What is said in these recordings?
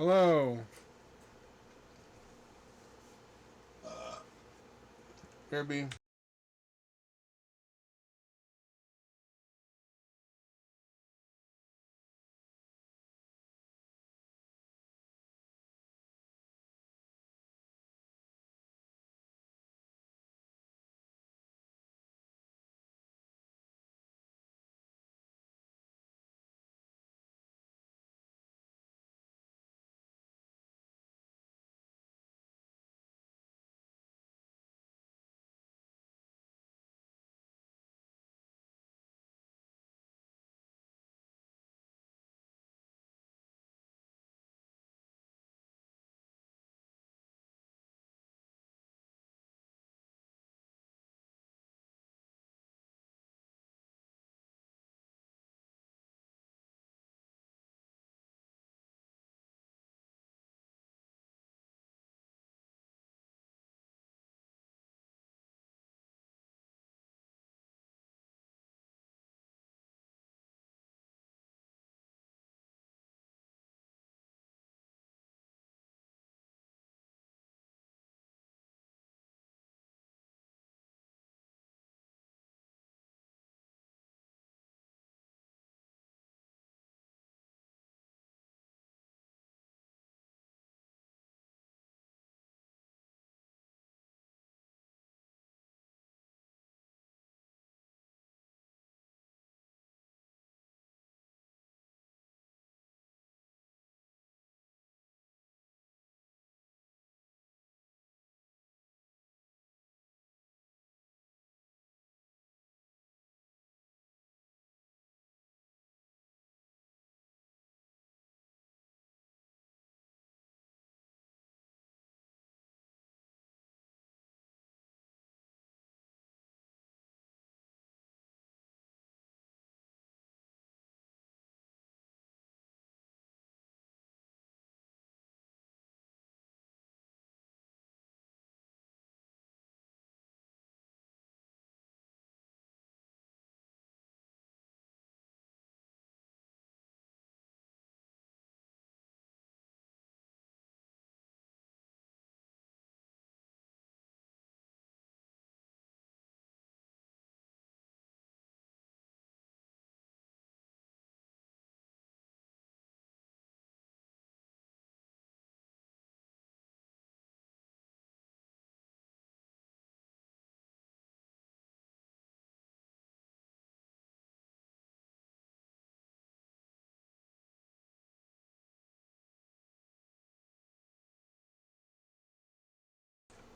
Hello. Kirby.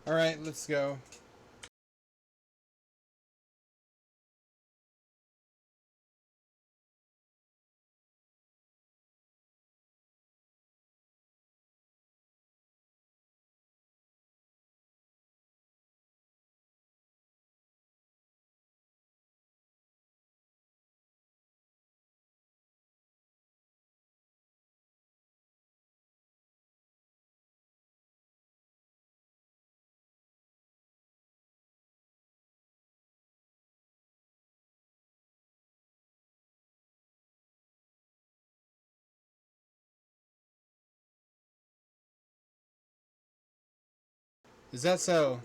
Alright, let's go. Is that so?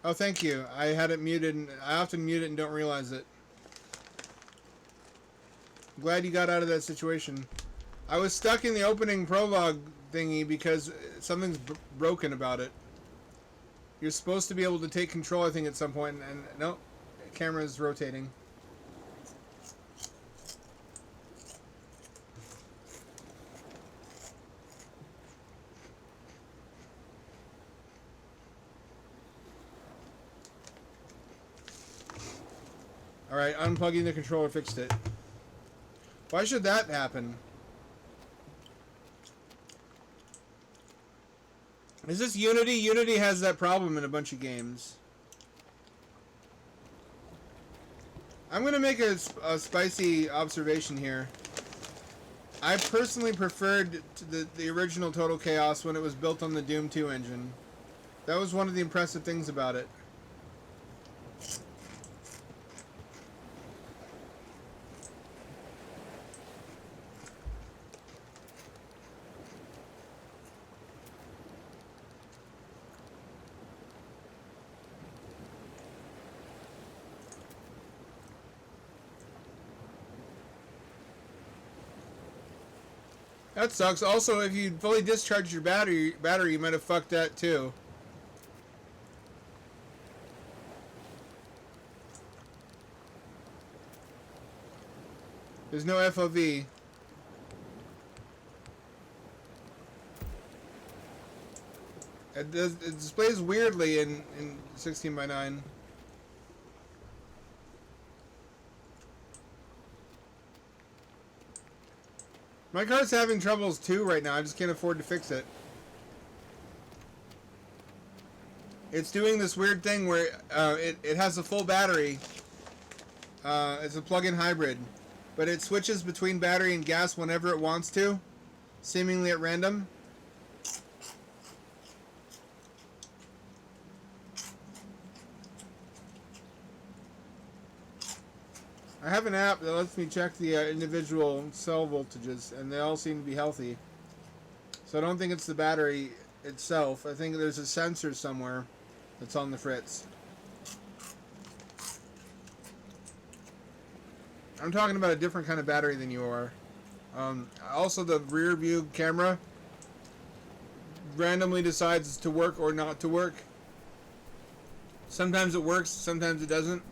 Oh, thank you. I had it muted, and I often mute it and don't realize it. I'm glad you got out of that situation. I was stuck in the opening prologue thingy because something's broken about it. You're supposed to be able to take control, I think, at some point, and nope, the camera's rotating. Alright, unplugging the controller fixed it. Why should that happen? Is this Unity? Unity has that problem in a bunch of games. I'm going to make a spicy observation here. I personally preferred the original Total Chaos when it was built on the Doom 2 engine. That was one of the impressive things about it. That sucks. Also, if you fully discharged your battery, you might have fucked that too. There's no FOV. It displays weirdly in 16 by 9. My car's having troubles too right now. I just can't afford to fix it. It's doing this weird thing where it has a full battery. It's a plug-in hybrid, but it switches between battery and gas whenever it wants to, seemingly at random. I have an app that lets me check the individual cell voltages, and they all seem to be healthy. So I don't think it's the battery itself. I think there's a sensor somewhere that's on the fritz. I'm talking about a different kind of battery than you are. Also, the rear view camera randomly decides to work or not to work. Sometimes it works, sometimes it doesn't.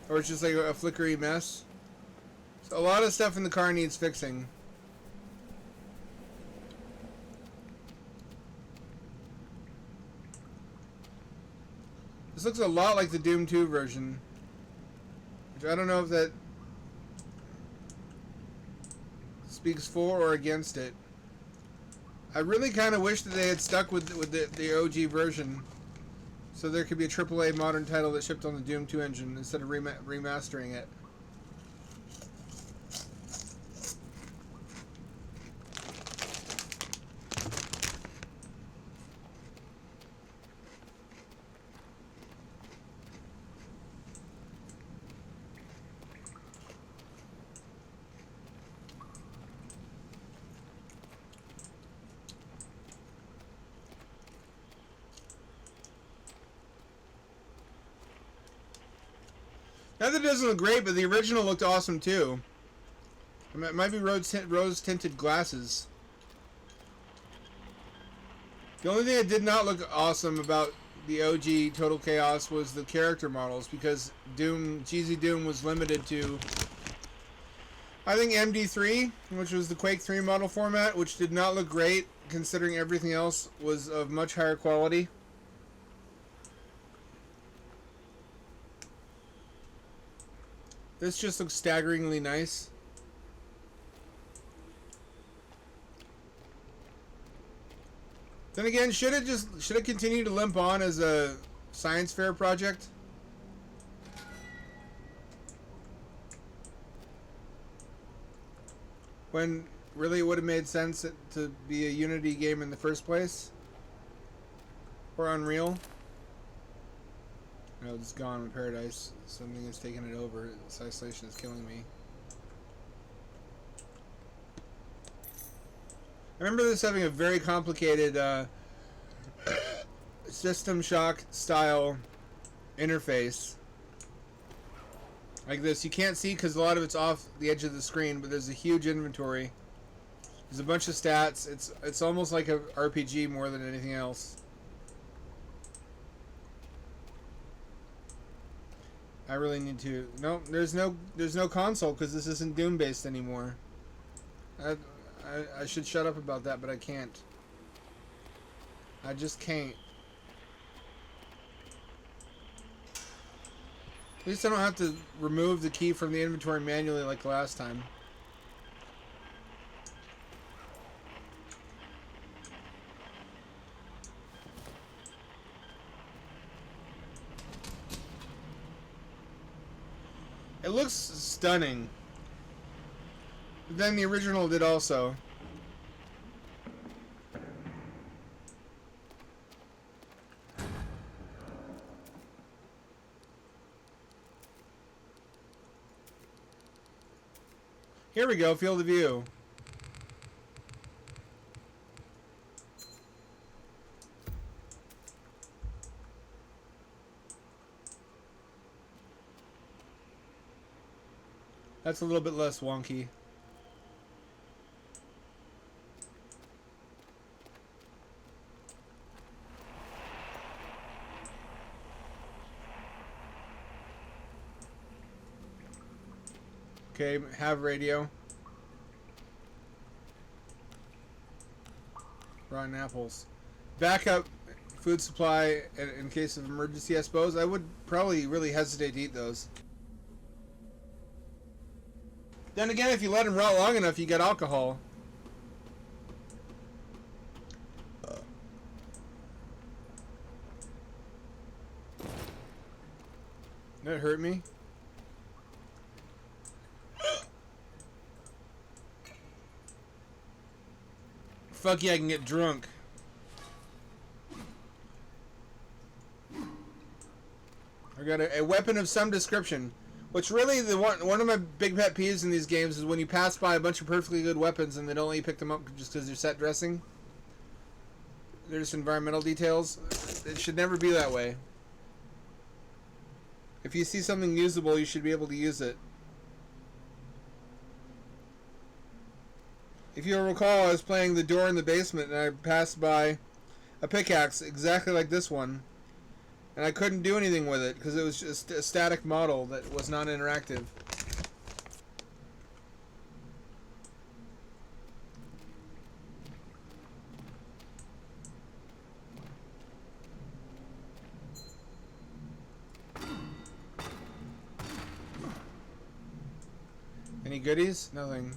Or it's just like a flickery mess. So a lot of stuff in the car needs fixing. This looks a lot like the Doom 2 version. Which I don't know if that speaks for or against it. I really kind of wish that they had stuck with the OG version. So there could be a AAA modern title that shipped on the Doom 2 engine instead of remastering it. Now that doesn't look great, but the original looked awesome too. It might be rose-tinted glasses. The only thing that did not look awesome about the OG Total Chaos was the character models, because Cheesy Doom was limited to, I think, MD3, which was the Quake 3 model format, which did not look great considering everything else was of much higher quality. This just looks staggeringly nice. Then again, should it continue to limp on as a science fair project? When really it would have made sense to be a Unity game in the first place? Or Unreal? No, it's gone in Paradise. Something has taken it over. This isolation is killing me. I remember this having a very complicated System Shock style interface. Like this. You can't see because a lot of it's off the edge of the screen, but there's a huge inventory. There's a bunch of stats. It's almost like a RPG more than anything else. I really need to. No, there's no console because this isn't Doom based anymore. I should shut up about that, but I can't. I just can't. At least I don't have to remove the key from the inventory manually like last time. It looks stunning. But then the original did also. Here we go, field of view. That's a little bit less wonky. Okay, have radio. Rotten apples. Backup food supply in case of emergency, I suppose. I would probably really hesitate to eat those. Then again, if you let them rot long enough, you get alcohol. That hurt me. Fuck yeah, I can get drunk. I got a weapon of some description. Which really, one of my big pet peeves in these games is when you pass by a bunch of perfectly good weapons and they don't let you pick them up just because they're set dressing. They're just environmental details. It should never be that way. If you see something usable, you should be able to use it. If you'll recall, I was playing the door in the basement and I passed by a pickaxe exactly like this one. And I couldn't do anything with it because it was just a static model that was non-interactive. Any goodies? Nothing.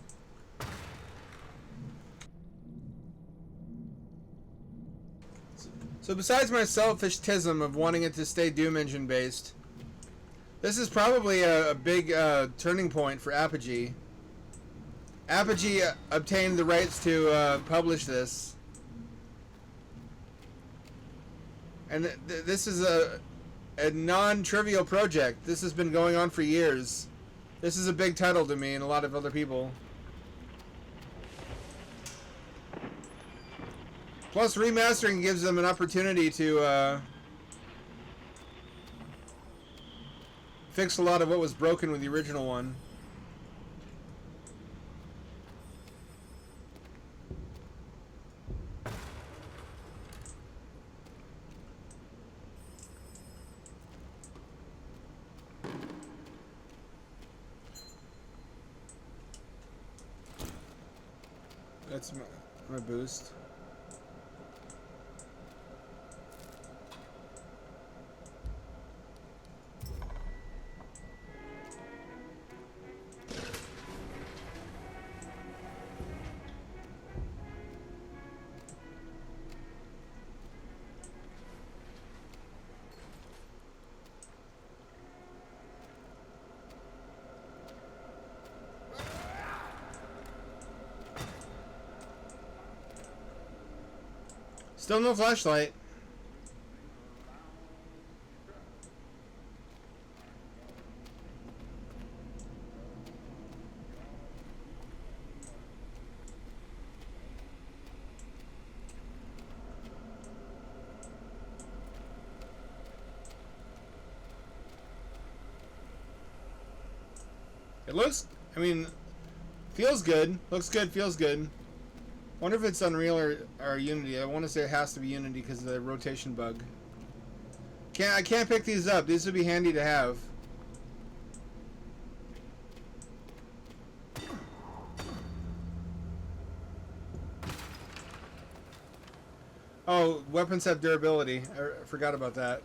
So besides my selfish tism of wanting it to stay Doom Engine based, this is probably a big turning point for Apogee. Apogee obtained the rights to publish this. And this is a non-trivial project. This has been going on for years. This is a big title to me and a lot of other people. Plus, remastering gives them an opportunity to fix a lot of what was broken with the original one. That's my boost. Still no flashlight. It looks, I mean, feels good. Looks good, feels good. Wonder if it's Unreal or Unity. I want to say it has to be Unity because of the rotation bug. I can't pick these up. These would be handy to have. Oh, weapons have durability. I forgot about that.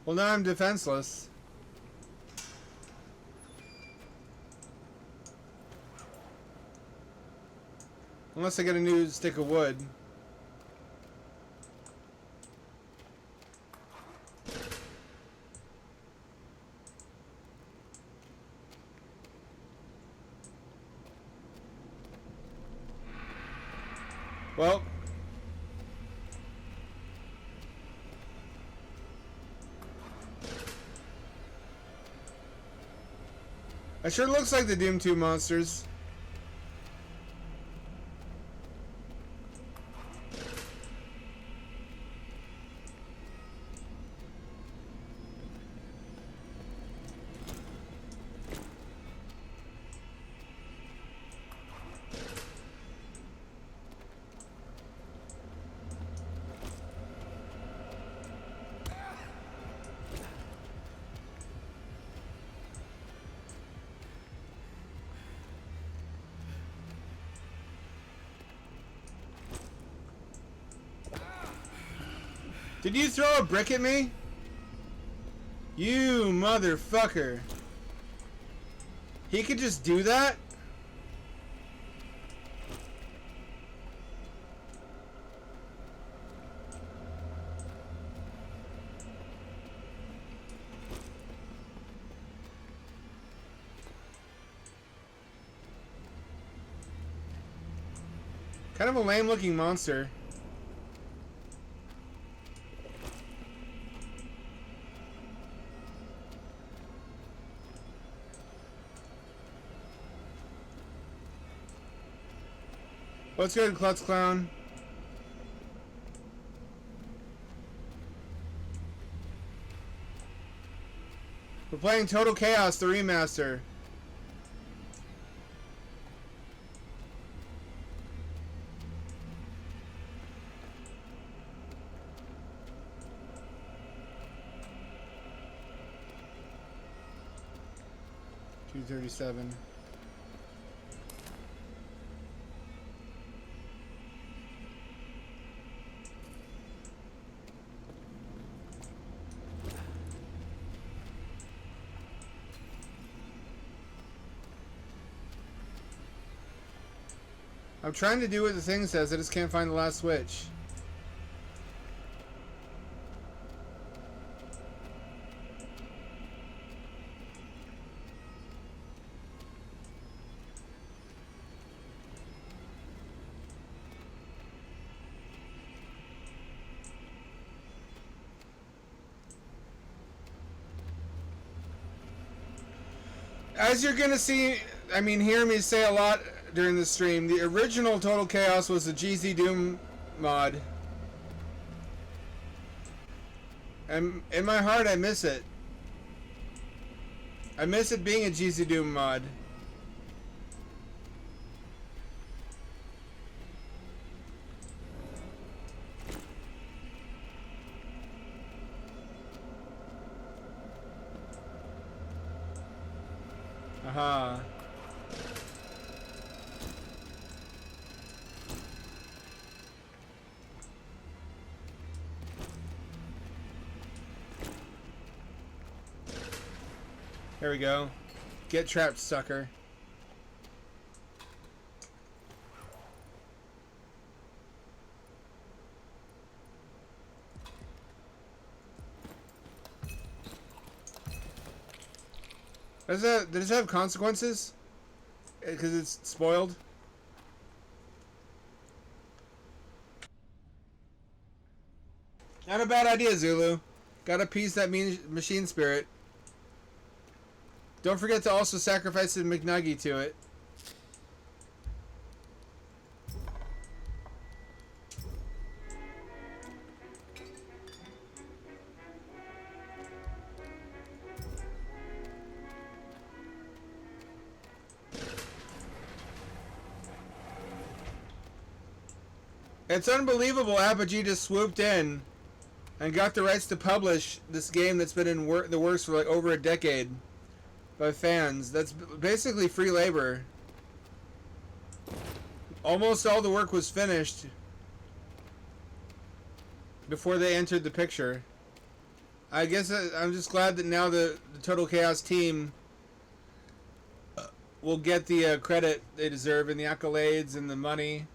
Well, now I'm defenseless. Unless I get a new stick of wood. Well, it sure looks like the Doom 2 monsters. Did you throw a brick at me? You motherfucker. He could just do that? Kind of a lame looking monster. What's good, Klutz Clown? We're playing Total Chaos, the remaster. $237. I'm trying to do what the thing says, I just can't find the last switch. As you're gonna see, I mean, hear me say a lot during the stream, the original Total Chaos was a GZ Doom mod. And in my heart, I miss it. I miss it being a GZ Doom mod. Aha. There we go. Get trapped, sucker. Does it have consequences? Because it's spoiled? Not a bad idea, Zulu. Gotta appease that mean machine spirit. Don't forget to also sacrifice a McNuggy to it. It's unbelievable Apogee just swooped in and got the rights to publish this game that's been in the works for like over a decade by fans. That's basically free labor. Almost all the work was finished before they entered the picture. I guess I'm just glad that now the Total Chaos team will get the credit they deserve and the accolades and the money.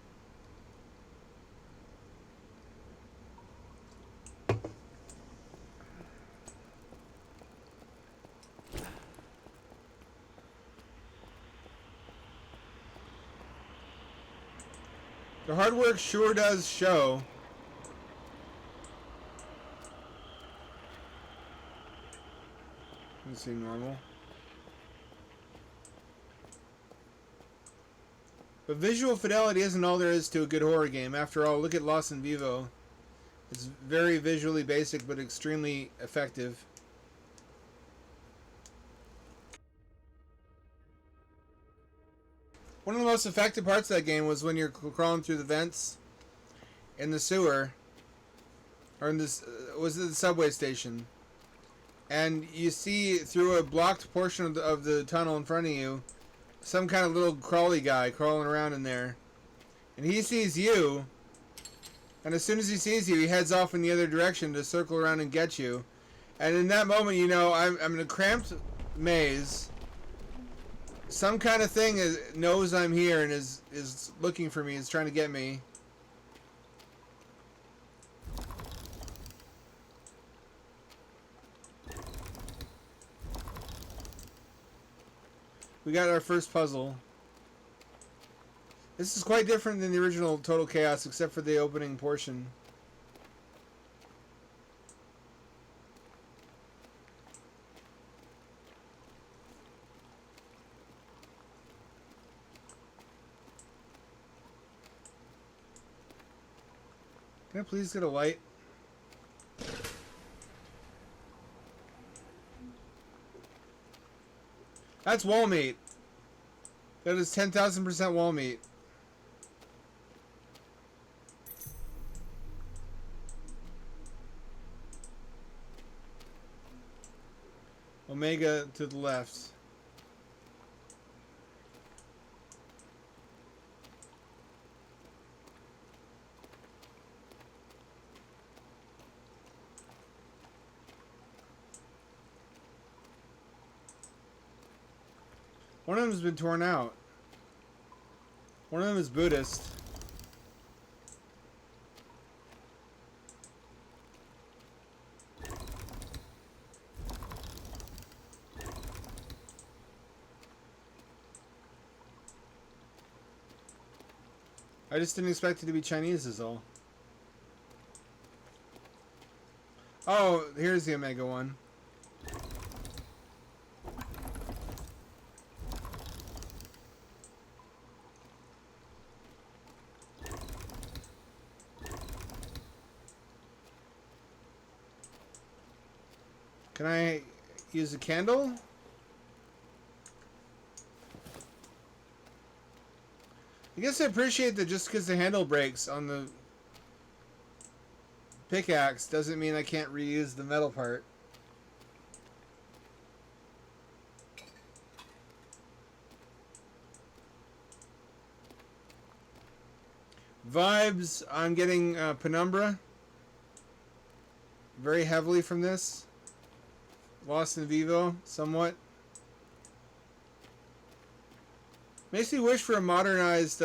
The hard work sure does show. Let's see, normal. But visual fidelity isn't all there is to a good horror game. After all, look at Lost in Vivo. It's very visually basic, but extremely effective. One of the most effective parts of that game was when you're crawling through the vents in the sewer, or in this was it the subway station, and you see through a blocked portion of the tunnel in front of you some kind of little crawly guy crawling around in there, and he sees you, And as soon as he sees you, he heads off in the other direction to circle around and get you. And in that moment, you know, I'm in a cramped maze. Some kind of thing knows I'm here and is looking for me, is trying to get me. We got our first puzzle. This is quite different than the original Total Chaos, except for the opening portion. Can I please get a light? That's wall meat. That is 10,000% wall meat. Omega to the left. One of them has been torn out. One of them is Buddhist. I just didn't expect it to be Chinese is all. Oh, here's the Omega one. Can I use a candle? I guess I appreciate that just because the handle breaks on the pickaxe doesn't mean I can't reuse the metal part. Vibes, I'm getting Penumbra very heavily from this. Lost in Vivo, somewhat. Makes me wish for a modernized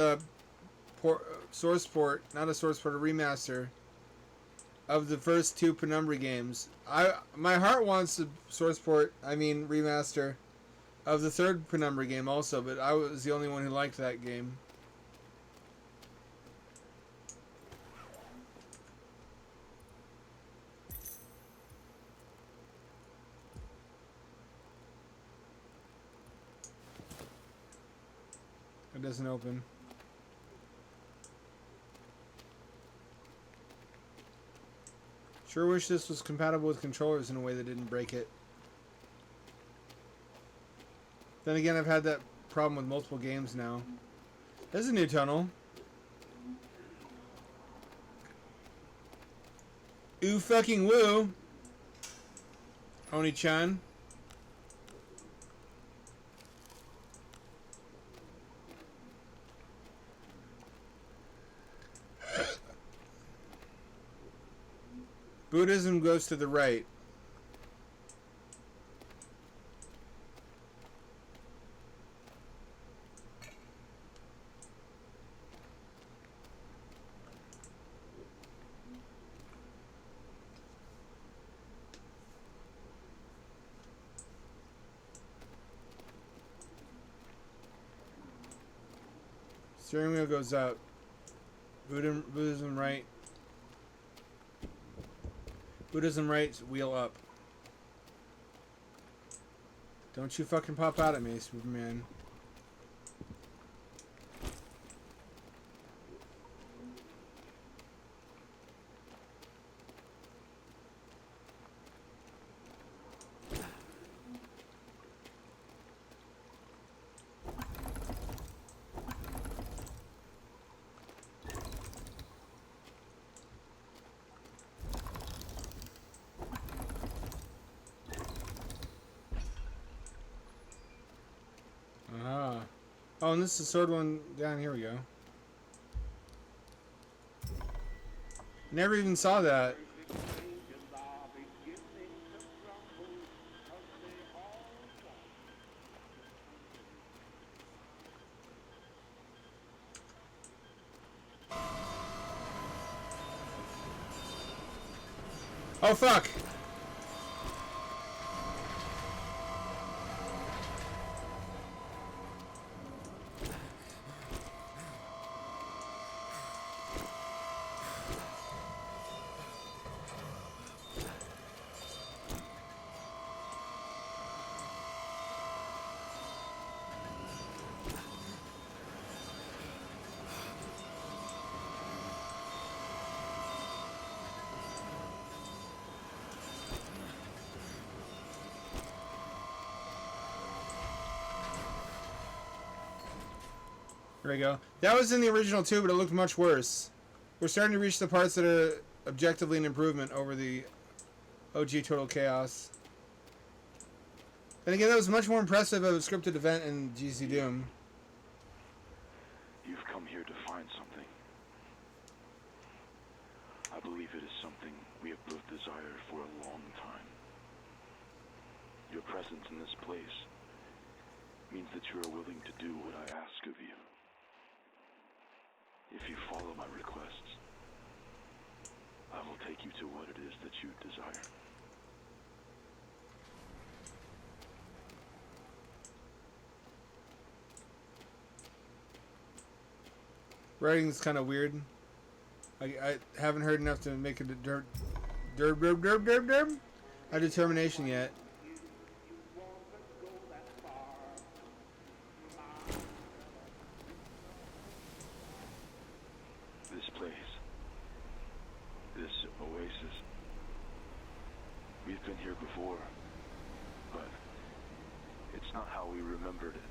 source port, not a source port, a remaster of the first two Penumbra games. My heart wants a source port, I mean remaster, of the third Penumbra game also, but I was the only one who liked that game. It doesn't open. Sure wish this was compatible with controllers in a way that didn't break it. Then again, I've had that problem with multiple games now. There's a new tunnel. Ooh fucking woo! Oni-chan. Buddhism goes to the right. Steering wheel goes up. Buddhism right. Buddhism right, wheel up. Don't you fucking pop out at me, Superman. Oh, and this is the third one down. Here we go. Never even saw that. Oh fuck! There we go. That was in the original too, but it looked much worse. We're starting to reach the parts that are objectively an improvement over the OG Total Chaos. Then again, that was much more impressive of a scripted event in GC Doom. You've come here to find something. I believe it is something we have both desired for a long time. Your presence in this place means that you are willing to do what I ask of you. If you follow my requests, I will take you to what it is that you desire. Writing's kind of weird. I haven't heard enough to make it a determination yet. This place, this oasis, we've been here before, but it's not how we remembered it.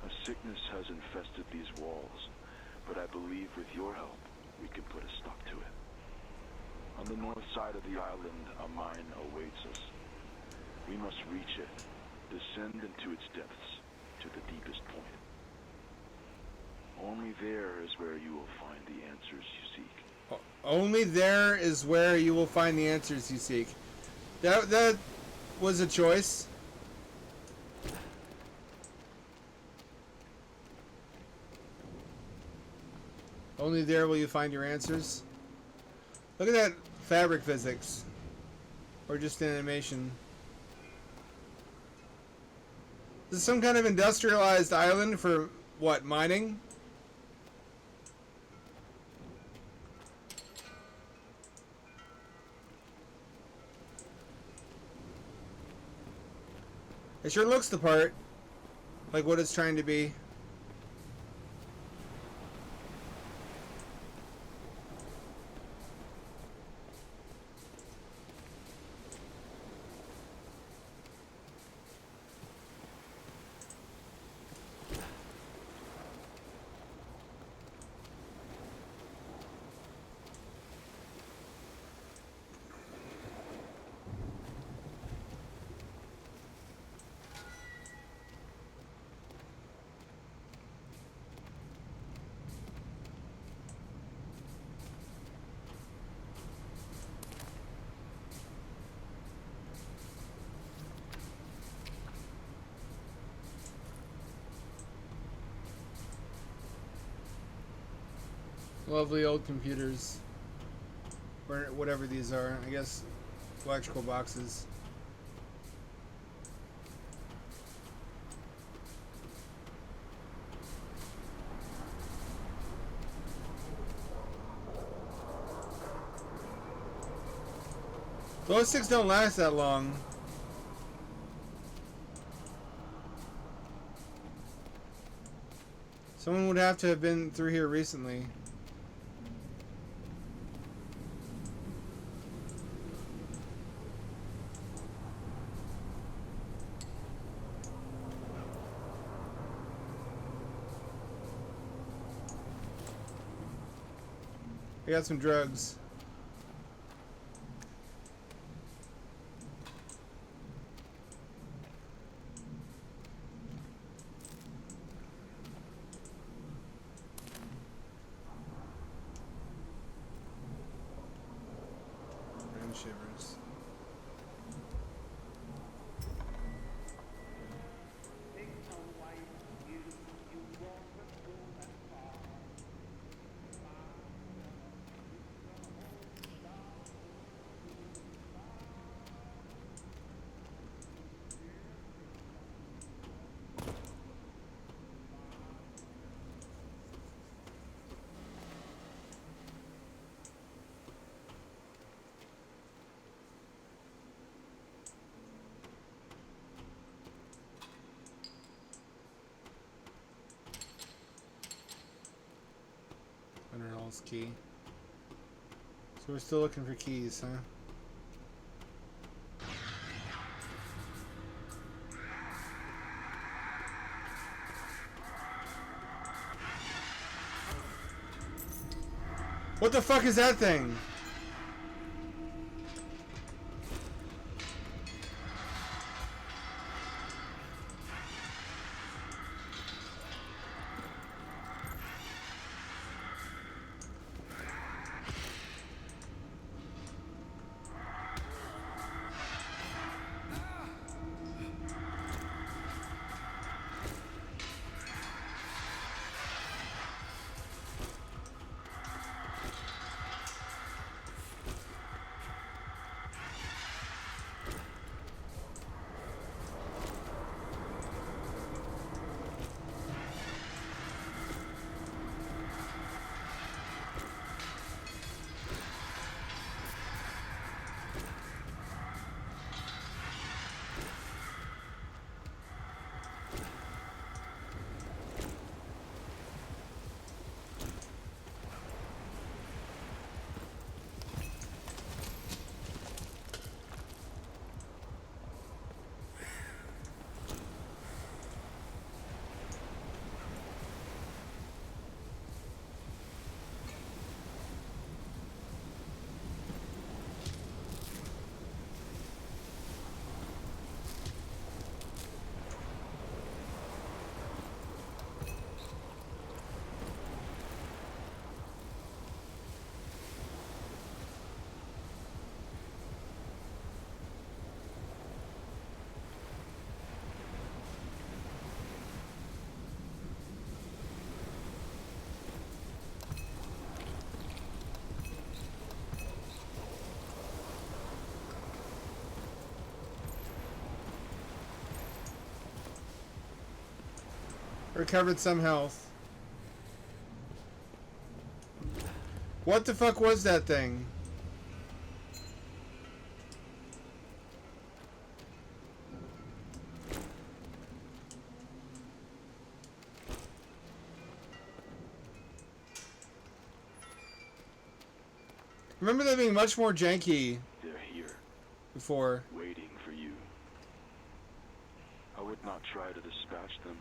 A sickness has infested these walls, but I believe with your help, we can put a stop to it. On the north side of the island, a mine awaits us. We must reach it, descend into its depths, to the deepest point. Only there is where you will find the answers you seek. Only there is where you will find the answers you seek. That was a choice. Only there will you find your answers. Look at that fabric physics. Or just animation. This is some kind of industrialized island for, what, mining? It sure looks the part. Like what it's trying to be. Lovely old computers. Or whatever these are. I guess electrical boxes. Those sticks don't last that long. Someone would have to have been through here recently. I got some drugs. shivers. Hall's key. So we're still looking for keys, huh? What the fuck is that thing? Recovered some health. What the fuck was that thing? Remember that being much more janky They're here, before. waiting for you. I would not try to dispatch them.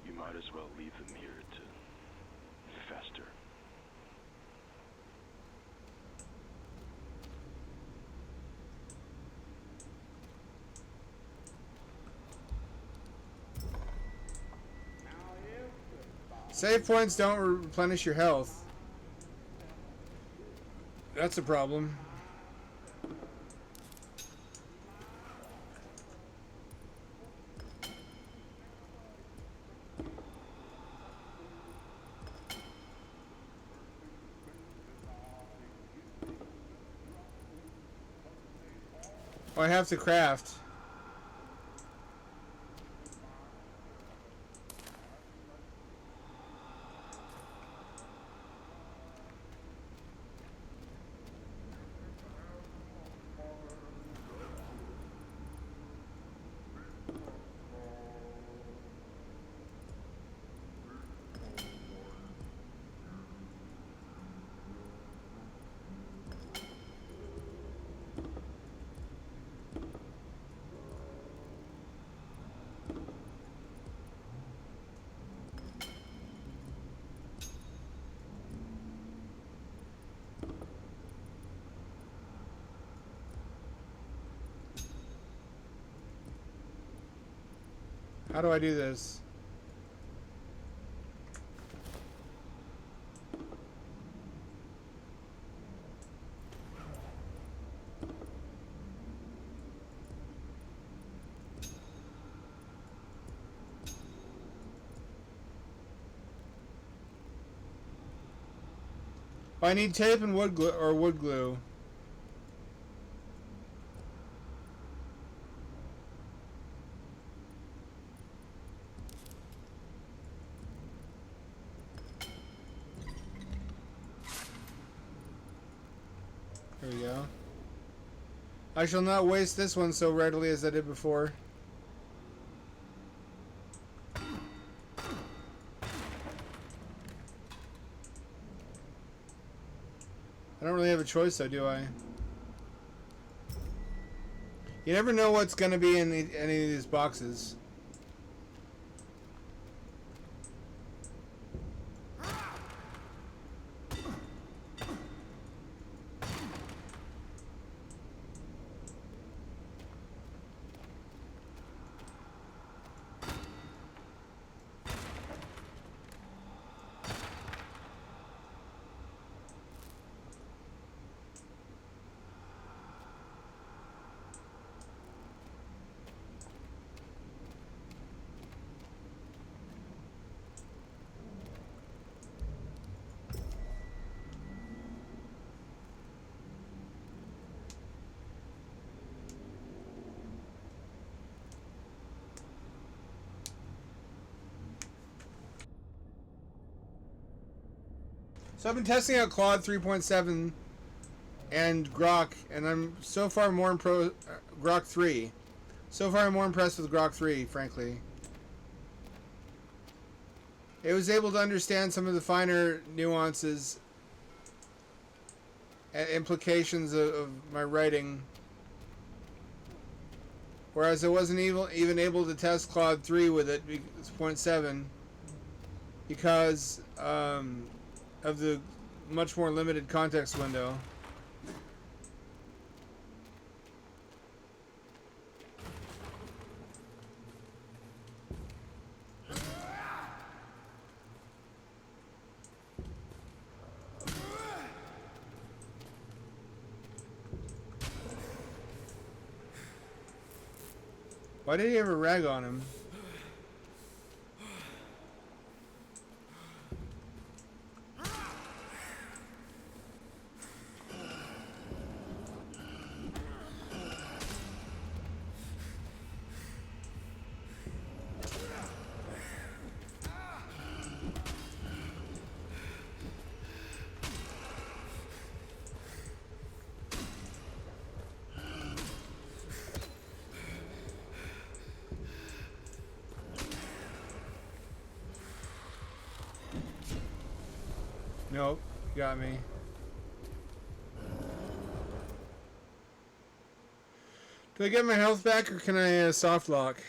You might as well leave them here to fester. Save points don't replenish your health. That's a problem. Oh, I have to craft. How do I do this? Oh, I need tape and wood glue, or wood glue. There we go. I shall not waste this one so readily as I did before. I don't really have a choice though, do I? You never know what's going to be in any of these boxes. So I've been testing out Claude 3.7 and Grok, and I'm so far more Grok 3. So far I'm more impressed with Grok 3, frankly. It was able to understand some of the finer nuances and implications of my writing, whereas I wasn't even able to test Claude 3 with it, 0.7, because of the much more limited context window. Why did he have a rag on him? Nope, got me. Do I get my health back, or can I soft lock?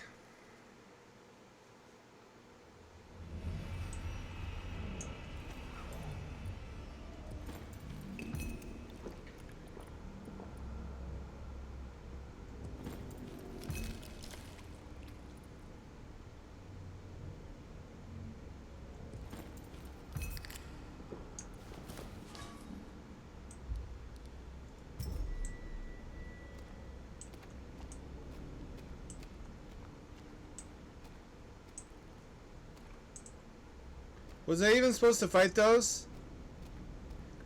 Was I even supposed to fight those?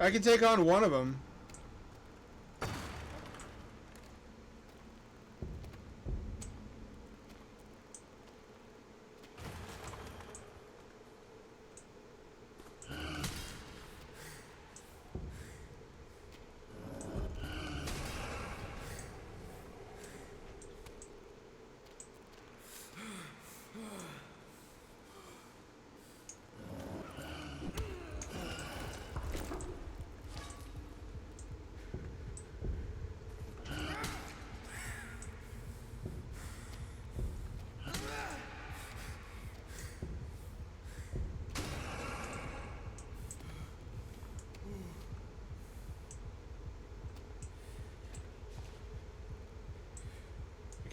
I can take on one of them.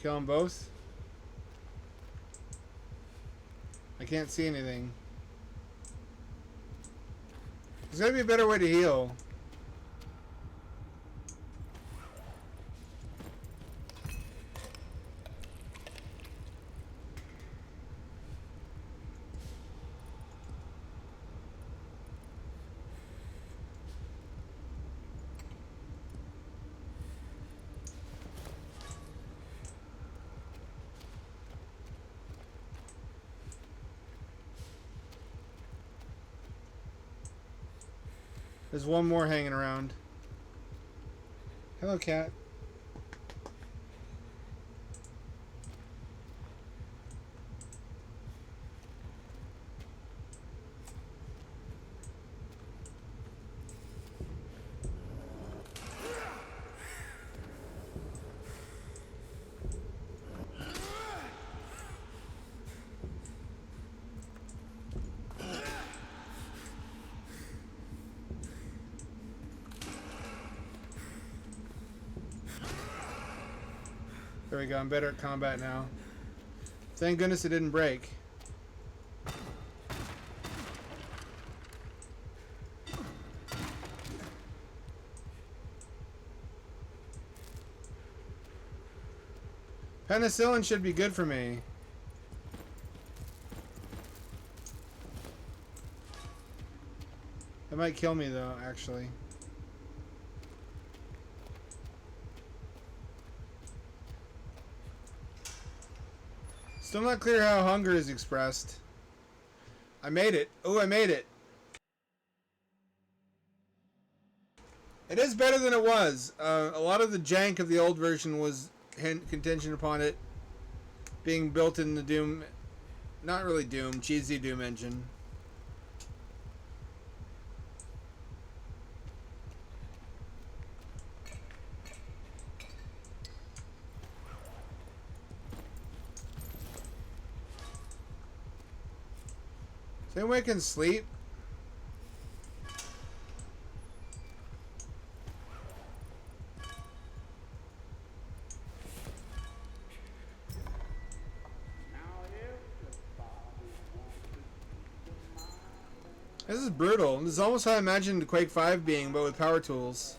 Kill them both? I can't see anything. There's gotta be a better way to heal. There's one more hanging around. Hello, cat. There we go, I'm better at combat now. Thank goodness it didn't break. Penicillin should be good for me. It might kill me though, actually. Still not clear how hunger is expressed. I made it. Oh, I made it. It is better than it was. A lot of the jank of the old version was contingent upon it being built in the Doom, not really Doom, cheesy Doom engine. Does anyone can sleep? This is brutal. This is almost how I imagined Quake 5 being, but with power tools.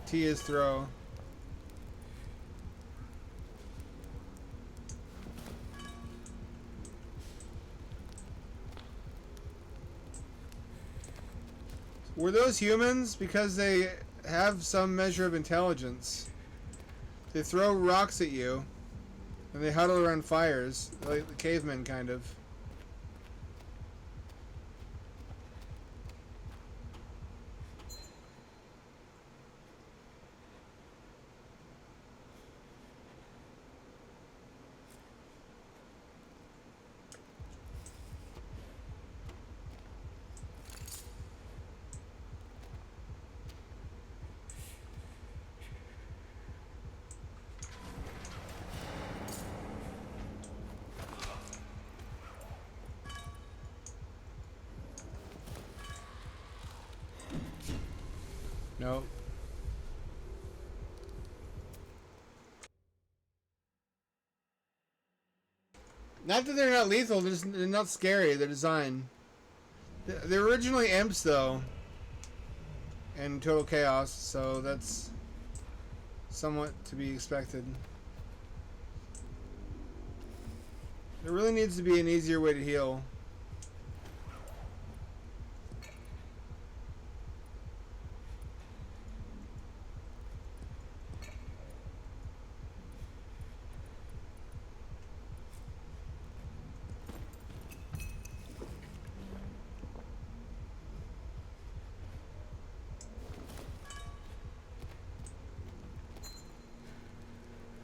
T is throw. Were those humans? Because they have some measure of intelligence. They throw rocks at you, and they huddle around fires, like the cavemen kind of. Nope. Not that they're not lethal, they're not scary, they're designed. They're originally imps, though. And Total Chaos, so that's somewhat to be expected. There really needs to be an easier way to heal.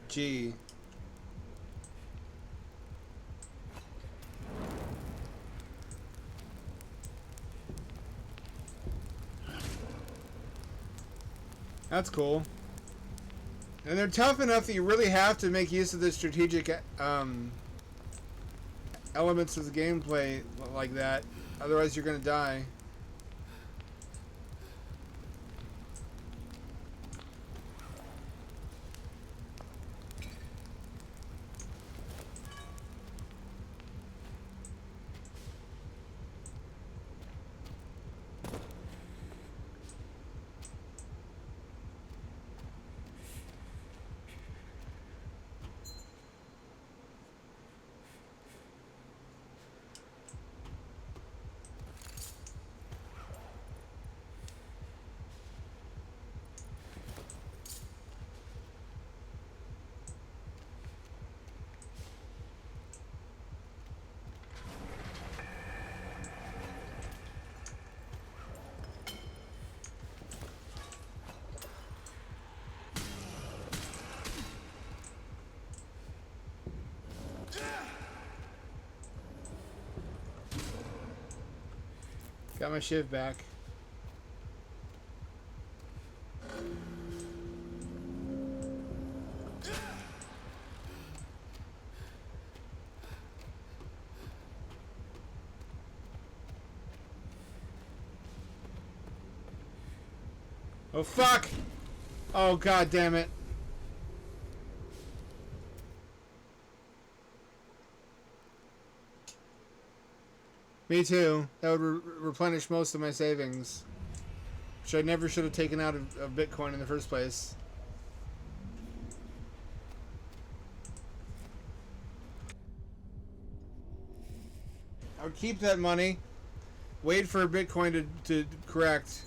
G. That's cool. And they're tough enough that you really have to make use of the strategic elements of the gameplay like that. Otherwise you're gonna die. Got my shiv back. Oh fuck! Oh god damn it. Me too. That would replenish most of my savings. Which I never should have taken out of Bitcoin in the first place. I would keep that money. Wait for Bitcoin to correct.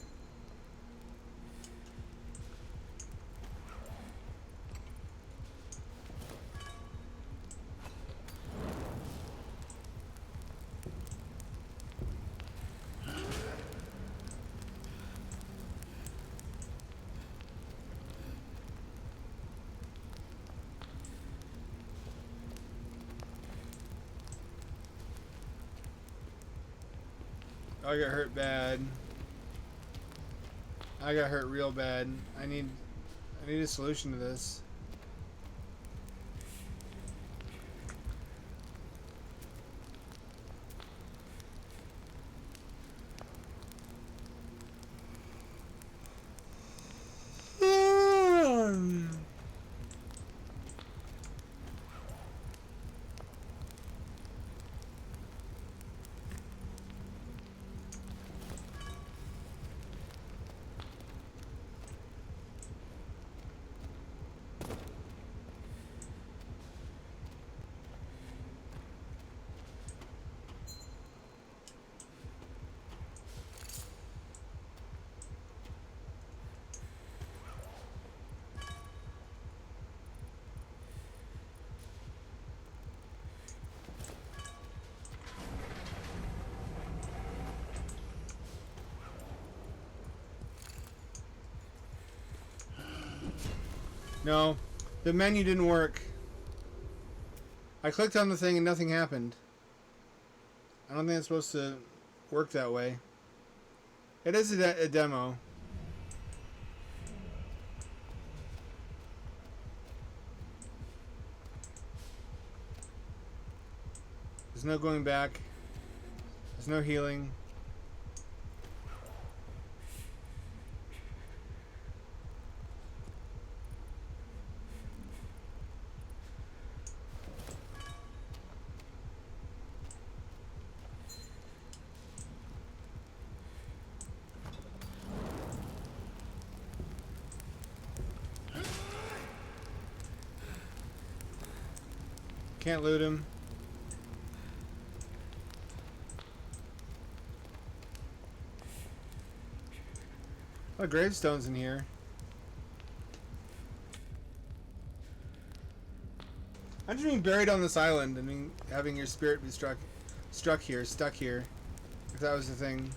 I got hurt bad. I got hurt real bad. I need a solution to this. No, the menu didn't work. I clicked on the thing and nothing happened. I don't think it's supposed to work that way. It is a demo. There's no going back. There's no healing. Can't loot him. Oh, gravestones in here. I'm just being buried on this island and having your spirit be stuck here. If that was the thing.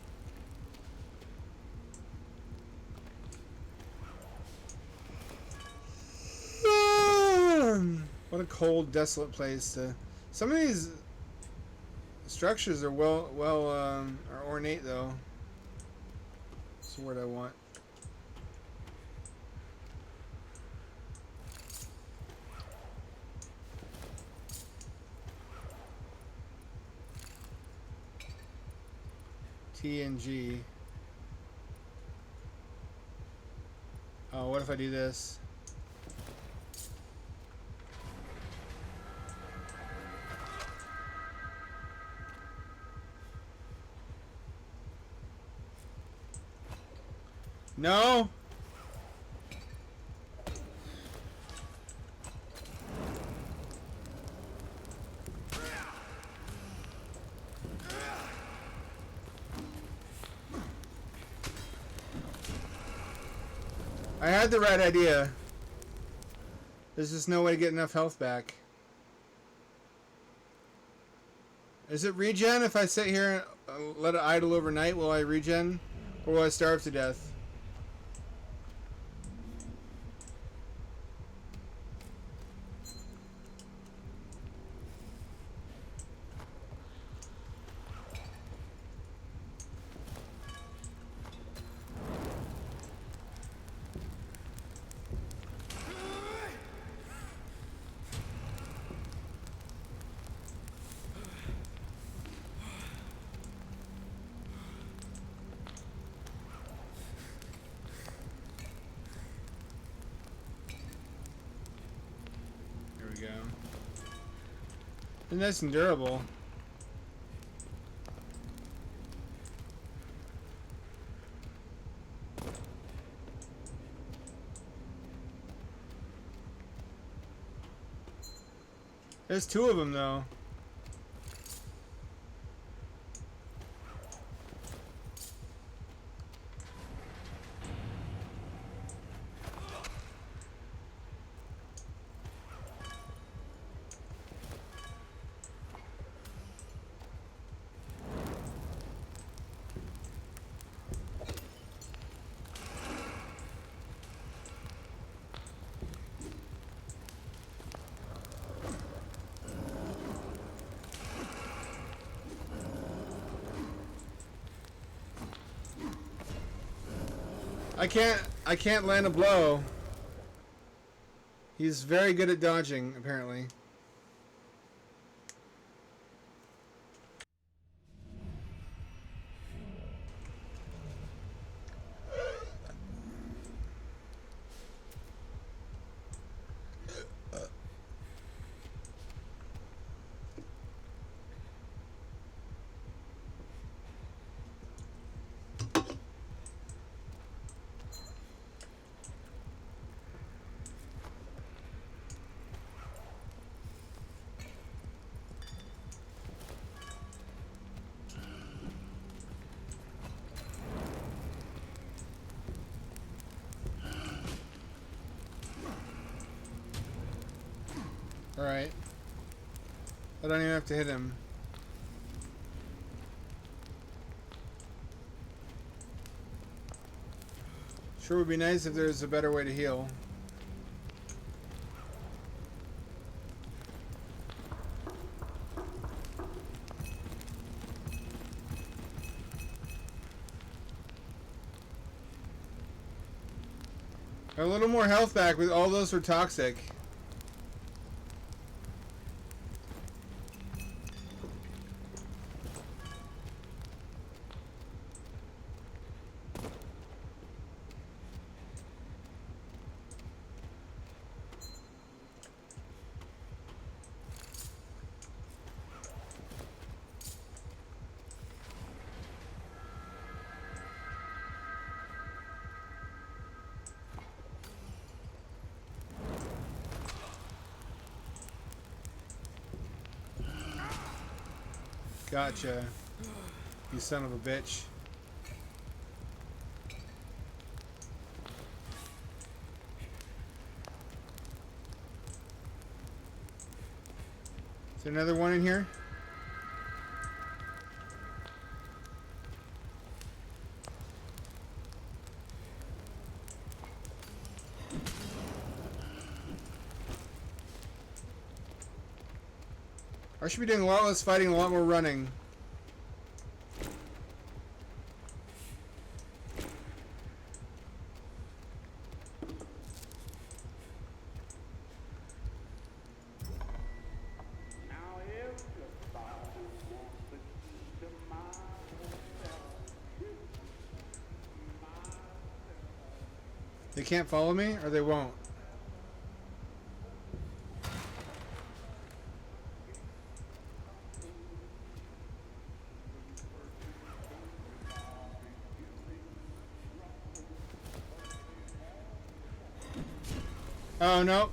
What a cold, desolate place to. Some of these structures are are ornate though. That's the word I want. T and G. Oh, what if I do this? No! I had the right idea. There's just no way to get enough health back. Is it regen if I sit here and let it idle overnight? Will I regen? Or will I starve to death? They're nice and durable. There's two of them though. I can't land a blow. He's very good at dodging, apparently. Alright. I don't even have to hit him. Sure would be nice if there's a better way to heal. A little more health back, but all those were toxic. Gotcha. You son of a bitch. Is there another one in here? I should be doing a lot less fighting, a lot more running. They can't follow me, or they won't? Oh, no.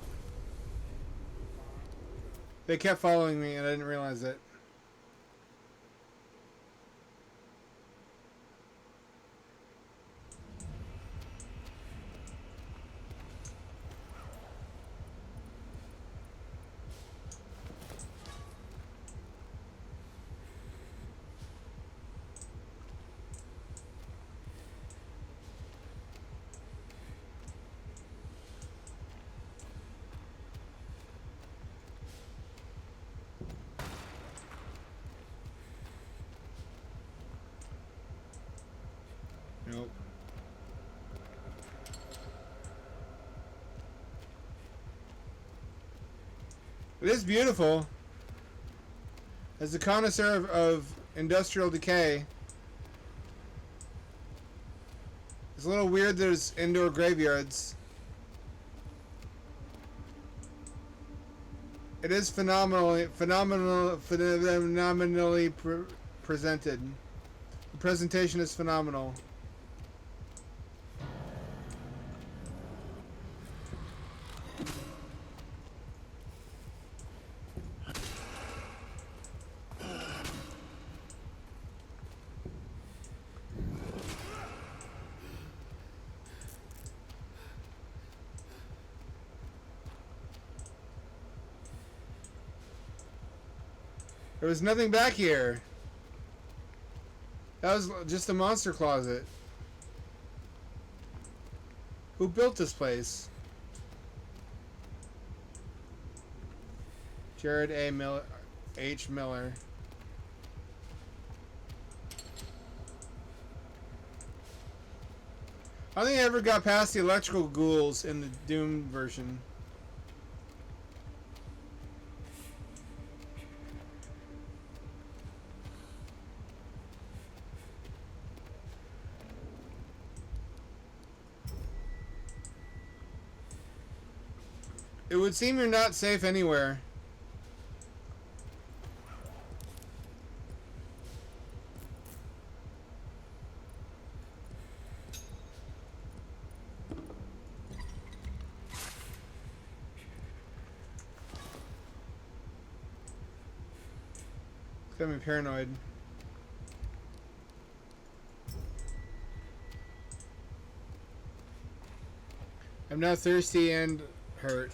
They kept following me and I didn't realize it. Nope. It is beautiful. As a connoisseur of industrial decay, it's a little weird there's indoor graveyards It is phenomenally presented. The presentation is phenomenal. There was nothing back here. That was just a monster closet. Who built this place? Jared A. Miller, H. Miller. I don't think I ever got past the electrical ghouls in the Doom version. It would seem you're not safe anywhere. It's got me paranoid. I'm now thirsty and hurt.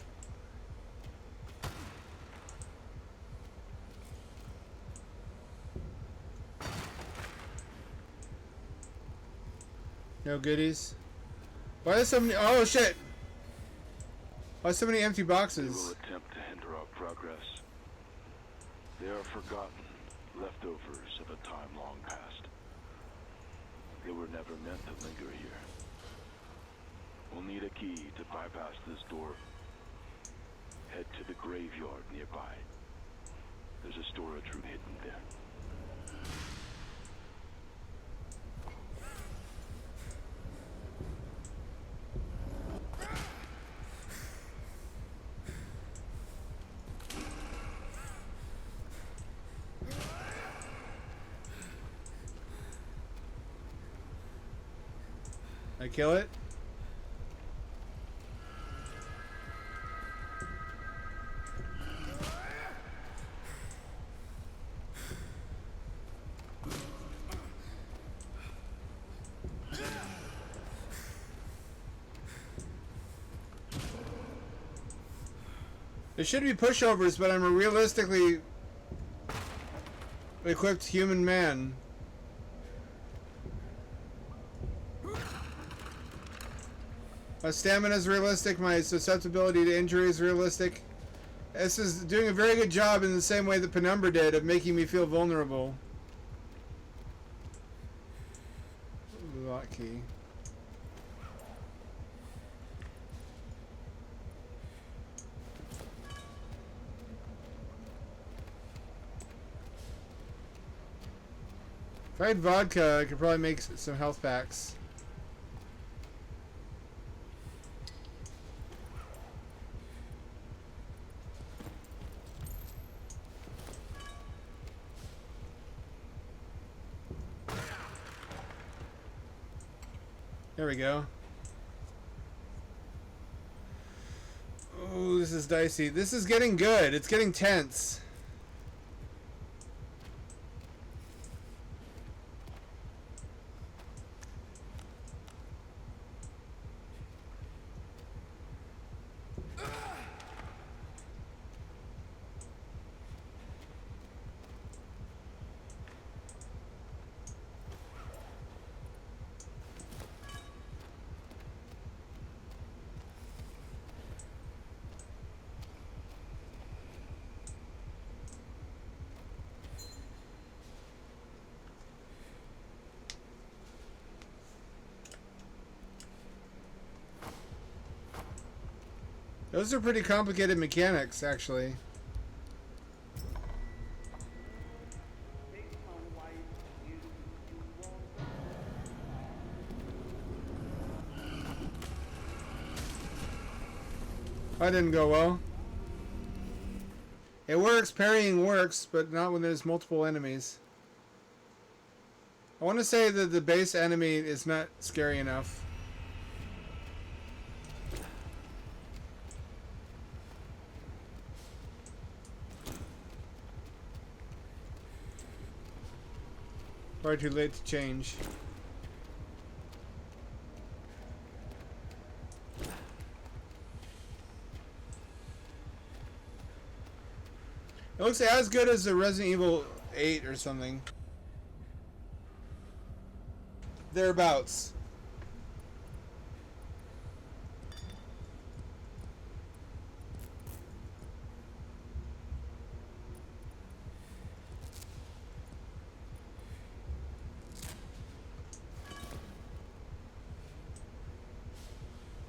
No goodies. Why is so many? Oh shit! Why so many empty They boxes? will attempt to hinder our progress. They are forgotten, leftovers of a time long past. They were never meant to linger here. We'll need a key to bypass this door. Head to the graveyard nearby. There's a storage room hidden there. I kill it? There should be pushovers, but I'm a realistically equipped human man. My stamina is realistic, my susceptibility to injury is realistic. This is doing a very good job in the same way that Penumbra did of making me feel vulnerable. Lock key. If I had vodka, I could probably make some health packs. There we go. Oh, this is dicey. This is getting good. It's getting tense. Those are pretty complicated mechanics, actually. That didn't go well. It works, parrying works, but not when there's multiple enemies. I want to say that the base enemy is not scary enough. Far too late to change. It looks as good as the Resident Evil 8 or something. Thereabouts.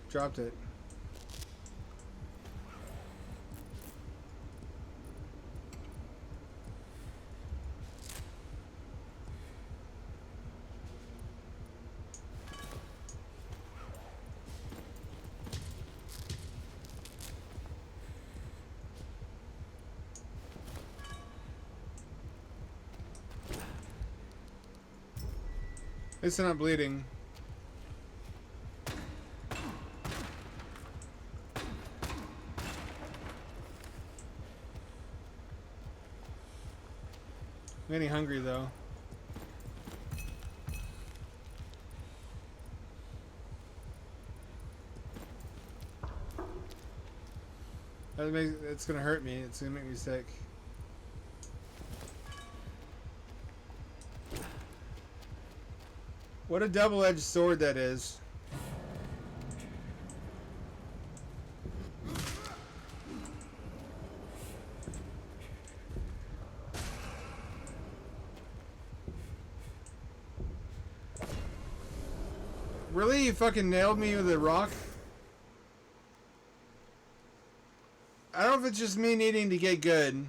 Dropped it. At least they're not bleeding. I'm getting hungry though. It's gonna hurt me. It's gonna make me sick. What a double-edged sword that is. Really? You fucking nailed me with a rock? I don't know if it's just me needing to get good.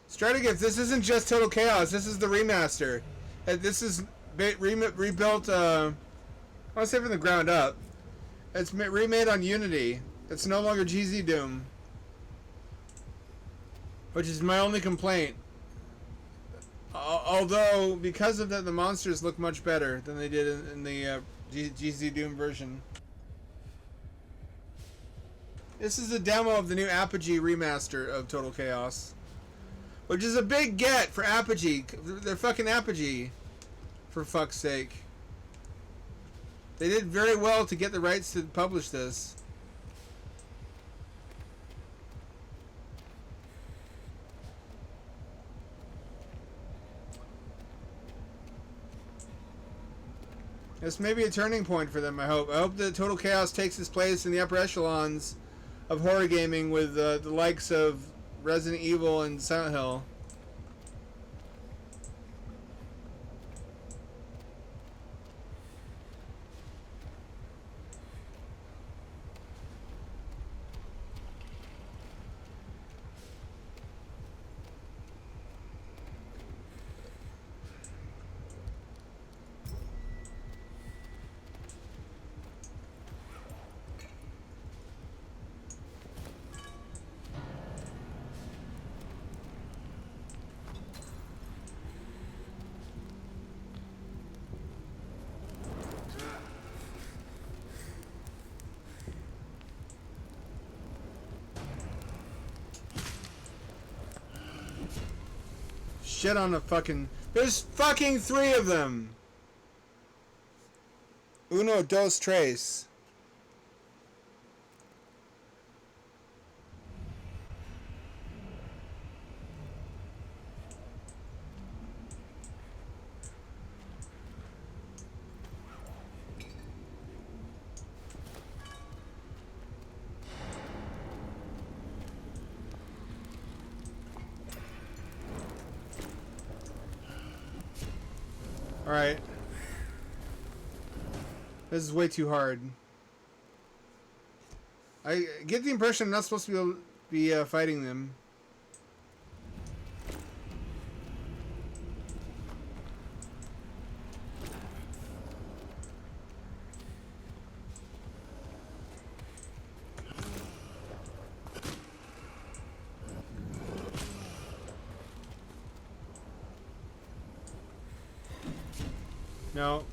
Strategift, this isn't just Total Chaos. This is the remaster. This is rebuilt, I want to say from the ground up. It's remade on Unity. It's no longer GZ Doom. Which is my only complaint. Although, because of that, the monsters look much better than they did in the GZ Doom version. This is a demo of the new Apogee remaster of Total Chaos. Which is a big get for Apogee. They're fucking Apogee. For fuck's sake. They did very well to get the rights to publish this. This may be a turning point for them, I hope. I hope that Total Chaos takes its place in the upper echelons of horror gaming with the likes of Resident Evil and Silent Hill. Shit on the fucking... There's fucking 3 of them! Uno, dos, tres. Alright. This is way too hard. I get the impression I'm not supposed to be fighting them. No,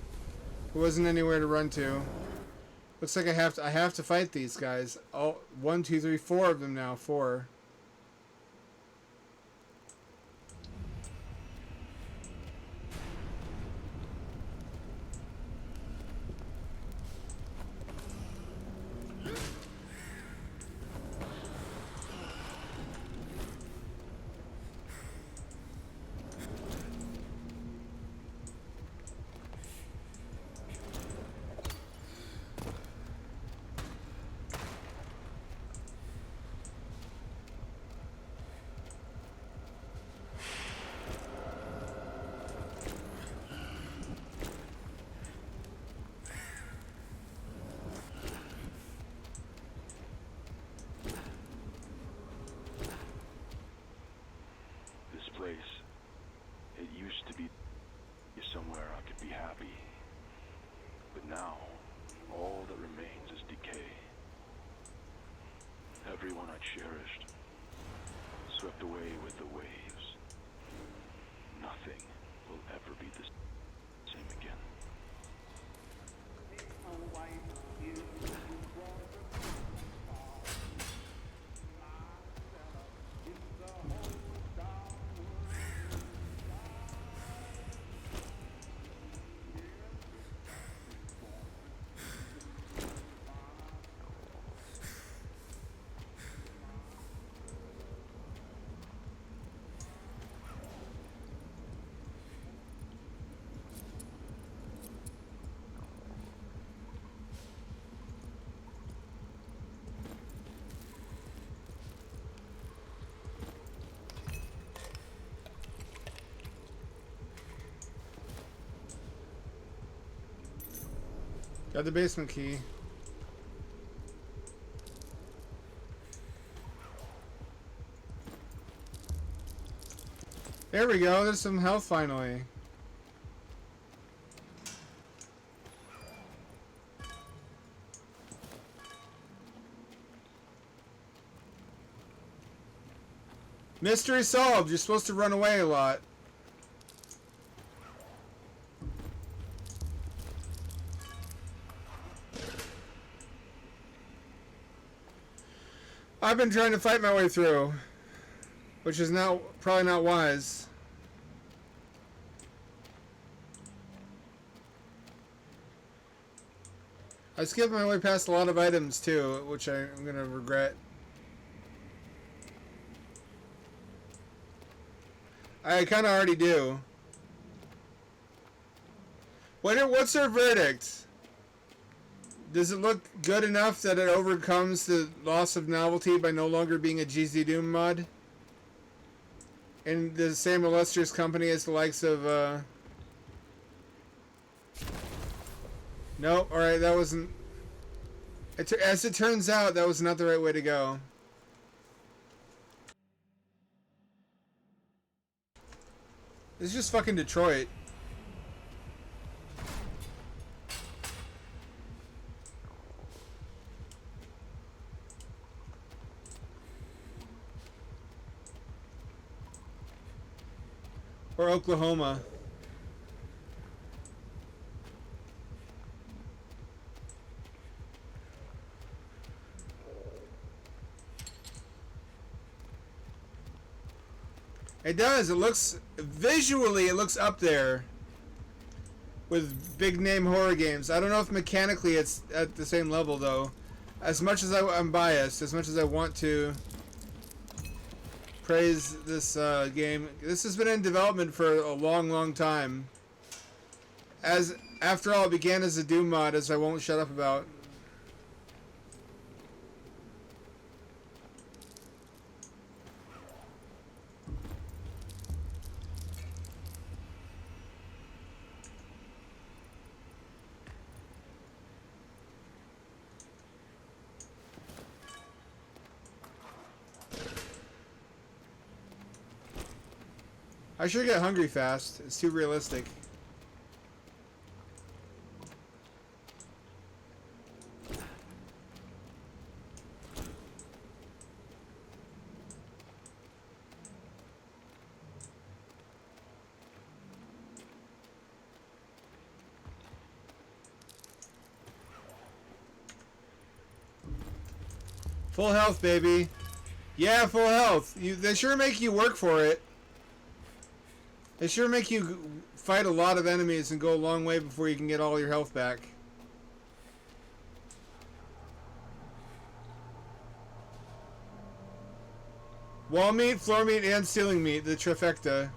there wasn't anywhere to run to. Looks like I have to fight these guys. Oh, 1, 2, 3, 4 of them now. 4. This place, it used to be somewhere I could be happy. But now, all that remains is decay. Everyone I cherished, swept away with the waves. Nothing will ever be the same again. Got the basement key. There we go. There's some health finally. Mystery solved. You're supposed to run away a lot. I've been trying to fight my way through, which is now probably not wise. I skipped my way past a lot of items too, which I'm gonna regret. I kind of already do. What's their verdict? Does it look good enough that it overcomes the loss of novelty by no longer being a GZ Doom mod? In the same illustrious company as the likes of, Nope, alright, that wasn't... As it turns out, that was not the right way to go. It's just fucking Detroit. Or Oklahoma. It does. It looks... Visually, it looks up there with big name horror games. I don't know if mechanically it's at the same level, though. As much as I'm biased, as much as I want to praise this game, this has been in development for a long, long time. After all, it began as a Doom mod, as I won't shut up about. I sure get hungry fast. It's too realistic. Full health, baby. Yeah, full health. They sure make you work for it. They sure make you fight a lot of enemies and go a long way before you can get all your health back. Wall meat, floor meat, and ceiling meat. The trifecta.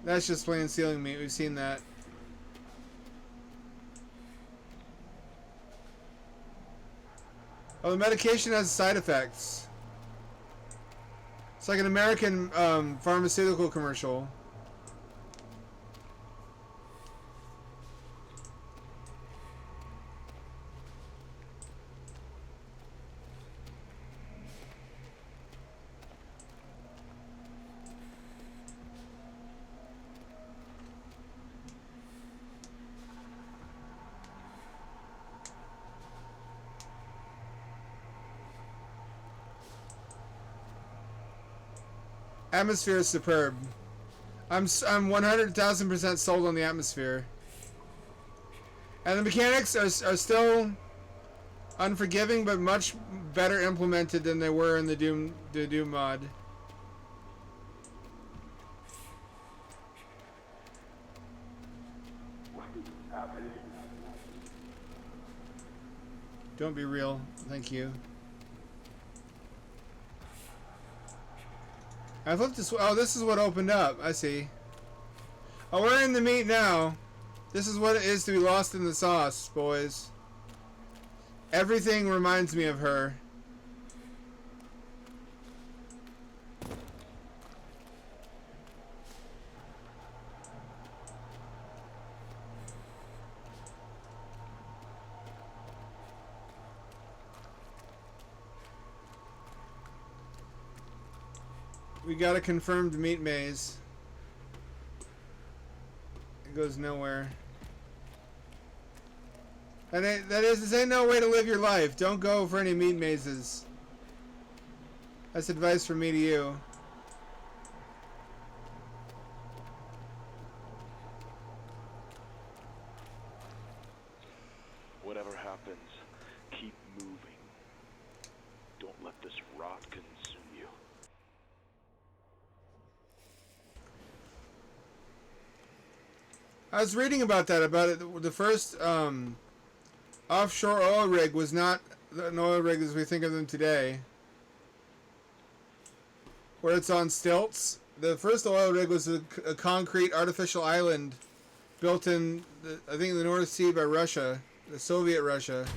That's just plain ceiling meat. We've seen that. Oh, the medication has side effects. It's like an American pharmaceutical commercial. Atmosphere is superb. I'm 100,000% sold on the atmosphere. And the mechanics are still unforgiving, but much better implemented than they were in the Doom mod. Don't be real. Thank you. I flipped this. Oh, this is what opened up. I see. Oh, we're in the meat now. This is what it is to be lost in the sauce, boys. Everything reminds me of her. We got a confirmed meat maze. It goes nowhere. This ain't no way to live your life. Don't go for any meat mazes. That's advice from me to you. Whatever happens, keep moving. Don't let this rot consume you. I was reading about that, about it. The first offshore oil rig was not an oil rig as we think of them today, where it's on stilts. The first oil rig was a concrete artificial island built in, I think, the North Sea by Russia, the Soviet Russia.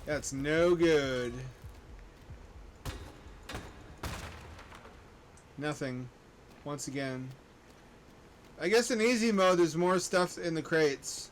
That's no good. Nothing. Once again. I guess in easy mode there's more stuff in the crates.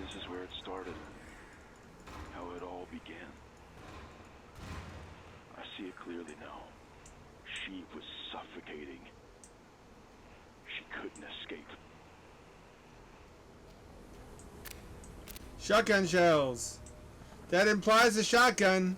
This is where it started. How it all began. I see it clearly now. She was suffocating. She couldn't escape. Shotgun shells. That implies a shotgun.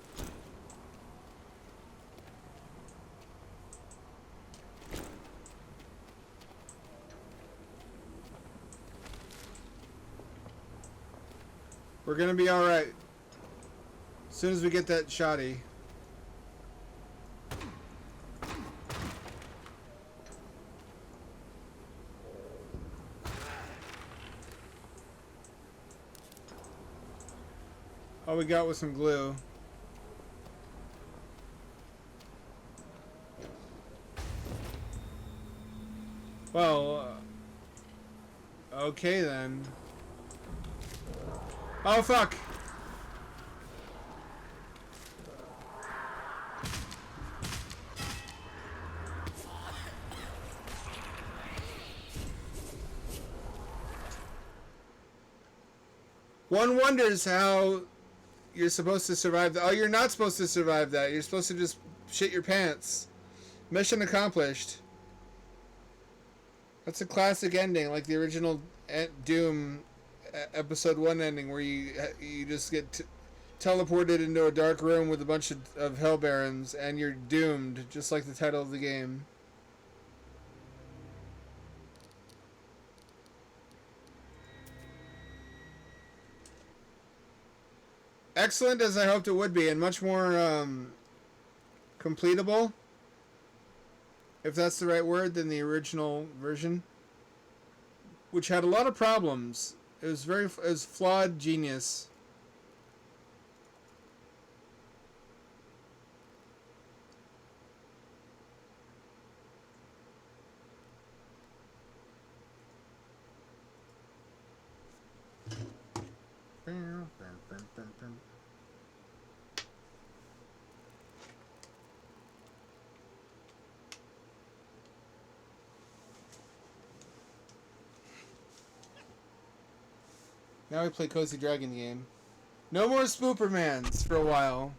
We're gonna be alright. As soon as we get that shotty. All we got was some glue. Well, okay then. Oh fuck! One wonders how you're supposed to survive that. Oh, you're not supposed to survive that. You're supposed to just shit your pants. Mission accomplished. That's a classic ending, like the original Doom episode 1 ending, where you just get teleported into a dark room with a bunch of hell barons and you're doomed, just like the title of the game. Excellent as I hoped it would be, and much more completable, if that's the right word, than the original version, which had a lot of problems. It was flawed genius. Now we play Cozy Dragon game. No more Spoopermans for a while.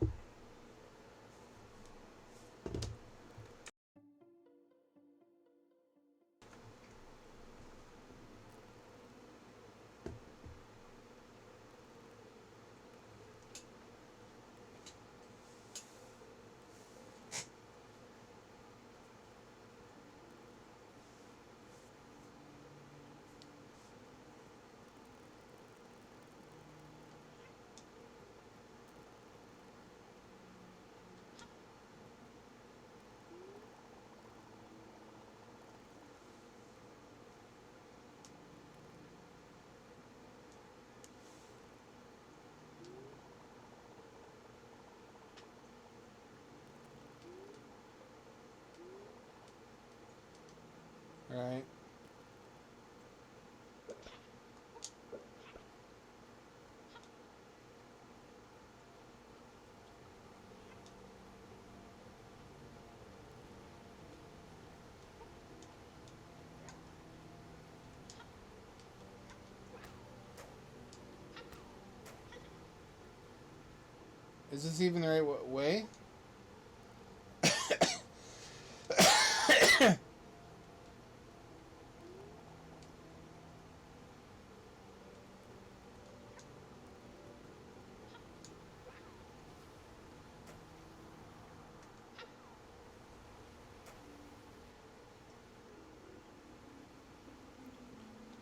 Alright. Is this even the right way?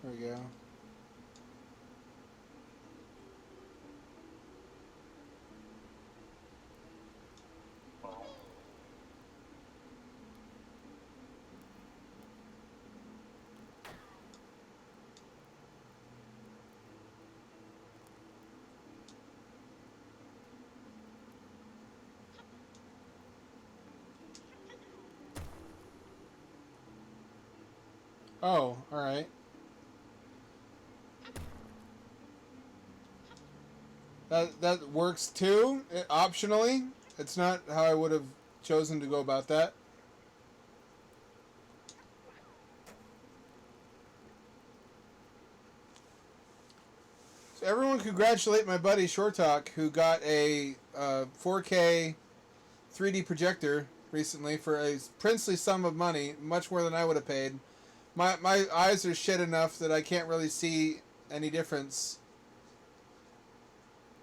There we go. Oh, alright. That works too, optionally. It's not how I would have chosen to go about that. So everyone congratulate my buddy Short Talk, who got a 4K 3D projector recently for a princely sum of money, much more than I would have paid. My eyes are shit enough that I can't really see any difference.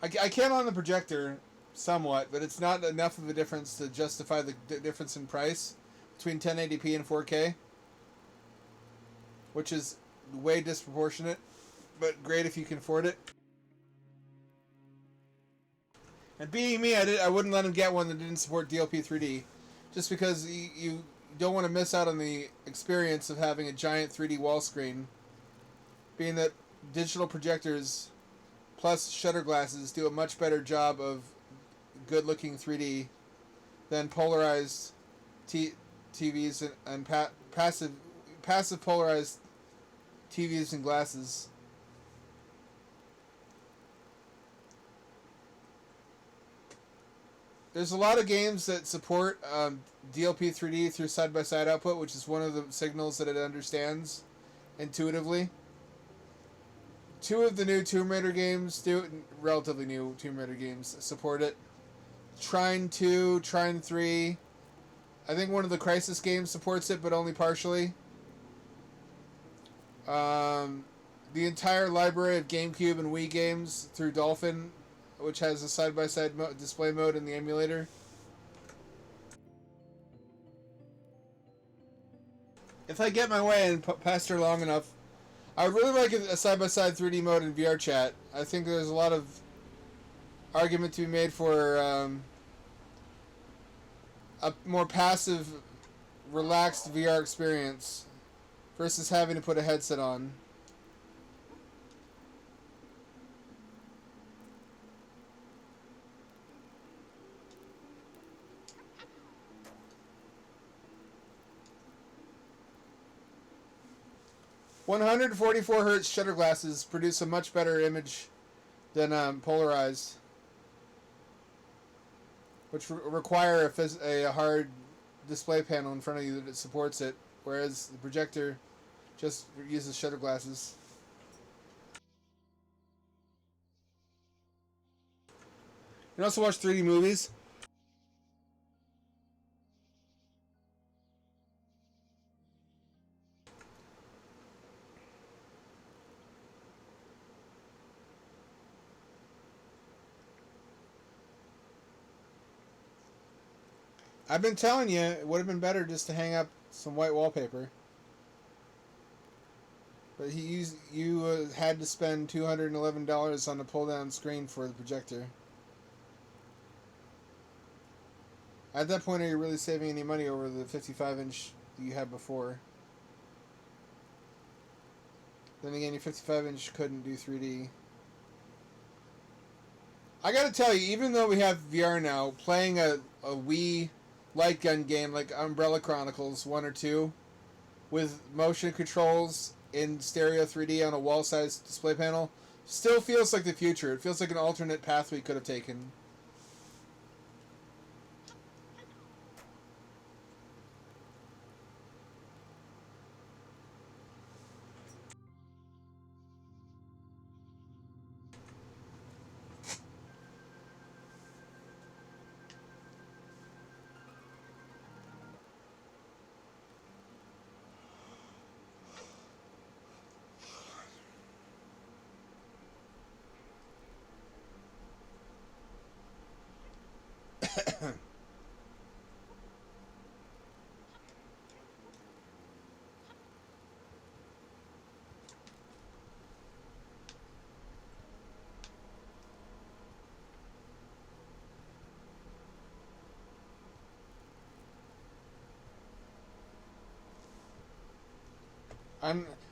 I can on the projector somewhat, but it's not enough of a difference to justify the difference in price between 1080p and 4K, which is way disproportionate, but great if you can afford it. And being me, I wouldn't let him get one that didn't support DLP 3D, just because you don't want to miss out on the experience of having a giant 3D wall screen, being that digital projectors plus shutter glasses do a much better job of good-looking 3D than polarized TVs and passive polarized TVs and glasses. There's a lot of games that support DLP 3D through side-by-side output, which is one of the signals that it understands intuitively. Two of the new Tomb Raider games relatively new Tomb Raider games support it. Trine 2, Trine 3. I think one of the Crysis games supports it, but only partially. The entire library of GameCube and Wii games through Dolphin, which has a side-by-side display mode in the emulator. If I get my way and past her long enough, I would really like a side-by-side 3D mode in VR chat. I think there's a lot of argument to be made for a more passive, relaxed VR experience versus having to put a headset on. .144 Hz shutter glasses produce a much better image than polarized, which require a hard display panel in front of you that supports it, whereas the projector just uses shutter glasses. You can also watch 3D movies. I've been telling you, it would have been better just to hang up some white wallpaper. But you had to spend $211 on a pull-down screen for the projector. At that point, are you really saving any money over the 55-inch you had before? Then again, your 55-inch couldn't do 3D. I gotta tell you, even though we have VR now, playing a Wii light gun game like Umbrella Chronicles 1 or 2 with motion controls in stereo 3D on a wall-sized display panel still feels like the future. It feels like an alternate path we could have taken.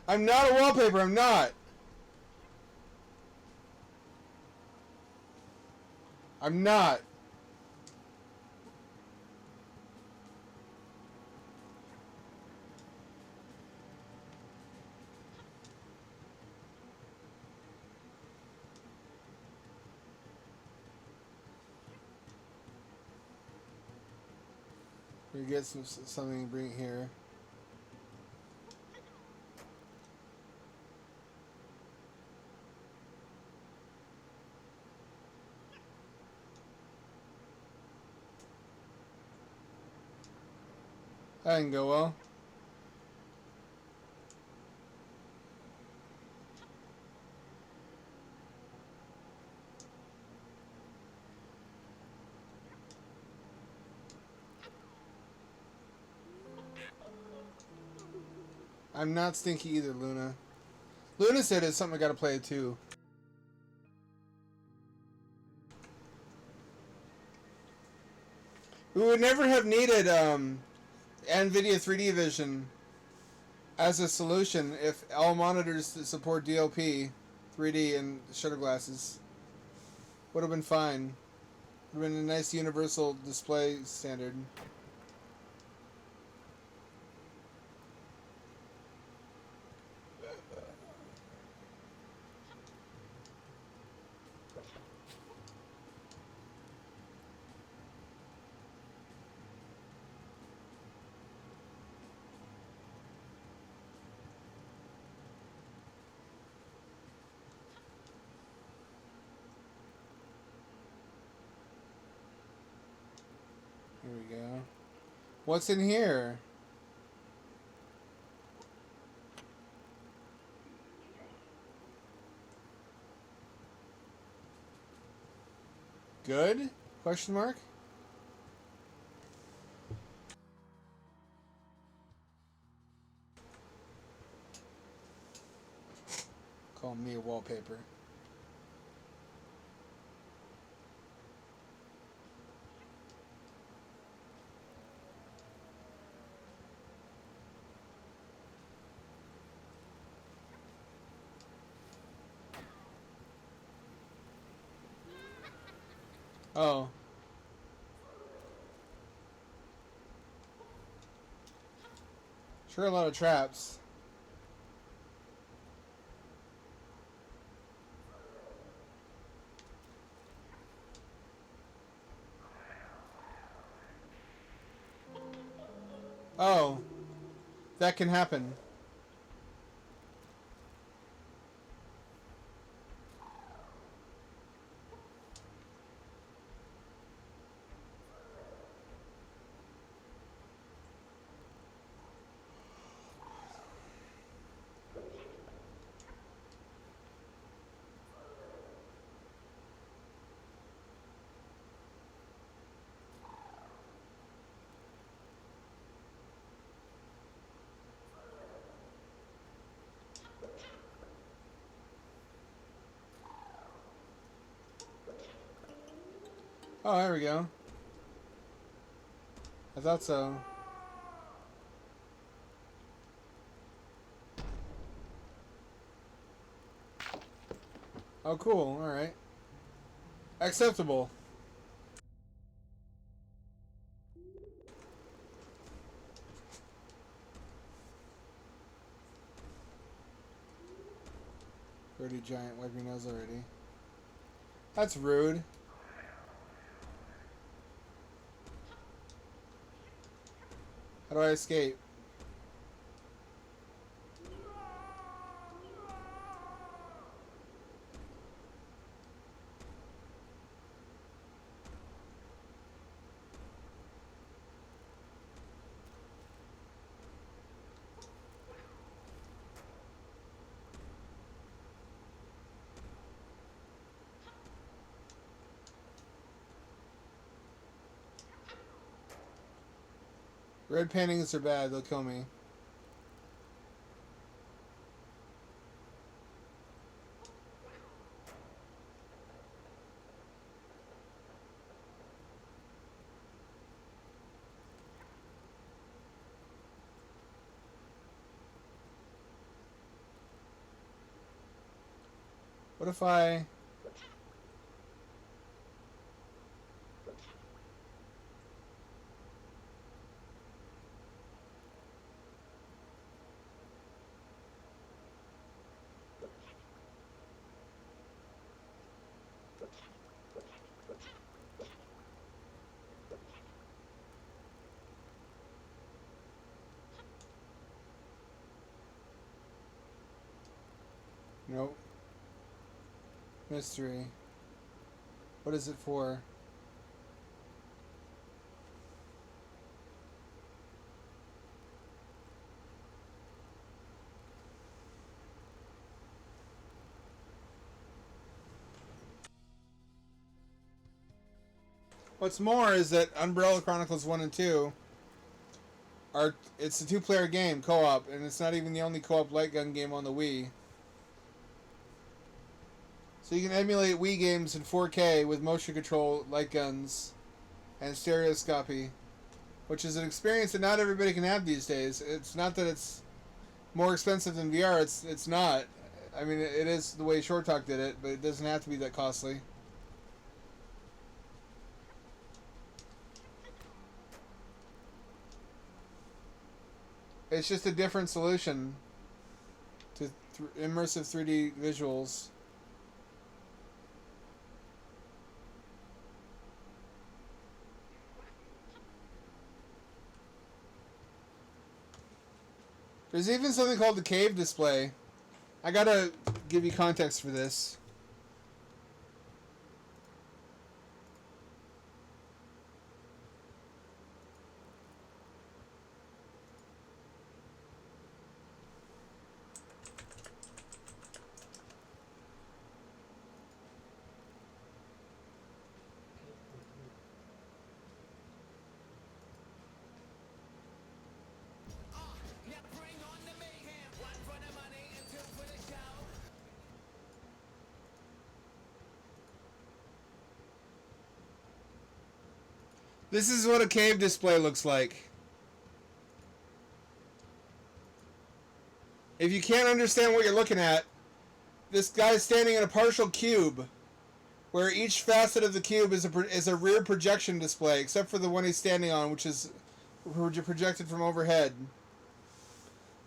I'm not a wallpaper. I'm not. I'm not. We get something to bring here. That didn't go well. I'm not stinky either, Luna. Luna said it's something I gotta play too. We would never have needed NVIDIA 3D Vision as a solution if all monitors that support DLP 3D and shutter glasses. Would have been fine. Would have been a nice universal display standard. Here we go. What's in here? Good? Question mark? Call me a wallpaper. Oh. Sure, a lot of traps. Oh. That can happen. Oh, there we go. I thought so. Oh, cool. Alright. Acceptable. Pretty giant. Wipe your nose already. That's rude. How do I escape? Red paintings are bad. They'll kill me. What if I... Nope. Mystery. What is it for? What's more is that Umbrella Chronicles 1 and 2 are... It's a two-player game, co-op, and it's not even the only co-op light gun game on the Wii. So you can emulate Wii games in 4K with motion control light guns and stereoscopy, which is an experience that not everybody can have these days. It's not that it's more expensive than VR. It's not. I mean, it is the way Short Talk did it, but it doesn't have to be that costly. It's just a different solution to immersive 3D visuals. There's even something called the cave display. I gotta give you context for this. This is what a cave display looks like. If you can't understand what you're looking at, this guy's standing in a partial cube, where each facet of the cube is a rear projection display, except for the one he's standing on, which is projected from overhead.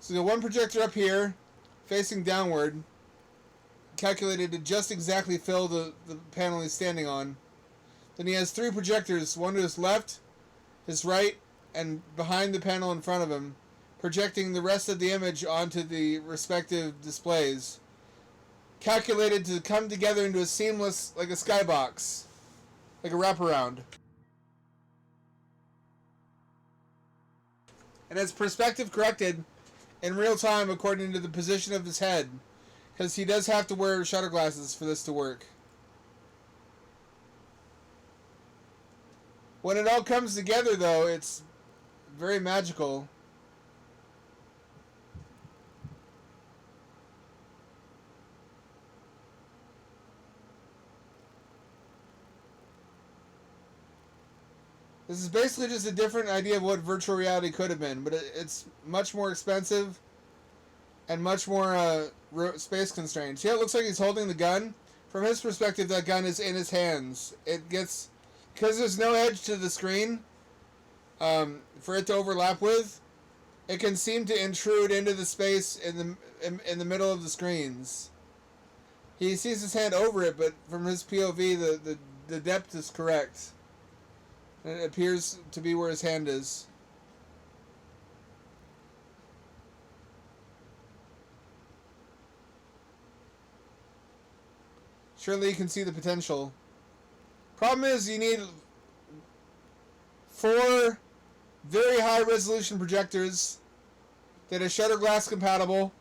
So the one projector up here, facing downward, calculated to just exactly fill the panel he's standing on. Then he has three projectors, one to his left, his right, and behind the panel in front of him, projecting the rest of the image onto the respective displays, calculated to come together into a seamless, like a skybox, like a wraparound. And it's perspective corrected in real time according to the position of his head, because he does have to wear shutter glasses for this to work. When it all comes together, though, it's very magical. This is basically just a different idea of what virtual reality could have been, but it's much more expensive and much more space constrained. See how it looks like he's holding the gun? From his perspective, that gun is in his hands. It gets... Because there's no edge to the screen for it to overlap with, it can seem to intrude into the space in the middle of the screens. He sees his hand over it, but from his POV, the depth is correct. And it appears to be where his hand is. Surely you can see the potential. Problem is, you need 4 very high resolution projectors that are shutter glass compatible.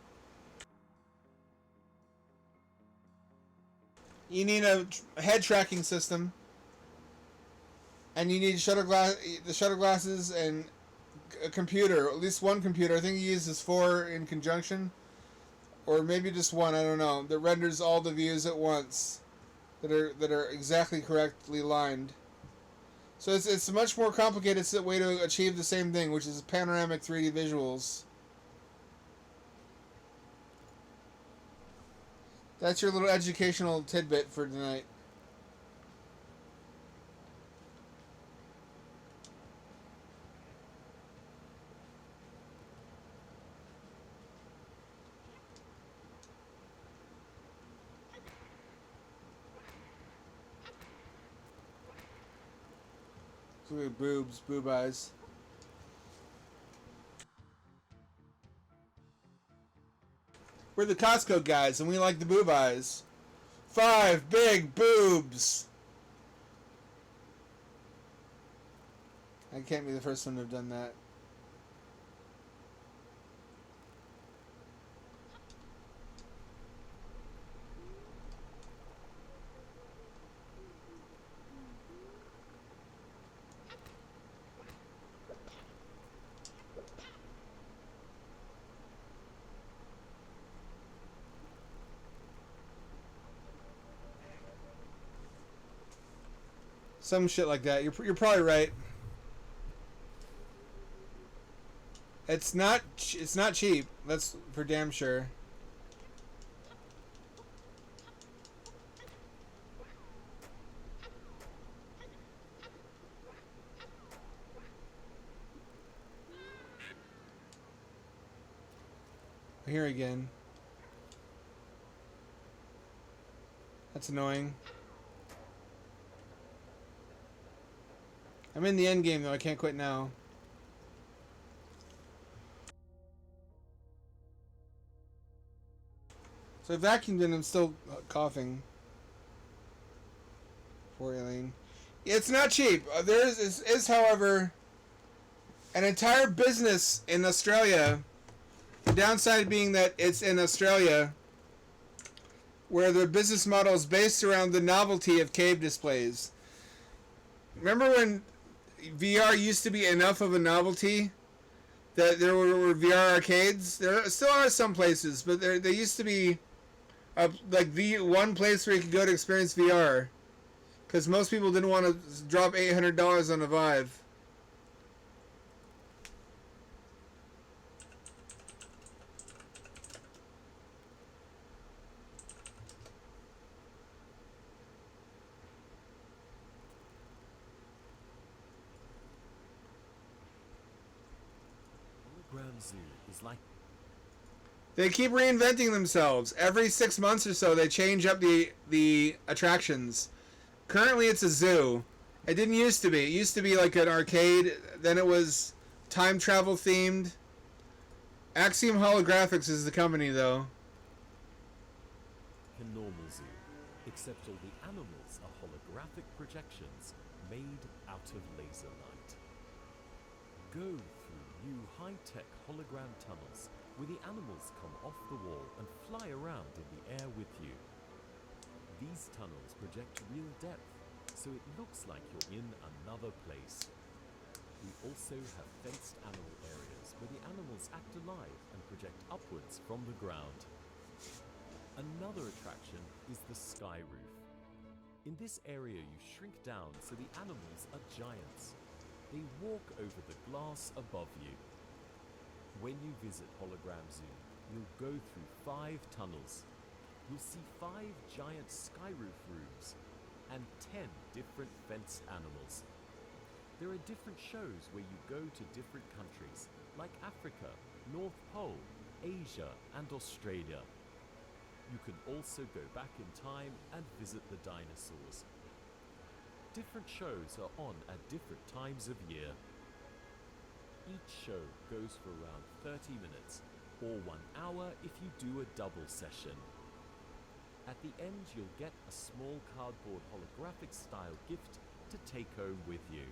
You need a head tracking system, and you need the shutter glasses and a computer, at least one computer. I think he uses 4 in conjunction, or maybe just one. I don't know. That renders all the views at once. That are exactly correctly lined. So it's a much more complicated way to achieve the same thing, which is panoramic 3D visuals. That's your little educational tidbit for tonight. Boobs, boob eyes. We're the Costco guys, and we like the boob eyes. 5 big boobs. I can't be the first one to have done that. Some shit like that. You're probably right. It's not cheap. That's for damn sure. Here again. That's annoying. I'm in the end game though. I can't quit now. So I vacuumed and I'm still coughing. Poor Aileen. It's not cheap. There is, however, an entire business in Australia. The downside being that it's in Australia, where their business model is based around the novelty of cave displays. Remember when VR used to be enough of a novelty that there were VR arcades? There still are some places, but they used to be like the one place where you could go to experience VR. Because most people didn't want to drop $800 on a Vive. Zoo is like They keep reinventing themselves. Every 6 months or so, they change up the attractions. Currently, it's a zoo. It didn't used to be. It used to be like an arcade. Then it was time travel themed. Axiom Holographics is the company, though. a normal zoo, except all the animals are holographic projections made out of laser light. Go through new high-tech hologram tunnels where the animals come off the wall and fly around in the air with you. These tunnels project real depth, so it looks like you're in another place. We also have fenced animal areas where the animals act alive and project upwards from the ground. Another attraction is the sky roof. In this area you shrink down so the animals are giants. They walk over the glass above you. When you visit Hologram Zoo, you'll go through 5 tunnels. You'll see 5 giant sky roof rooms and 10 different fenced animals. There are different shows where you go to different countries, like Africa, North Pole, Asia, and Australia. You can also go back in time and visit the dinosaurs. Different shows are on at different times of year. Each show goes for around 30 minutes, or 1 hour if you do a double session. At the end, you'll get a small cardboard holographic style gift to take home with you.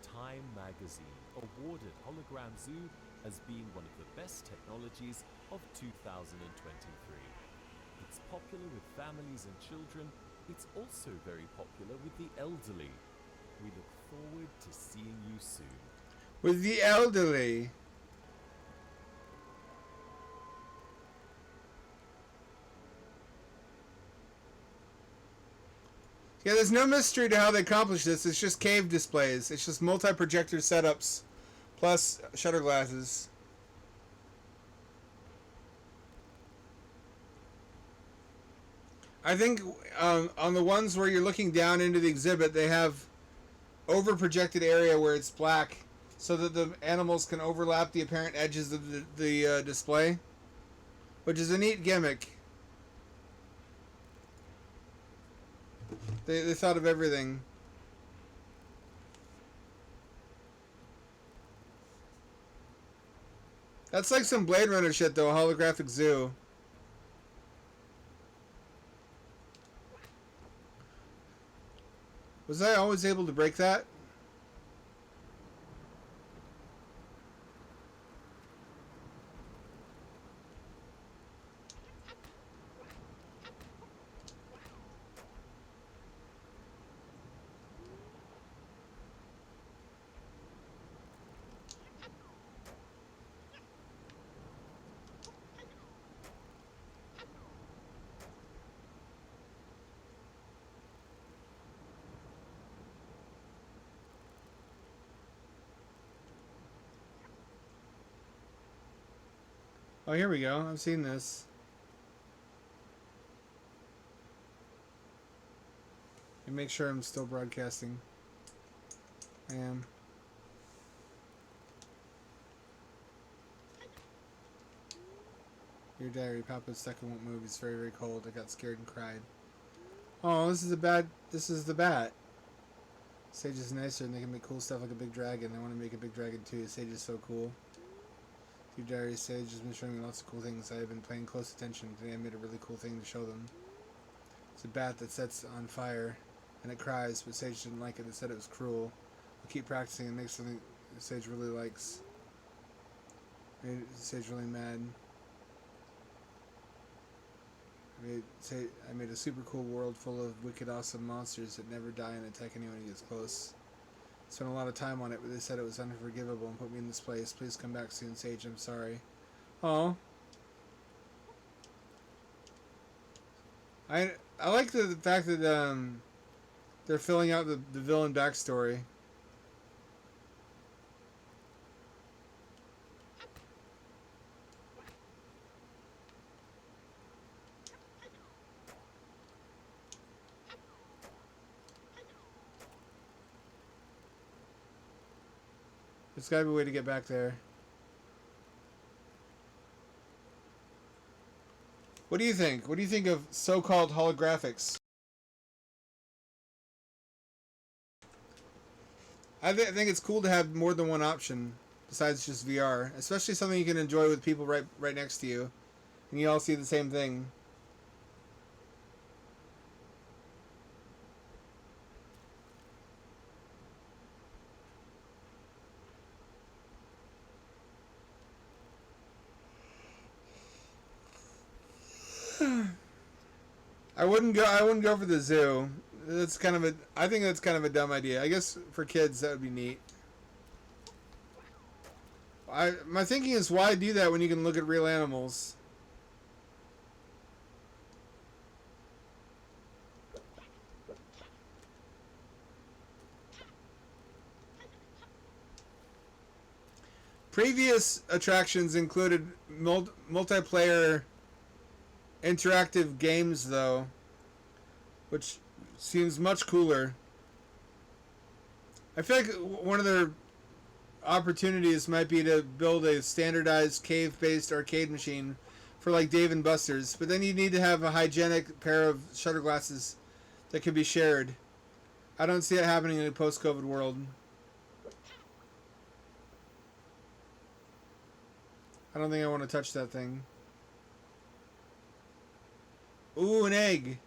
Time magazine awarded Hologram Zoo as being one of the best technologies of 2023. It's popular with families and children. It's also very popular with the elderly. We look forward to seeing you soon. With the elderly. Yeah, there's no mystery to how they accomplish this. It's just cave displays. It's just multi-projector setups plus shutter glasses. I think on the ones where you're looking down into the exhibit, they have over-projected area where it's black so that the animals can overlap the apparent edges of the display, which is a neat gimmick. They thought of everything. That's like some Blade Runner shit, though, a holographic zoo. Was I always able to break that? Oh, here we go. I've seen this. And make sure I'm still broadcasting. I am. Your diary. Papa's second won't move. He's very, very cold. I got scared and cried. Oh, this is a bad. This is the bat. Sage is nicer and they can make cool stuff like a big dragon. I want to make a big dragon too. Sage is so cool. Your diary. Sage has been showing me lots of cool things. I have been paying close attention. Today I made a really cool thing to show them. It's a bat that sets on fire and it cries, but Sage didn't like it. It said it was cruel. I'll keep practicing and make something Sage really likes. Made Sage really mad. I made a super cool world full of wicked awesome monsters that never die and attack anyone who gets close. Spent a lot of time on it, but they said it was unforgivable and put me in this place. Please come back soon, Sage. I'm sorry. Oh. I like the fact that they're filling out the villain backstory. There's gotta be a way to get back there. What do you think? What do you think of so-called holographics? I think it's cool to have more than one option besides just VR, especially something you can enjoy with people right next to you, and you all see the same thing. I wouldn't go for the zoo. I think that's kind of a dumb idea. I guess for kids that would be neat. My thinking is, why do that when you can look at real animals? Previous attractions included multiplayer interactive games, though, which seems much cooler. I feel like one of their opportunities might be to build a standardized cave-based arcade machine for like Dave and Buster's, but then you need to have a hygienic pair of shutter glasses that can be shared. I don't see it happening in a post-COVID world. I don't think I want to touch that thing. Ooh, an egg.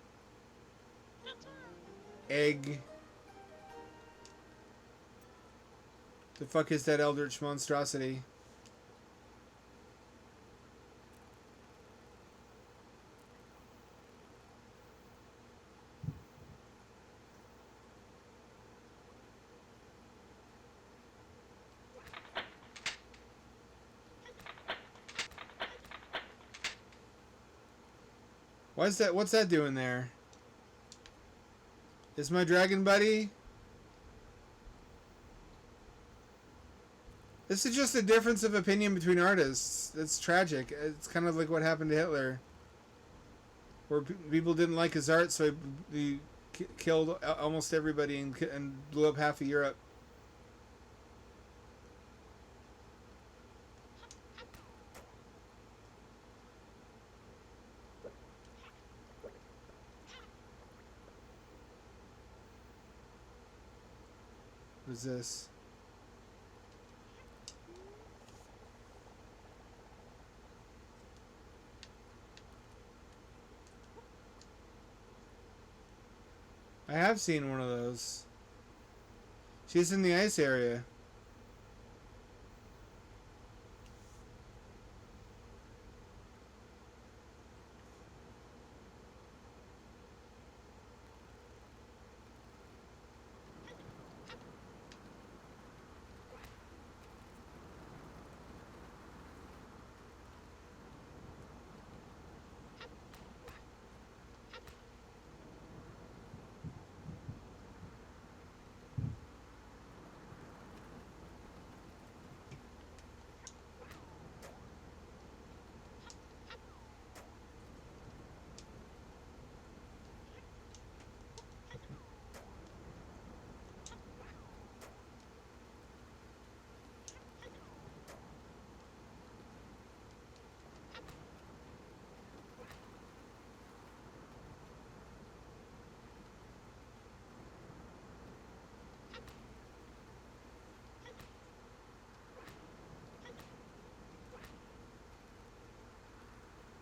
Egg. The fuck is that eldritch monstrosity? What's that doing there? Is my dragon buddy? This is just a difference of opinion between artists. It's tragic. It's kind of like what happened to Hitler, where people didn't like his art, so he killed almost everybody and blew up half of Europe. What is this? I have seen one of those. She's in the ice area.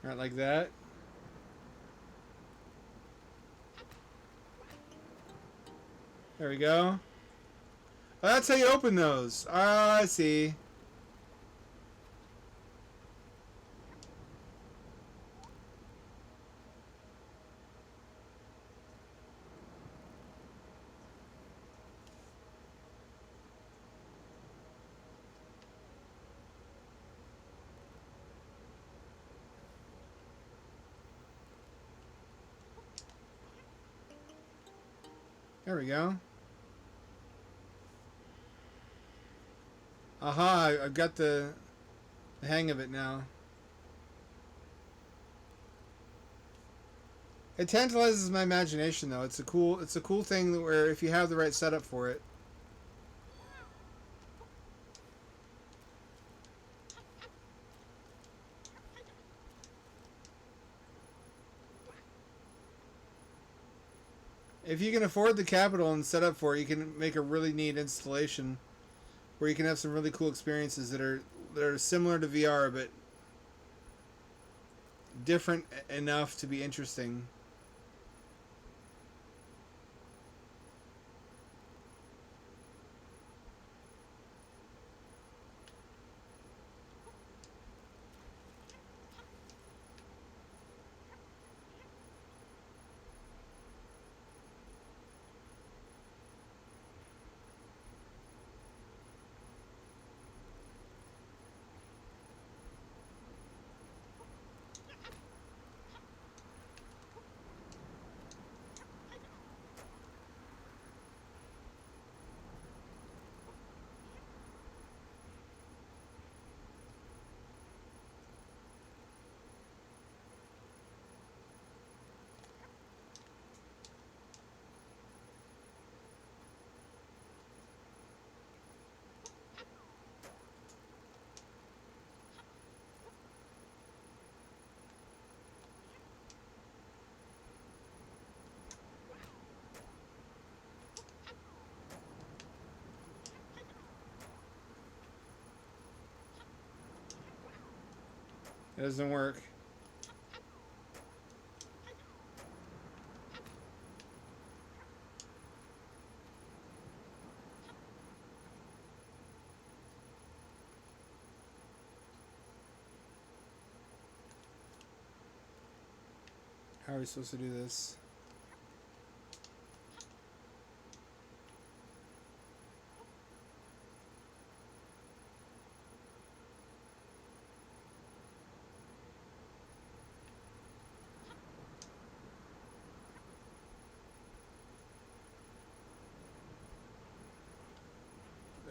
Alright, like that. There we go. Oh, that's how you open those. Oh, I see. There we go. Aha, I've got the hang of it now. It tantalizes my imagination, though. It's a cool thing where if you have the right setup for it. If you can afford the capital and set up for it, you can make a really neat installation where you can have some really cool experiences that are similar to VR but different enough to be interesting. It doesn't work. How are we supposed to do this?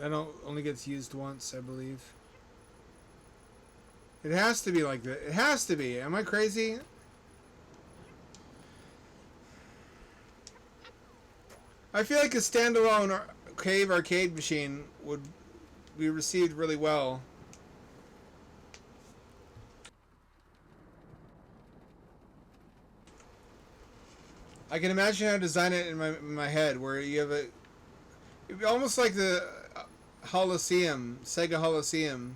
That only gets used once, I believe. It has to be like that. It has to be. Am I crazy? I feel like a standalone Cave arcade machine would be received really well. I can imagine how to design it in my head, where you have it'd be almost like the Holosseum, Sega Holosseum.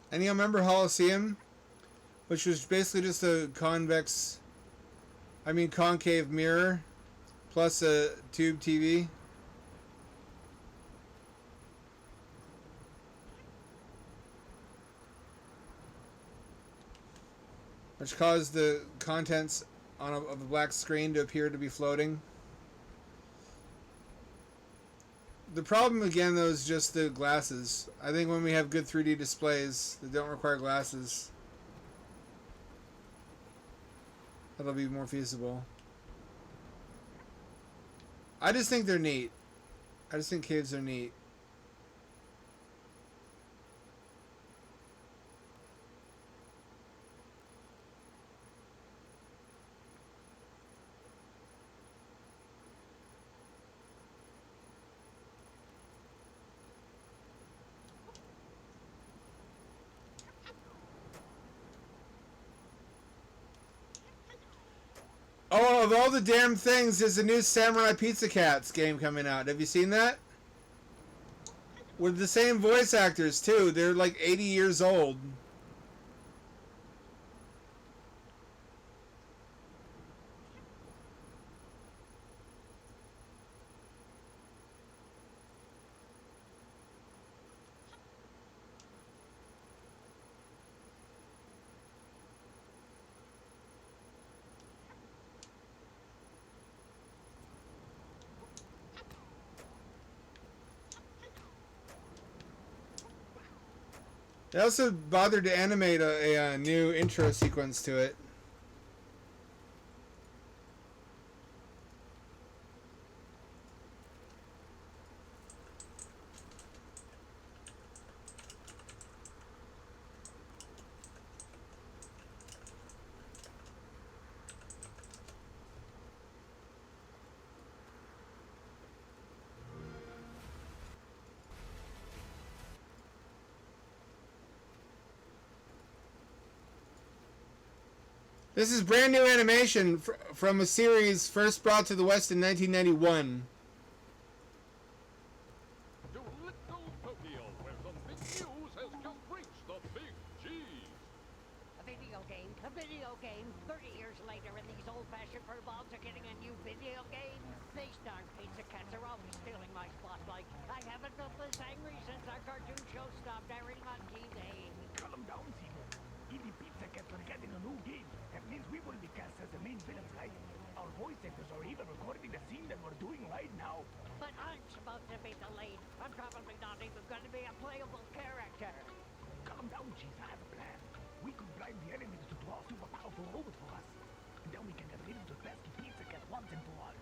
And you remember Holosseum, which was basically just a concave mirror plus a tube TV. Which caused the contents of a black screen to appear to be floating. The problem again though is just the glasses. I think when we have good 3D displays that don't require glasses, that'll be more feasible. I just think they're neat. I just think caves are neat. Oh, of all the damn things, there's a new Samurai Pizza Cats game coming out. Have you seen that? With the same voice actors, too. They're like 80 years old. They also bothered to animate a new intro sequence to it. This is brand new animation from a series first brought to the West in 1991. To Little Tokyo, where some big news has just reached the Big G's. A video game. 30 years later, and these old-fashioned furball's are getting a new video game. These darn pizza cats are always stealing my spotlight. I haven't felt this angry since our cartoon show stopped airing on TV. Calm down, Simon. If the pizza cats are getting a new game, that means we will be cast as the main villains, right? Our voice actors are even recording the scene that we're doing right now. But I'm supposed to be the lead. I'm probably not even going to be a playable character. Calm down, Cheese. I have a plan. We could bribe the enemies to draw a super powerful robot for us. And then we can get rid of the pesky pizza cat once and for all.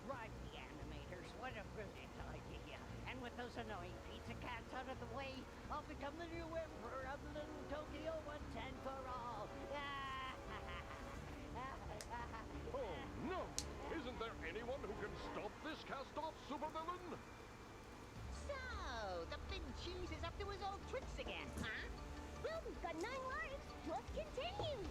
Right, the animators. What a brilliant idea. And with those annoying pizza cats out of the way, I'll become the new emperor of Little Tokyo once and for all. Oh no! Isn't there anyone who can stop this cast-off supervillain? So, the big cheese is up to his old tricks again, huh? Well, we've got 9 lives. Just continue.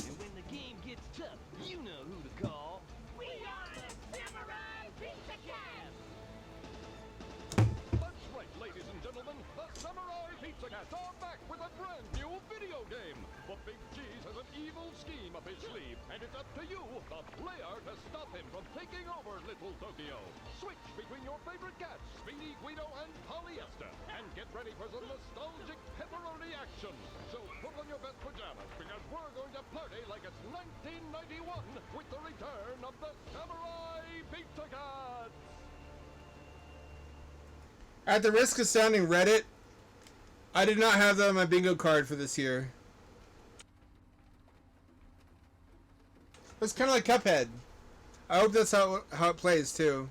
And when the game gets tough, you know who to call. We are the Samurai Pizza Cats! That's right, ladies and gentlemen. The Samurai Pizza Cats are back with a brand new video game. The Big Cheese has an evil scheme up his sleeve, and it's up to you, the player, to stop him from taking over Little Tokyo. Switch between your favorite cats, Speedy, Guido, and Polyester, and get ready for some nostalgic pepperoni action. So put on your best pajamas, because we're going to party like it's 1991 with the return of the Samurai Pizza Cats. At the risk of sounding Reddit, I did not have that on my bingo card for this year. It's kind of like Cuphead. I hope that's how it plays too.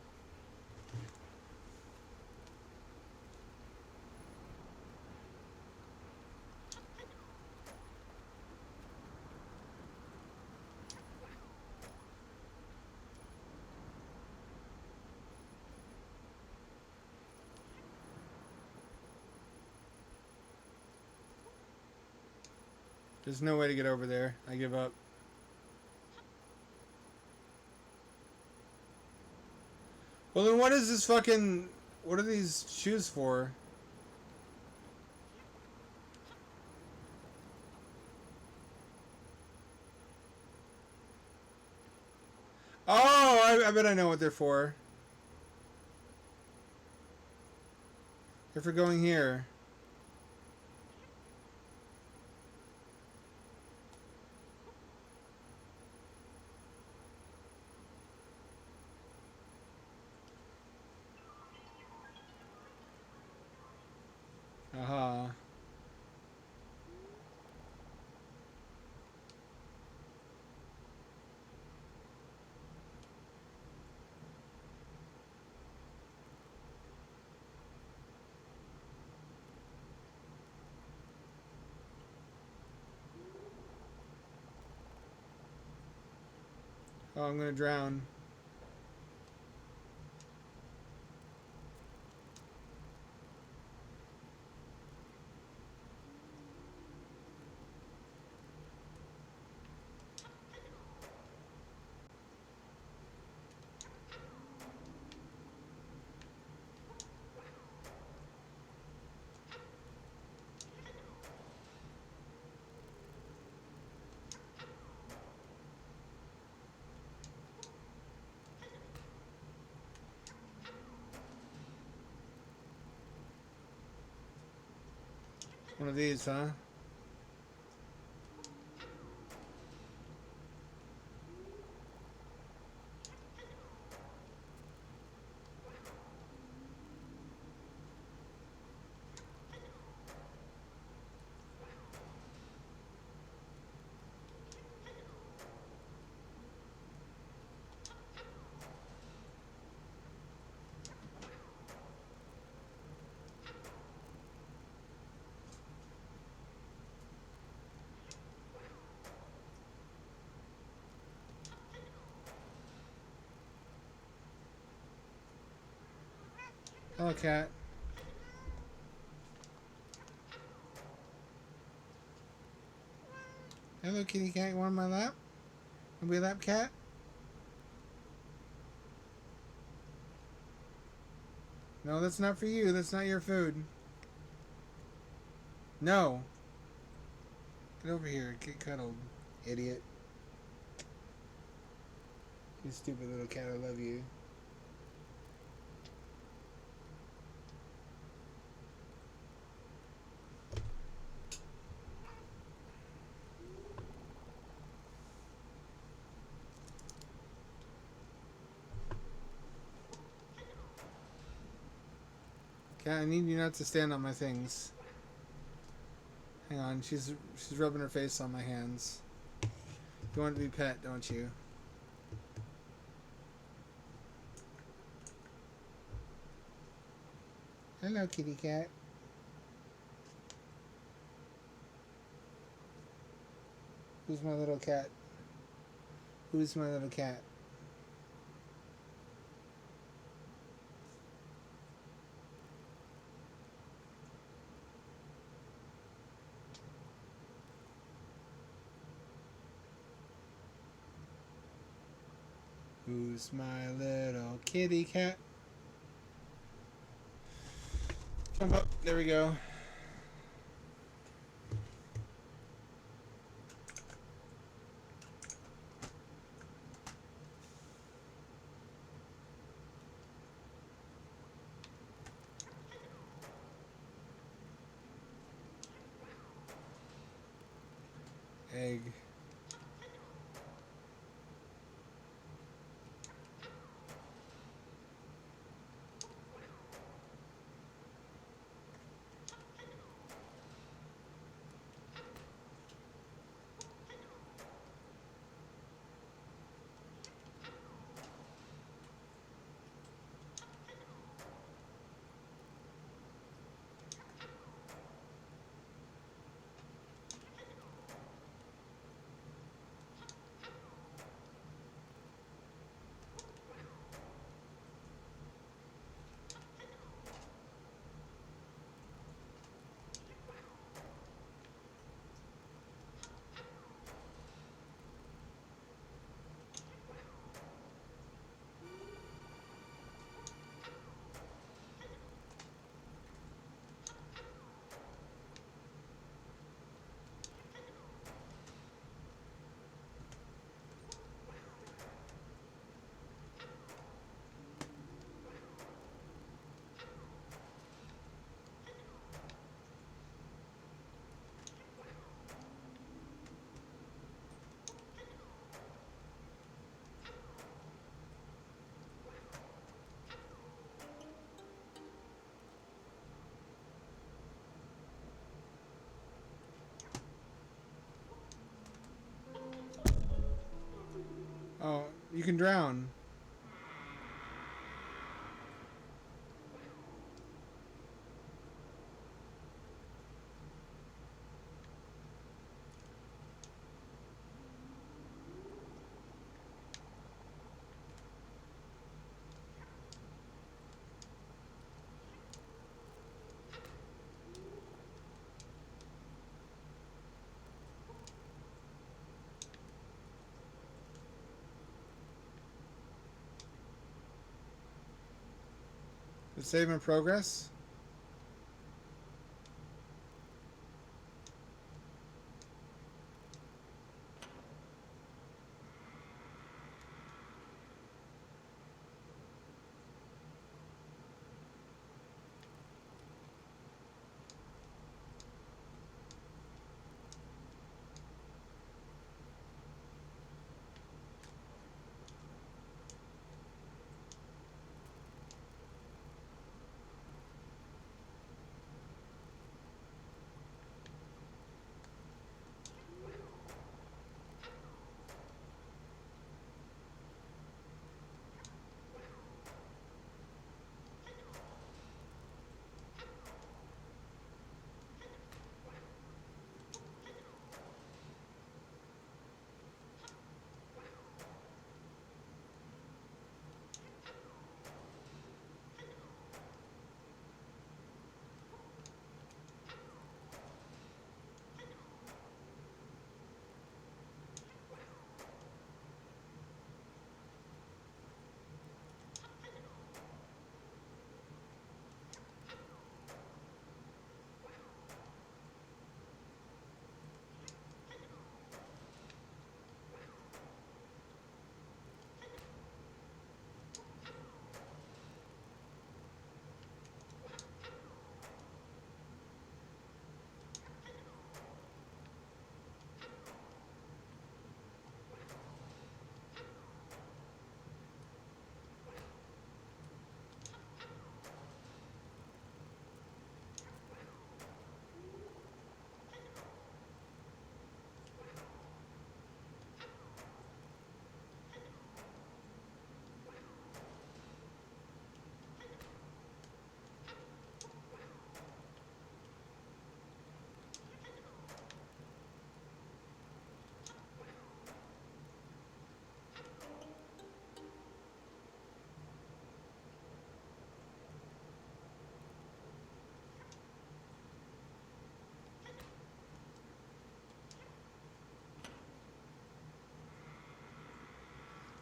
There's no way to get over there. I give up. Well, then what is this fucking... What are these shoes for? Oh, I bet I know what they're for. They're for going here. Aha. Oh, I'm gonna drown. One of these, huh? Hello, cat. Hello, kitty cat. You want my lap? Want to be a lap cat? No, that's not for you. That's not your food. No. Get over here. Get cuddled, idiot. You stupid little cat. I love you. Cat, I need you not to stand on my things. Hang on, she's rubbing her face on my hands. You want to be pet, don't you? Hello, kitty cat. Who's my little cat? Who's my little cat? Who's my little kitty cat? Jump up. There we go. Egg. Oh, you can drown. The save in progress.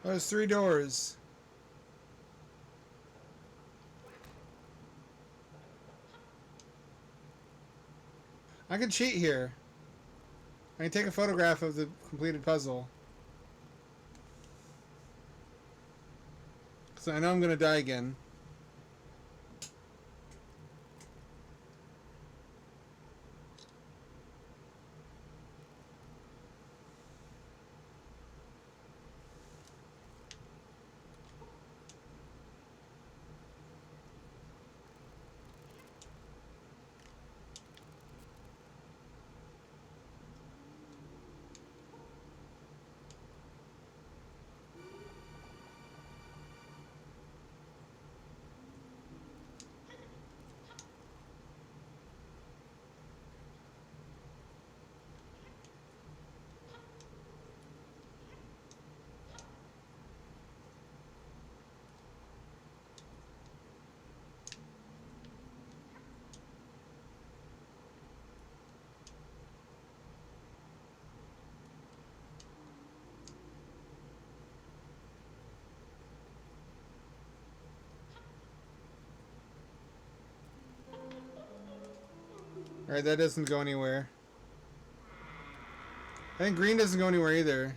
Oh, there's 3 doors. I can cheat here. I can take a photograph of the completed puzzle. So I know I'm gonna die again. Alright, that doesn't go anywhere. I think green doesn't go anywhere either.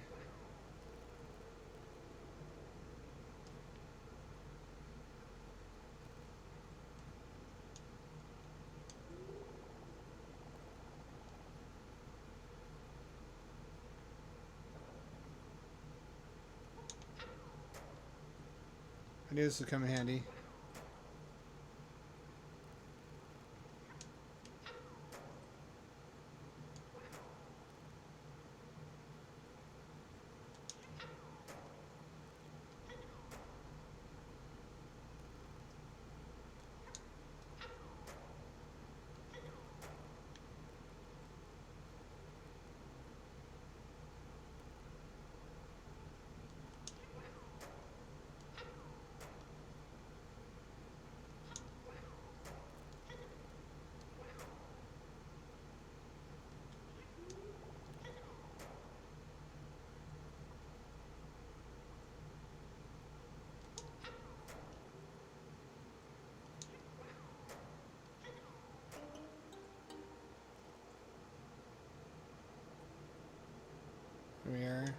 I knew this would come in handy. Here we are.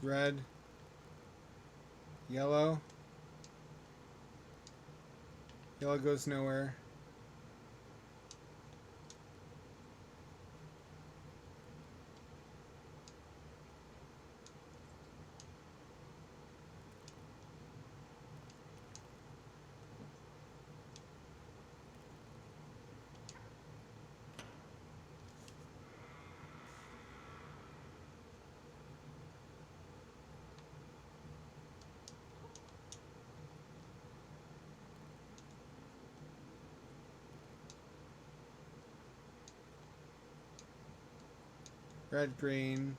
Red. Yellow. Yellow goes nowhere. Red, green.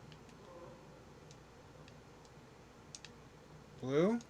Blue?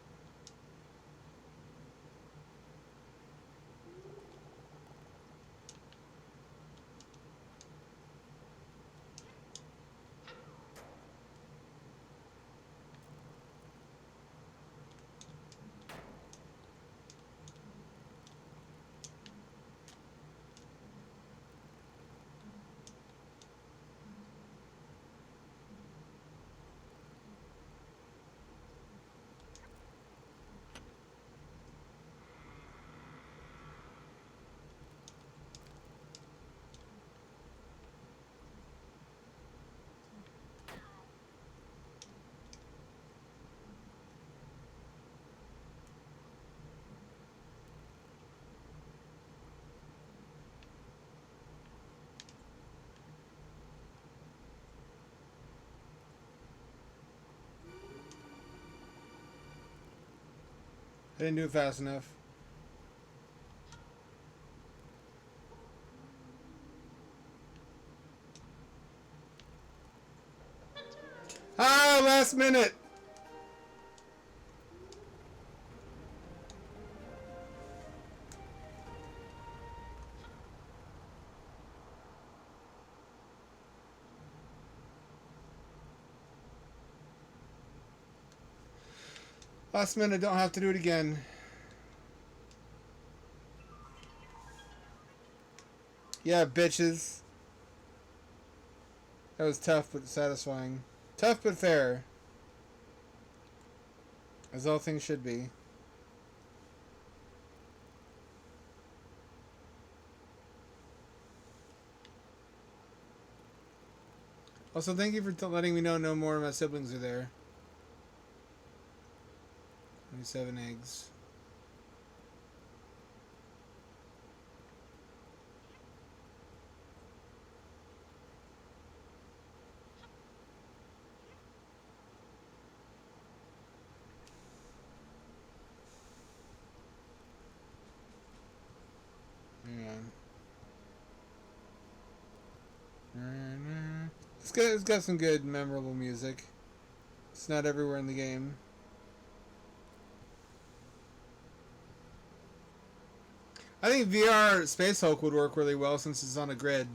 I didn't do it fast enough. last minute. Last minute, don't have to do it again. Yeah, bitches. That was tough but satisfying. Tough but fair. As all things should be. Also, thank you for letting me know no more of my siblings are there. 27 eggs. It's got some good, memorable music. It's not everywhere in the game. I think VR Space Hulk would work really well since it's on a grid.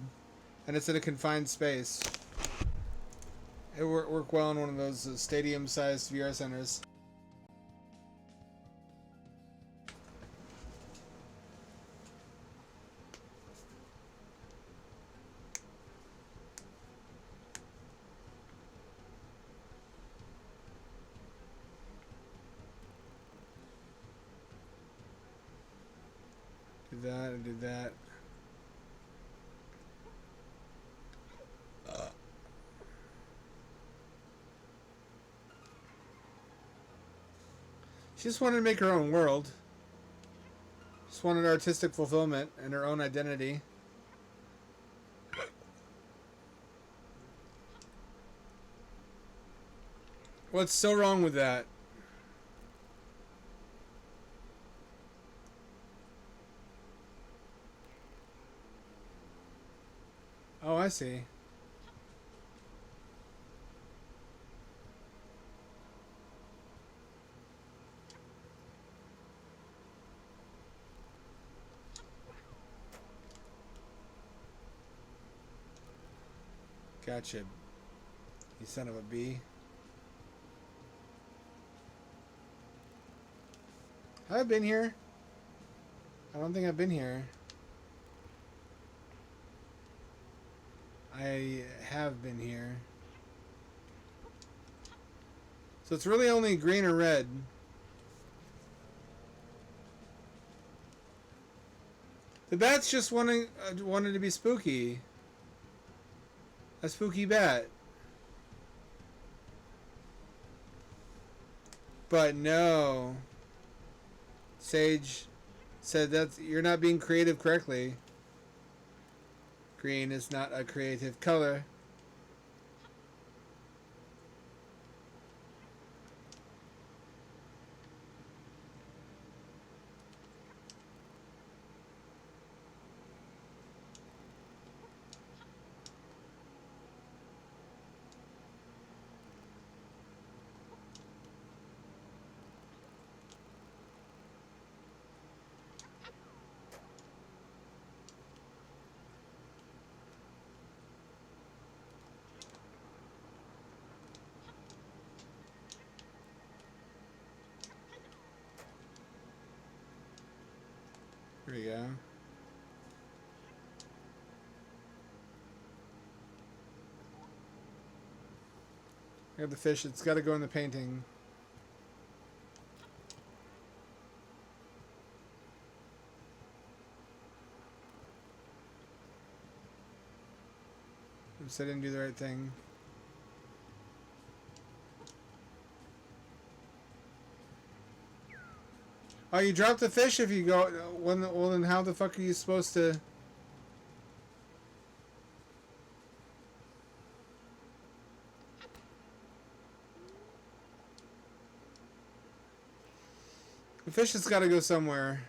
And it's in a confined space. It would work well in one of those stadium-sized VR centers. Do that and do that. She just wanted to make her own world. Just wanted artistic fulfillment and her own identity. What's so wrong with that? Oh, I see. Gotcha. You son of a bee. Have I been here? I don't think I've been here. I have been here. So it's really only green or red. The bat's just wanted to be spooky. A spooky bat. But no. Sage said that you're not being creative correctly. Green is not a creative color. There we go. I got the fish. It's got to go in the painting. Oops, I didn't do the right thing. Oh, you drop the fish if you go. Well, then how the fuck are you supposed to? The fish has got to go somewhere.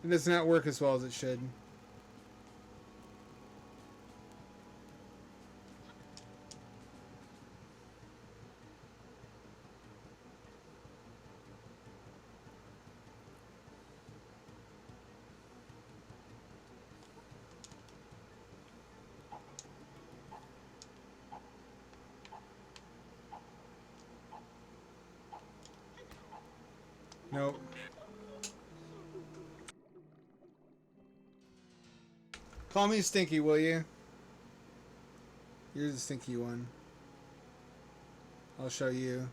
It does not work as well as it should. Nope. Call me Stinky, will you? You're the stinky one. I'll show you.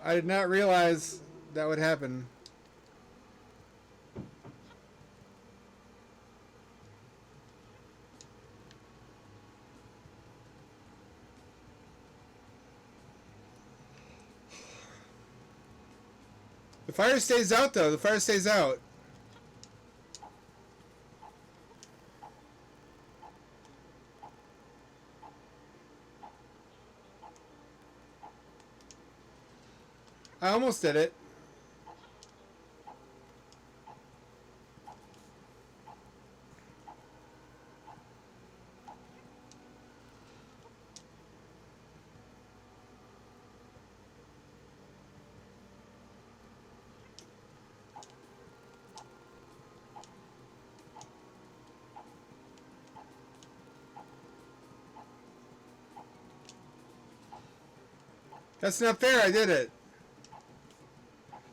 I did not realize that would happen. The fire stays out, though. The fire stays out. I almost did it. That's not fair. I did it.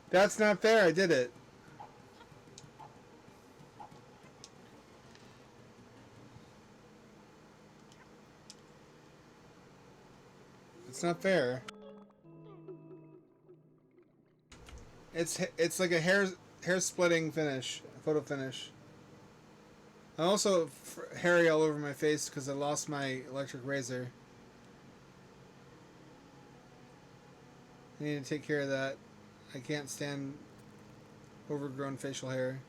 That's not fair. I did it. It's not fair. It's like a hair splitting finish, photo finish. I'm also hairy all over my face because I lost my electric razor. I need to take care of that. I can't stand overgrown facial hair.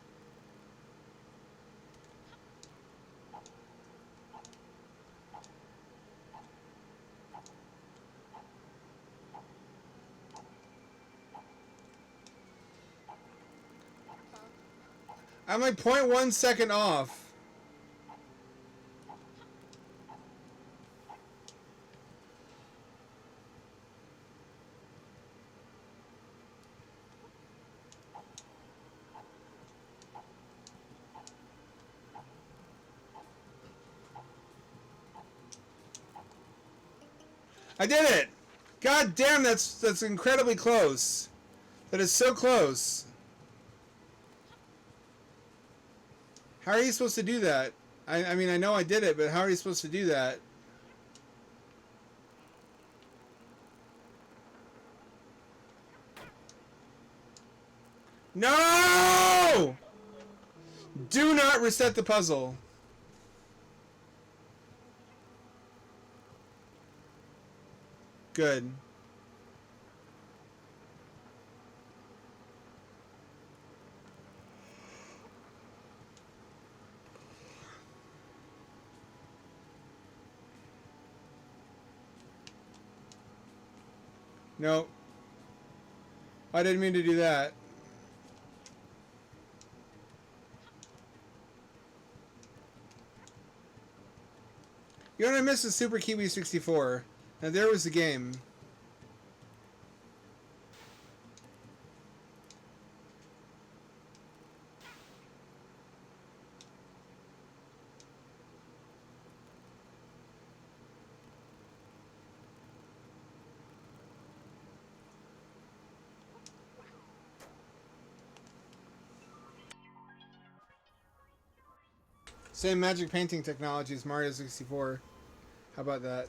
I'm like 0.1 second off. I did it! God damn, that's incredibly close. That is so close. How are you supposed to do that? I mean, I know I did it, but how are you supposed to do that? No! Do not reset the puzzle. Good. Nope. I didn't mean to do that. You know what I missed is Super Kiwi 64. Now there was the game. Same magic painting technology as Mario 64. How about that?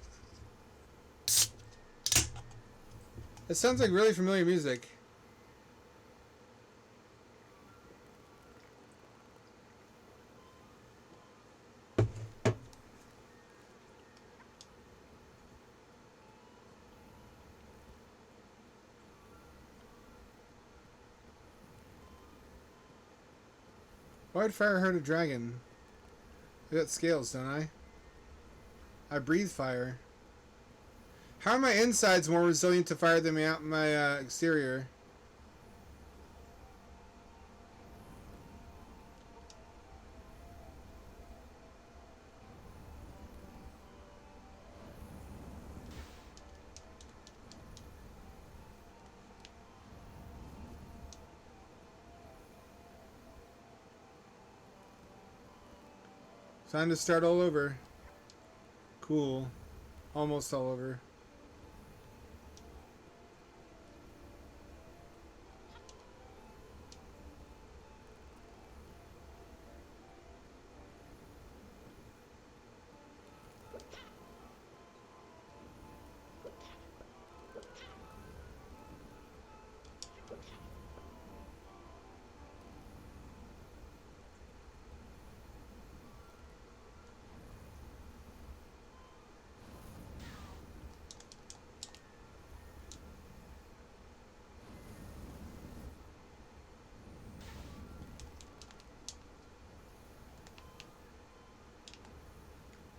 It sounds like really familiar music. Why'd fire hurt a dragon? I got scales, don't I? I breathe fire. How are my insides more resilient to fire than my exterior? Time to start all over. Cool. Almost all over.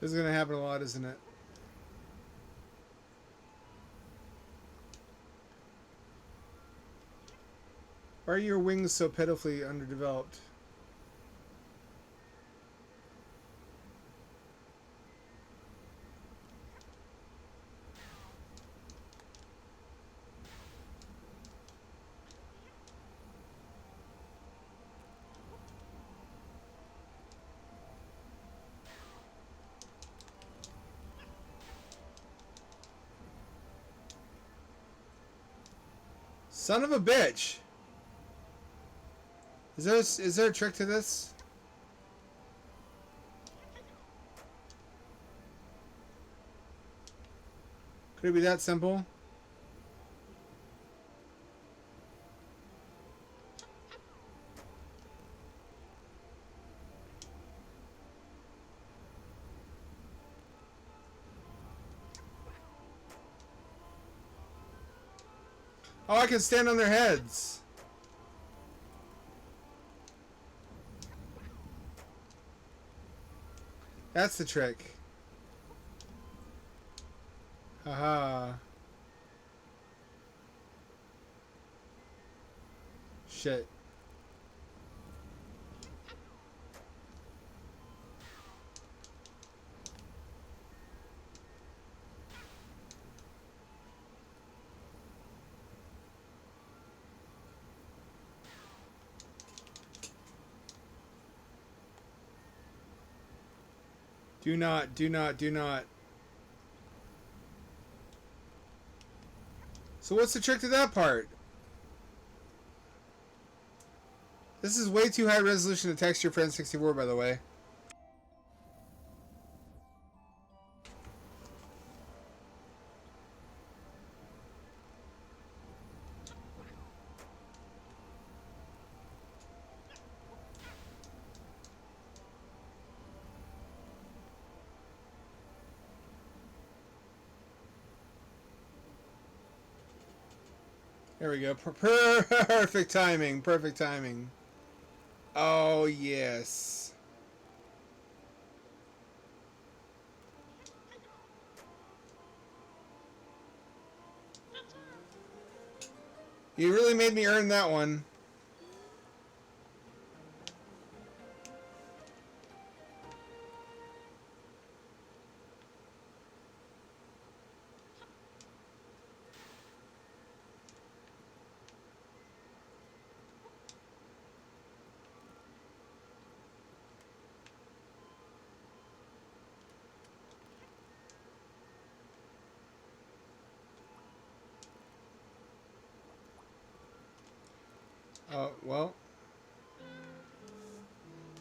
This is gonna happen a lot, isn't it? Why are your wings so pitifully underdeveloped? Son of a bitch! Is there a trick to this? Could it be that simple? Oh, I can stand on their heads. That's the trick. Haha. Shit. Do not, do not, do not. So what's the trick to that part? This is way too high resolution to texture for N64, by the way. There we go. Perfect timing. Perfect timing. Oh, yes. You really made me earn that one. Oh, well.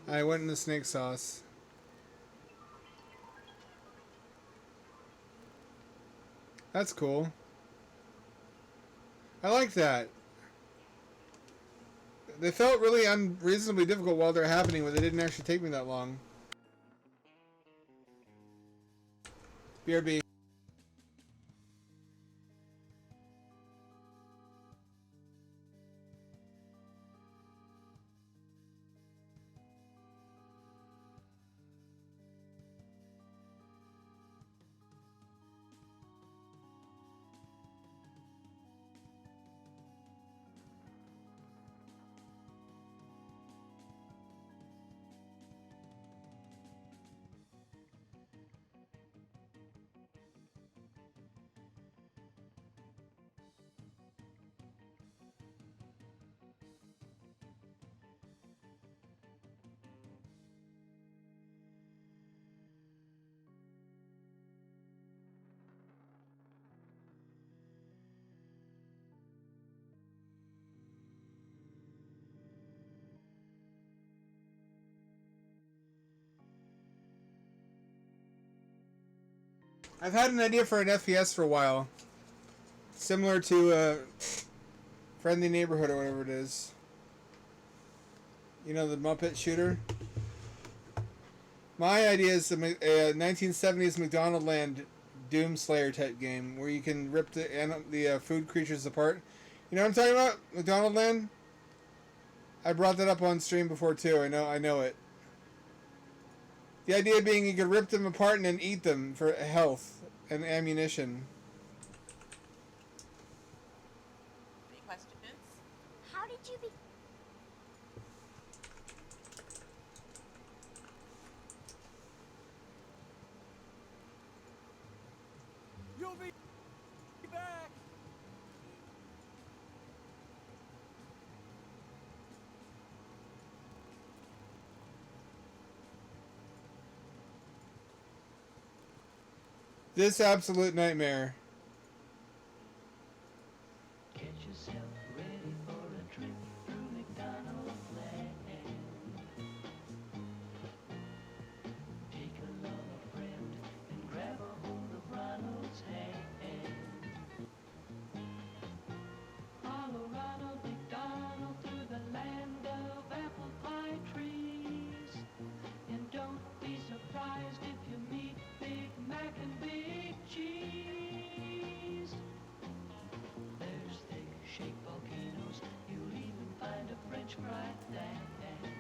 I went in the snake sauce. That's cool. I like that. They felt really unreasonably difficult while they're happening, but they didn't actually take me that long. BRB. I've had an idea for an FPS for a while. Similar to Friendly Neighborhood or whatever it is. You know, the Muppet shooter? My idea is a 1970s McDonald Land Doom Slayer type game where you can rip the food creatures apart. You know what I'm talking about? McDonald Land? I brought that up on stream before too. I know it. The idea being you could rip them apart and then eat them for health and ammunition. Any questions? How did you be... You'll be back. This absolute nightmare. Get yourself ready for a trip through McDonald's land. Take along a friend and grab a hold of Ronald's hand. Follow Ronald McDonald through the land of apple pie trees. And don't be surprised if you meet Big Mac and Big Cheese. There's thick shaped volcanoes, you'll even find a French fry patch.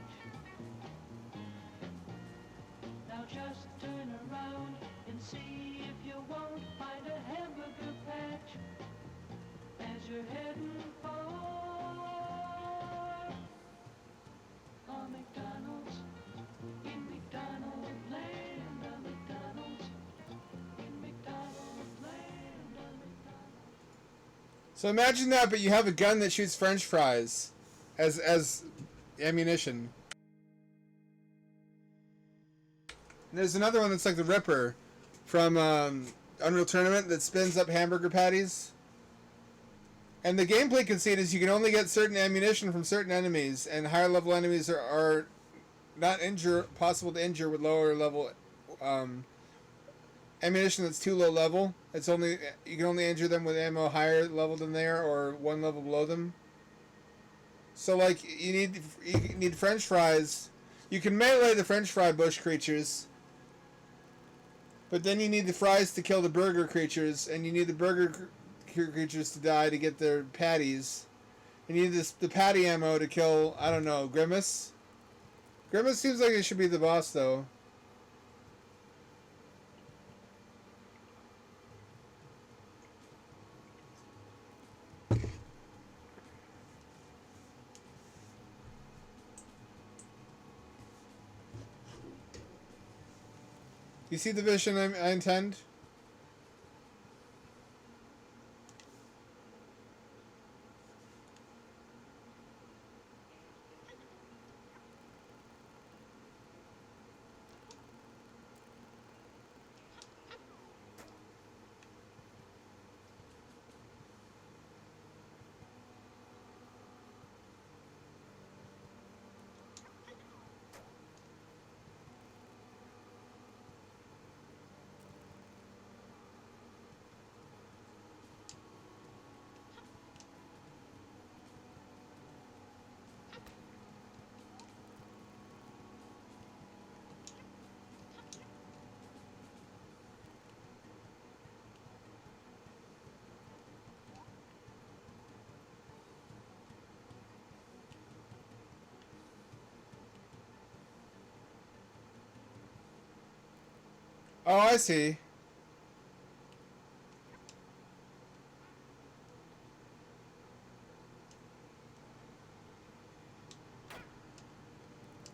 Now just turn around and see if you won't find a hamburger patch as you're heading for a McDonald's in McDonald land, a McDonald's in McDonald land, a McDonald's. So imagine that, but you have a gun that shoots French fries as ammunition. And there's another one that's like the Ripper from Unreal Tournament that spins up hamburger patties. And the gameplay conceit is you can only get certain ammunition from certain enemies, and higher level enemies are not possible to injure with lower level ammunition that's too low level. You can only injure them with ammo higher level than they are, or one level below them. So like you need French fries. You can melee the French fry bush creatures, but then you need the fries to kill the burger creatures, and you need the burger creatures to die to get their patties. And you need the patty ammo to kill, I don't know, Grimace? Grimace seems like it should be the boss, though. You see the vision I intend? Oh, I see.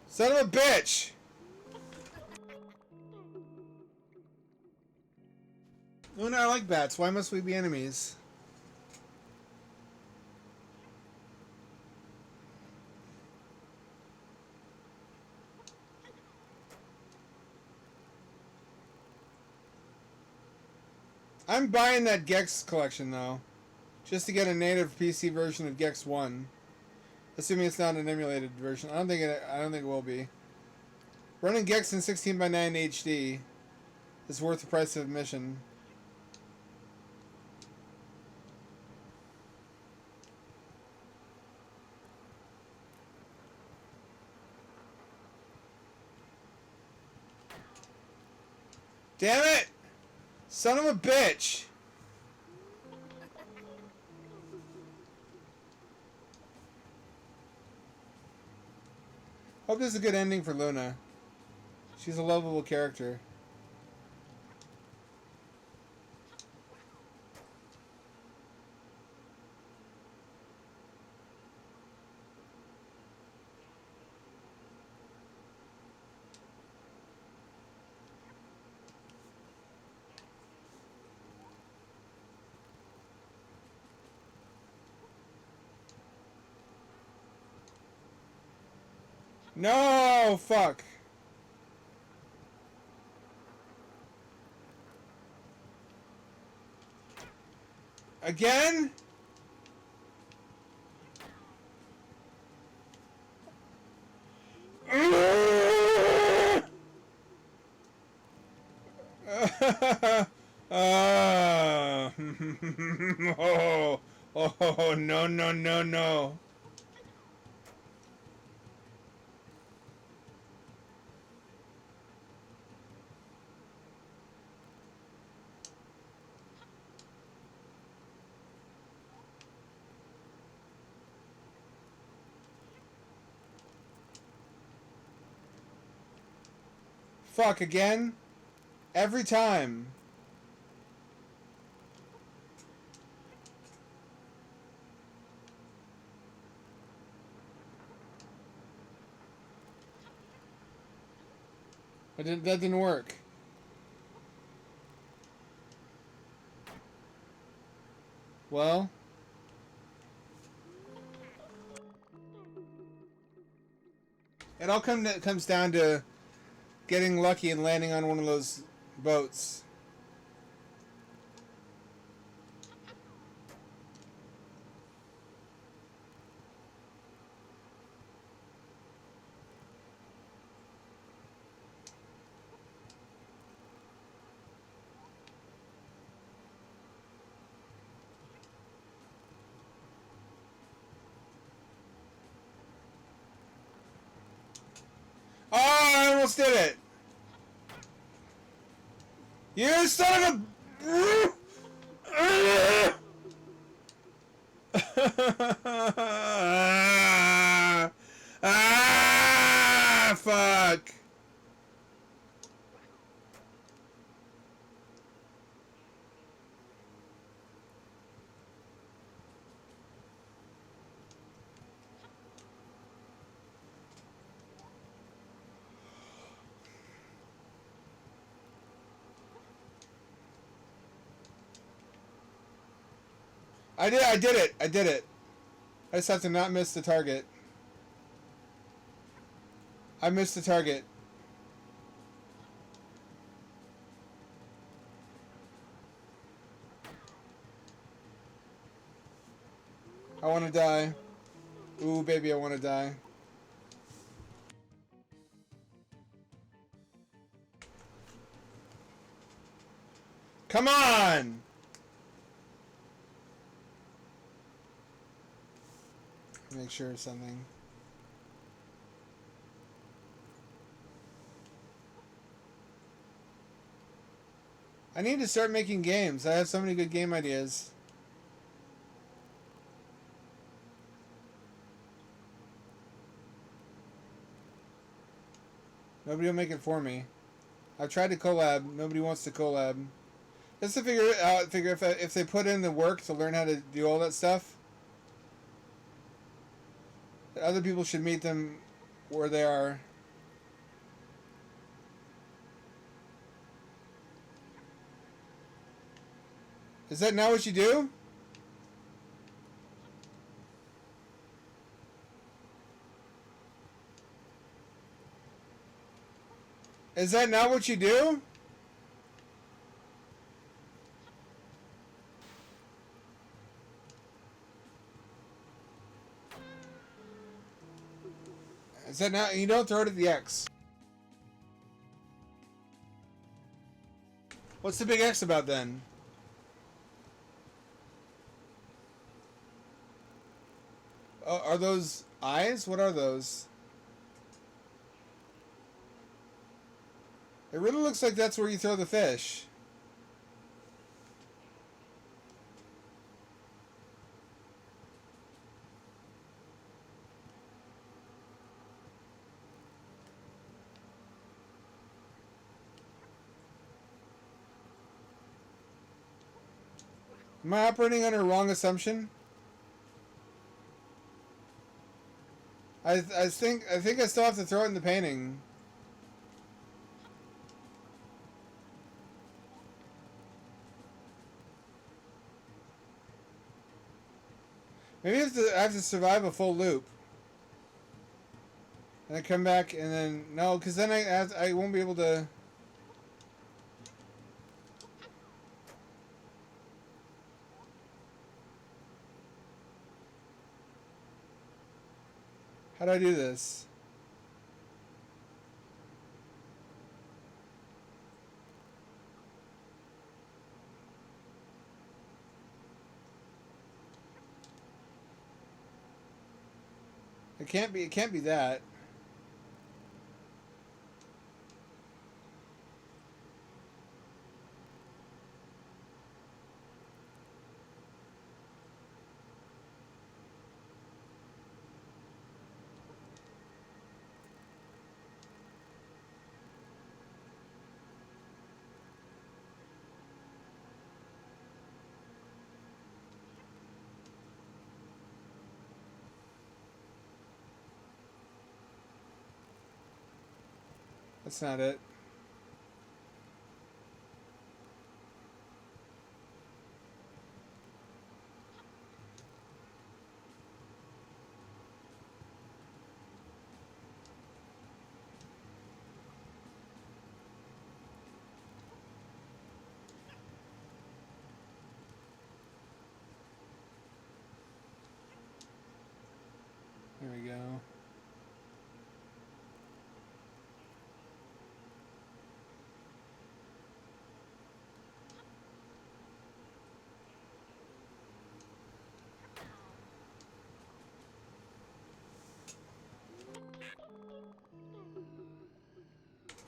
Son of a bitch! Luna, I like bats. Why must we be enemies? I'm buying that Gex collection though, just to get a native PC version of Gex 1, assuming it's not an emulated version. I don't think it will be. Running Gex in 16:9 HD is worth the price of admission. Damn it! Son of a bitch! Hope this is a good ending for Luna. She's a lovable character. No! Fuck! Again? Oh, oh, no, no, no, no. Fuck, again? Every time. That didn't work. Well. It all comes down to getting lucky and landing on one of those boats. Oh, I almost did it! You son of a... Fuck! I did it! I did it! I just have to not miss the target. I missed the target. I want to die. Ooh, baby, I want to die. Come on! Make sure of something. I need to start making games. I have so many good game ideas. Nobody will make it for me. I've tried to collab. Nobody wants to collab. Just to figure if they put in the work to learn how to do all that stuff, other people should meet them where they are. Is that not what you do? Is that not what you do? Is that not... You don't throw it at the X. What's the big X about then? Are those eyes? What are those? It really looks like that's where you throw the fish. Am I operating under a wrong assumption? I think I still have to throw it in the painting. Maybe I have to survive a full loop. And then come back and then... No, because then I won't be able to... How do I do this? It can't be that. That's not it. There we go.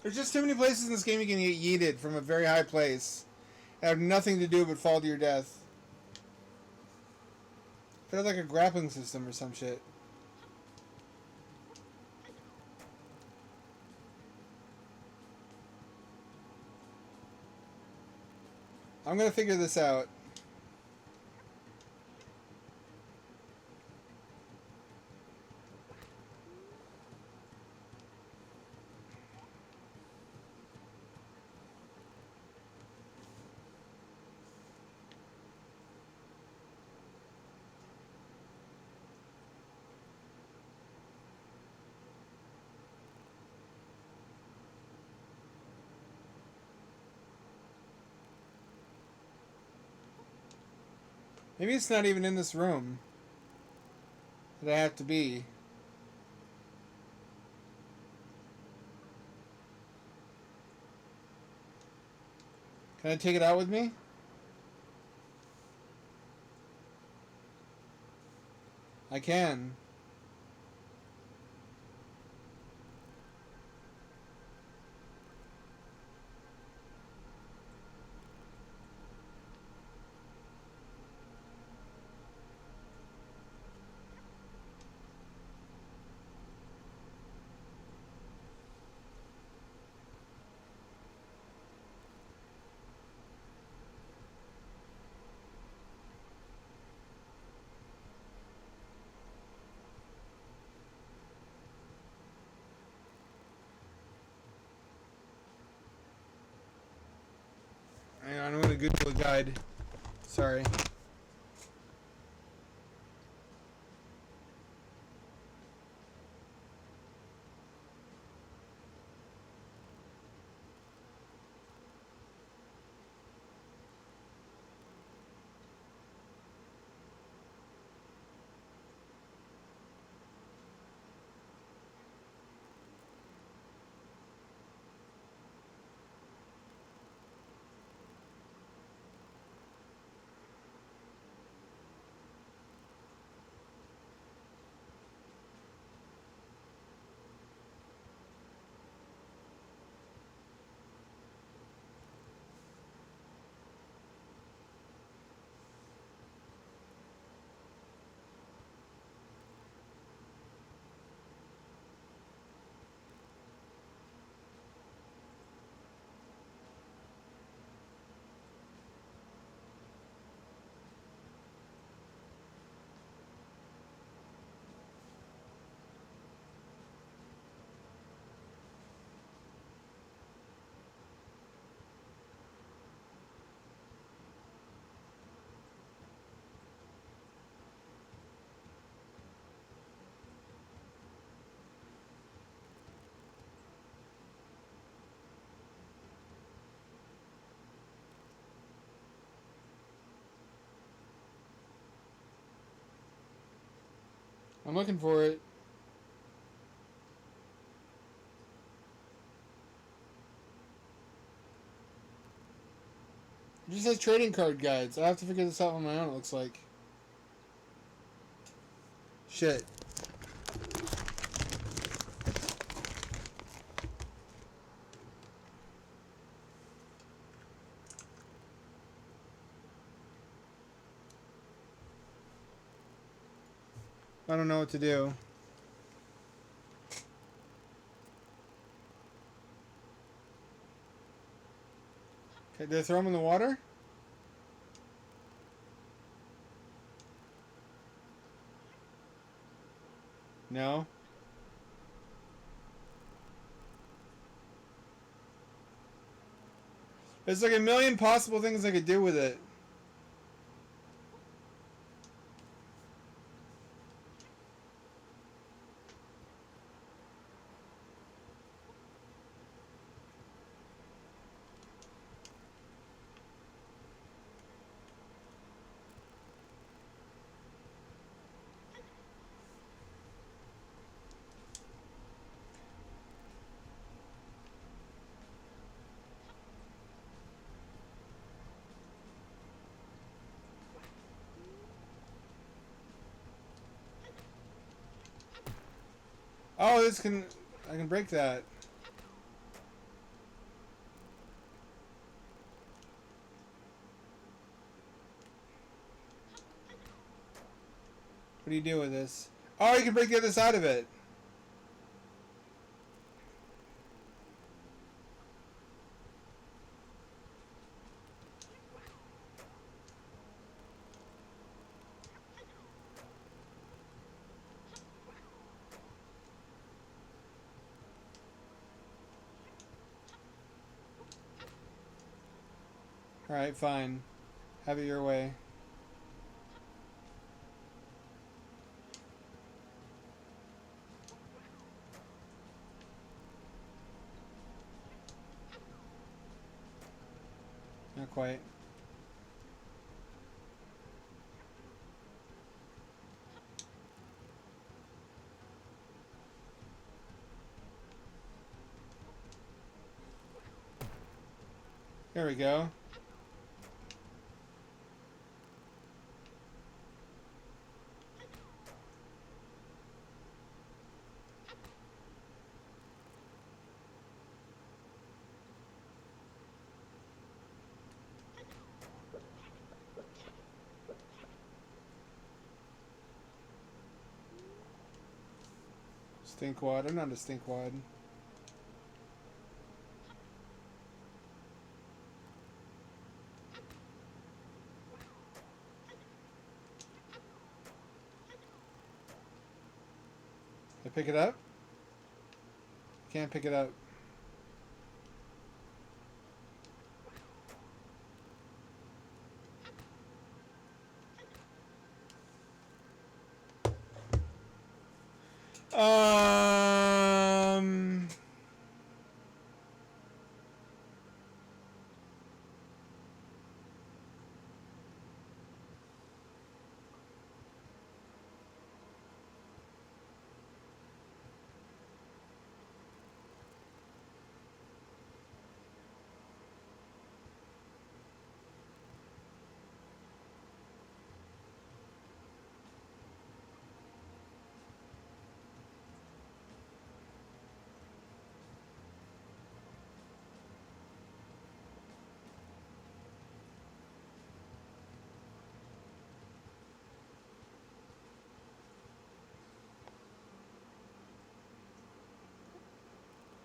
There's just too many places in this game you can get yeeted from a very high place and have nothing to do but fall to your death. They're like a grappling system or some shit. I'm gonna figure this out. Maybe it's not even in this room that I have to be. Can I take it out with me? I can. Hang on, I'm gonna Google a guide. Sorry. I'm looking for it. It just says trading card guides. I have to figure this out on my own, it looks like. Shit. I don't know what to do. Okay, did I throw them in the water? No. There's like a million possible things I could do with it. Oh, this can... I can break that. What do you do with this? Oh, you can break the other side of it. Alright, fine. Have it your way. Not quite. There we go. Stinkwad. I'm not a stinkwad. I pick it up? Can't pick it up. Um...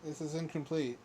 This is incomplete.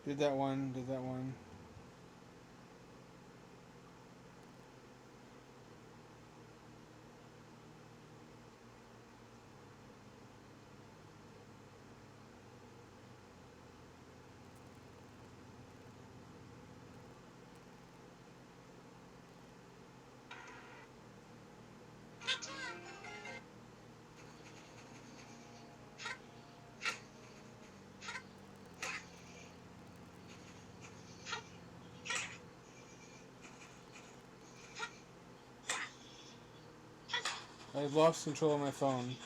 Did that one. Did that one. I've lost control of my phone.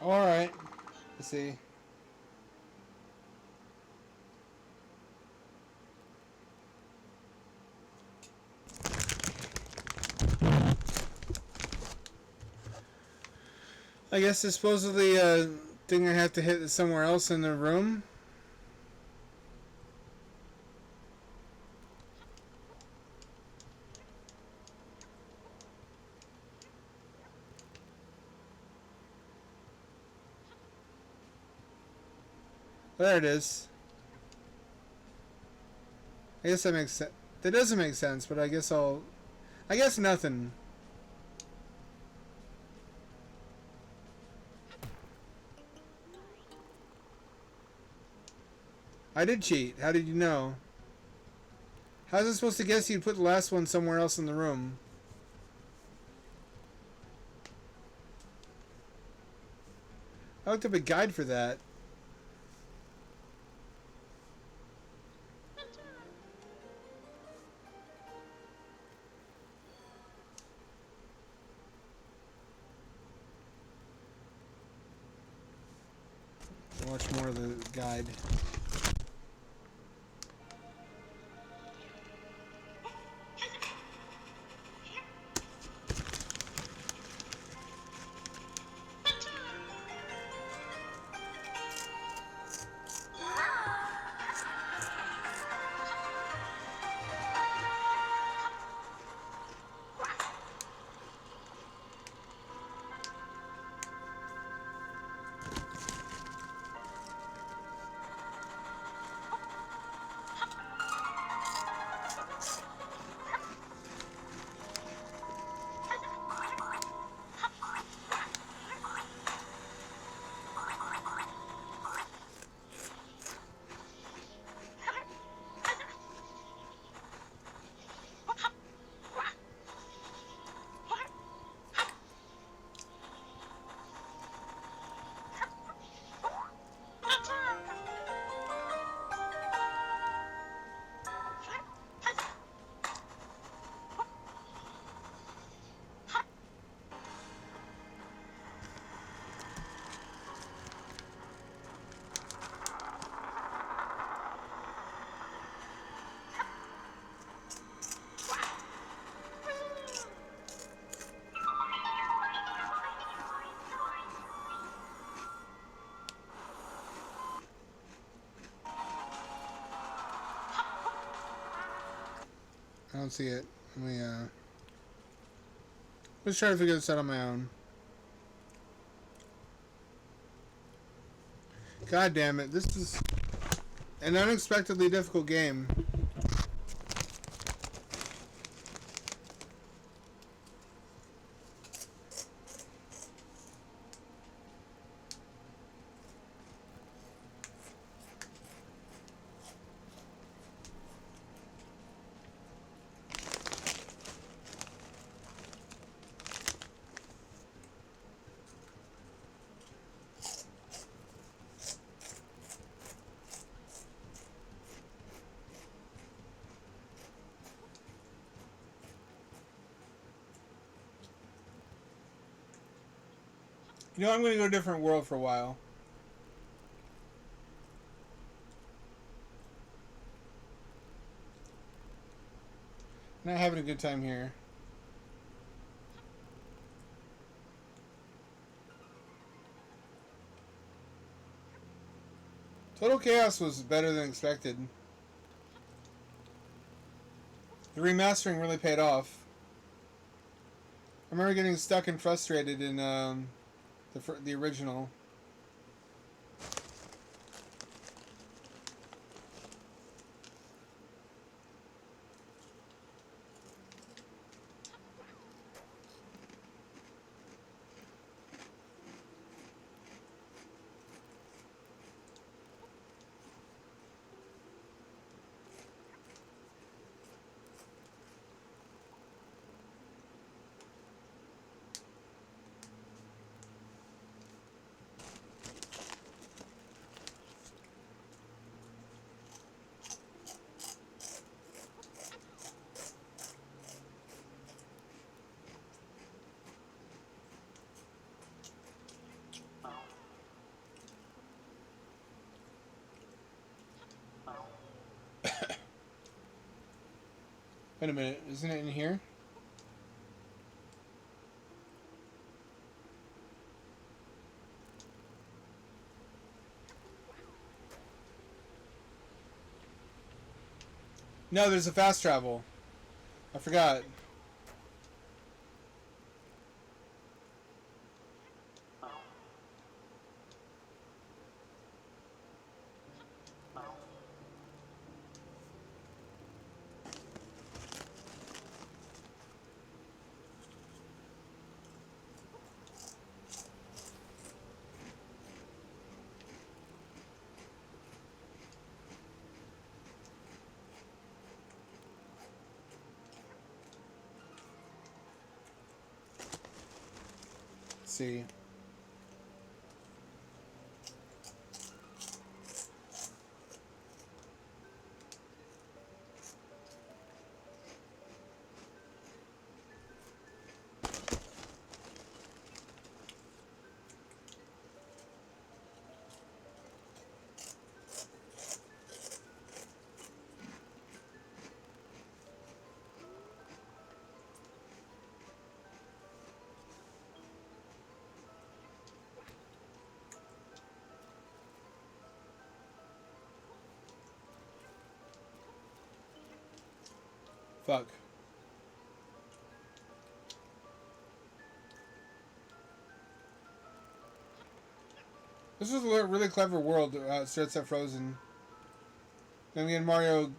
Alright. Let's see. I guess there's supposedly a thing I have to hit somewhere else in the room. There it is. I guess that makes sense. That doesn't make sense, but I guess nothing. I did cheat. How did you know? How's it supposed to guess you'd put the last one somewhere else in the room? I looked up a guide for that. Watch more of the guide. I don't see it. Let's try to figure this out on my own. God damn it, this is an unexpectedly difficult game. You know, I'm going to go to a different world for a while. Not having a good time here. Total Chaos was better than expected. The remastering really paid off. I remember getting stuck and frustrated in the original. Wait a minute, isn't it in here? No, there's a fast travel. I forgot. Let's see. Fuck. This was a really clever world. It starts at Frozen. Then again, Mario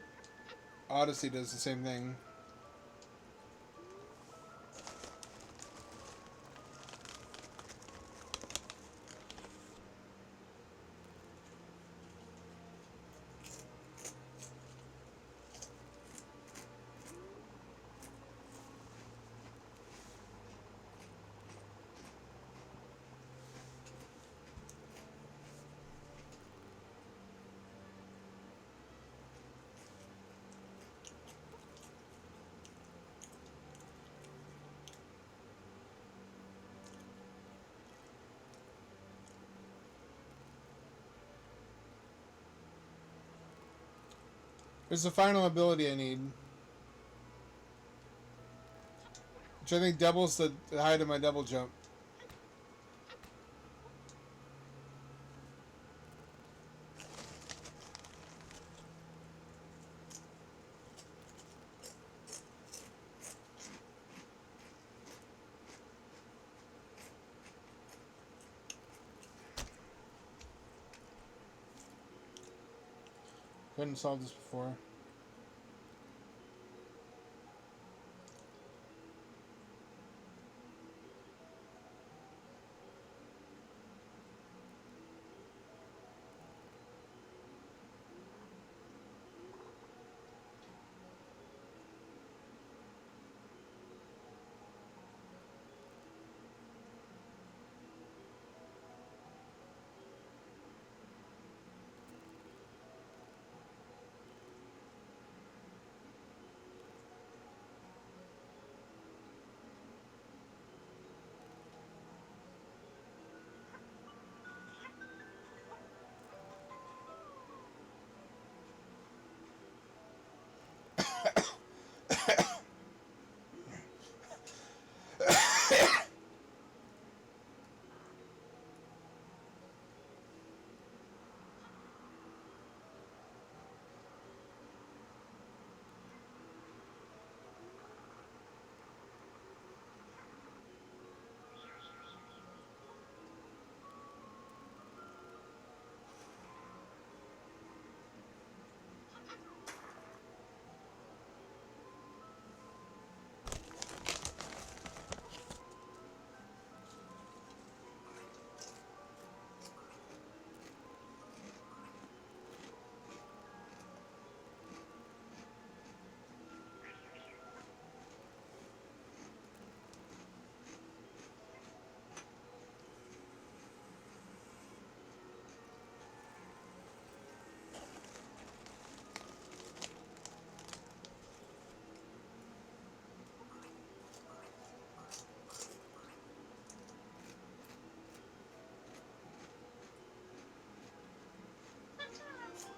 Odyssey does the same thing. There's the final ability I need, which I think doubles the height of my double jump. Couldn't solve this before.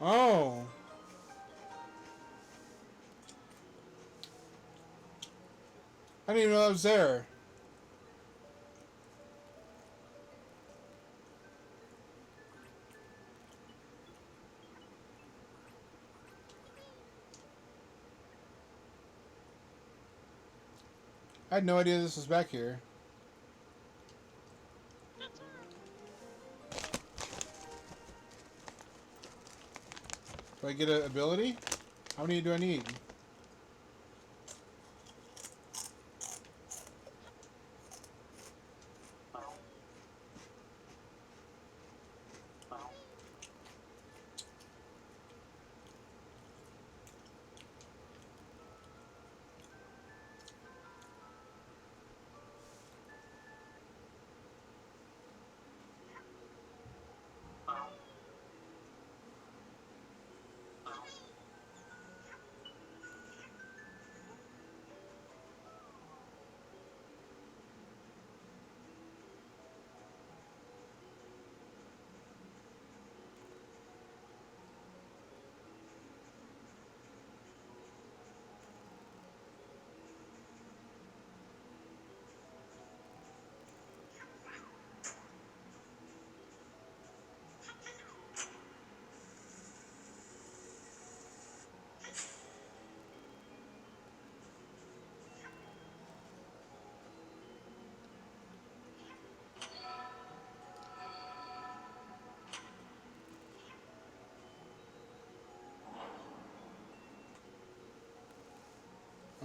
Oh. I didn't even know I was there. I had no idea this was back here. Do I get an ability? How many do I need?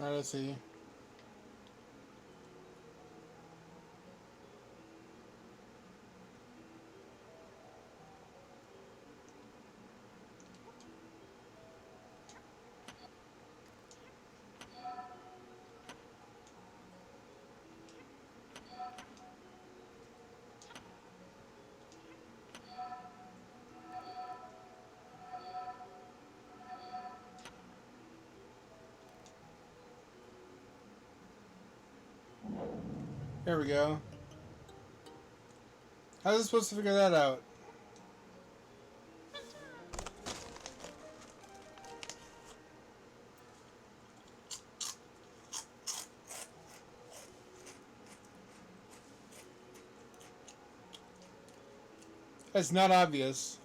Alright, let's see. There we go. How was I supposed to figure that out? That's not obvious.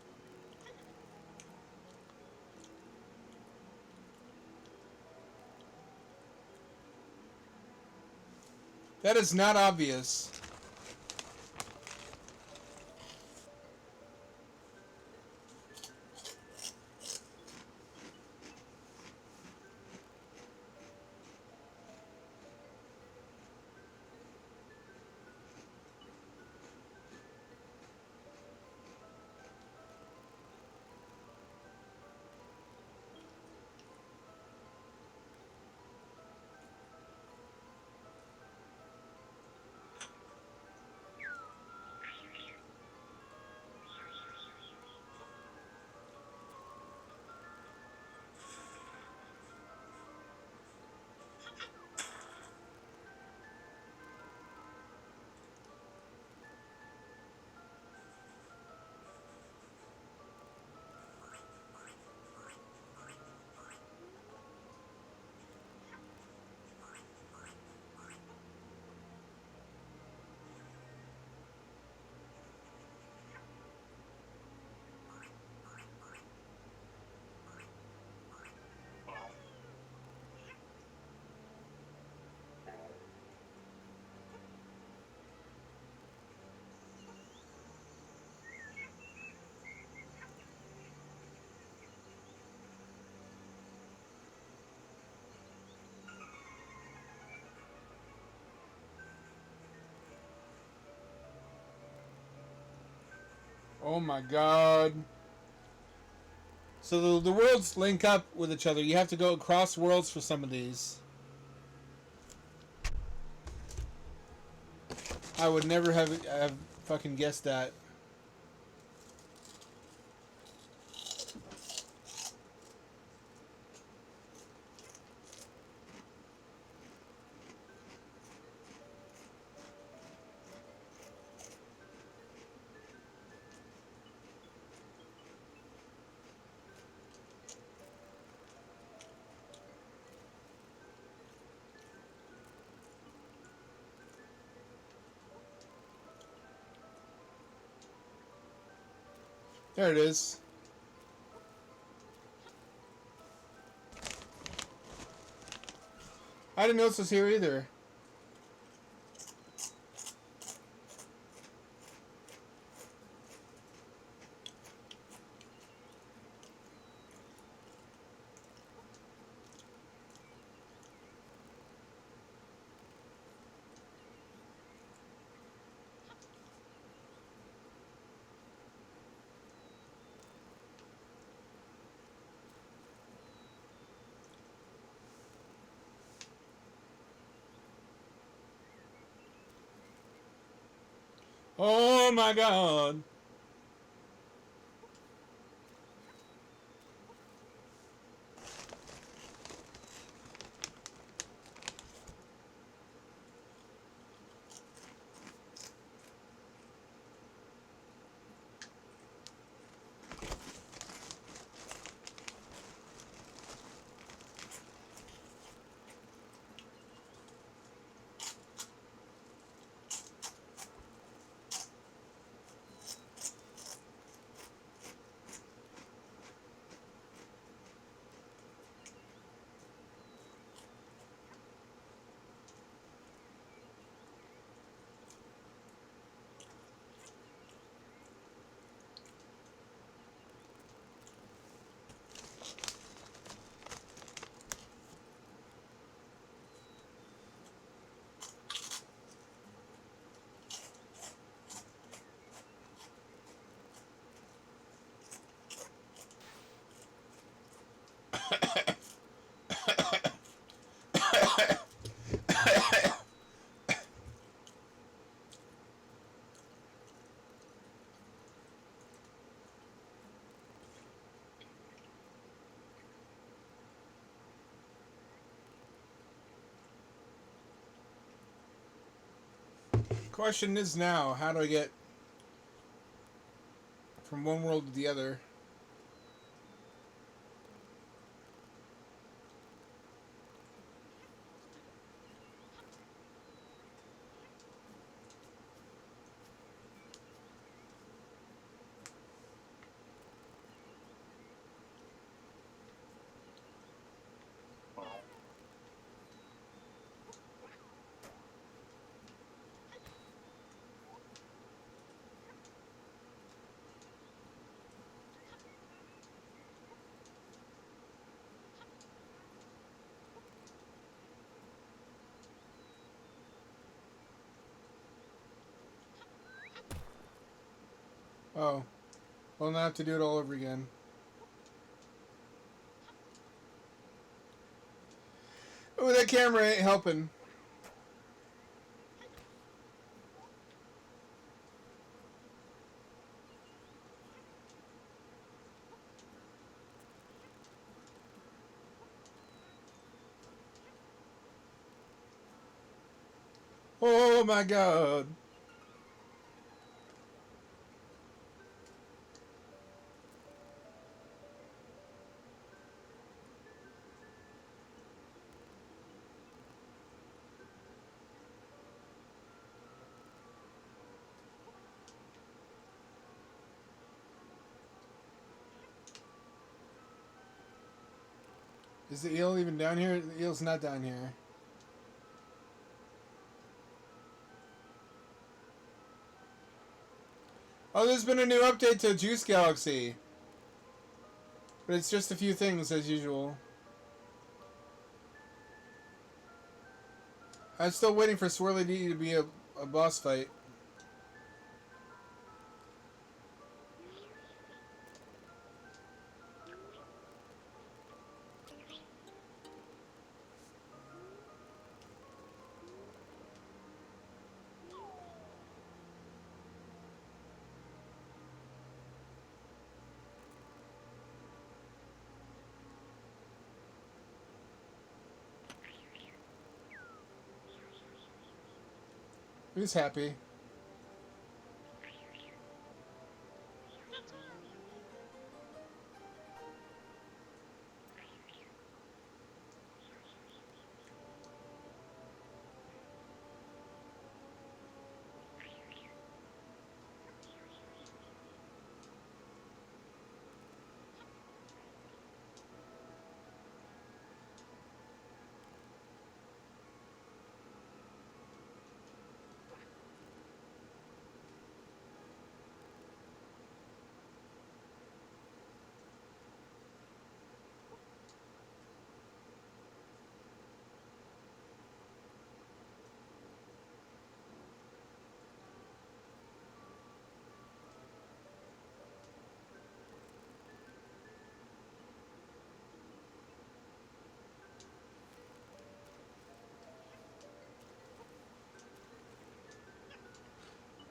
That is not obvious. Oh my god. So the worlds link up with each other. You have to go across worlds for some of these. I would never have fucking guessed that. There it is. I didn't know this was here either. Oh my god. Question is now, how do I get from one world to the other? Oh. Well, now I have to do it all over again. Oh, that camera ain't helping. Oh my god. Is the eel even down here? The eel's not down here. Oh, there's been a new update to Juice Galaxy. But it's just a few things as usual. I'm still waiting for Swirly D to be a boss fight. Who's happy?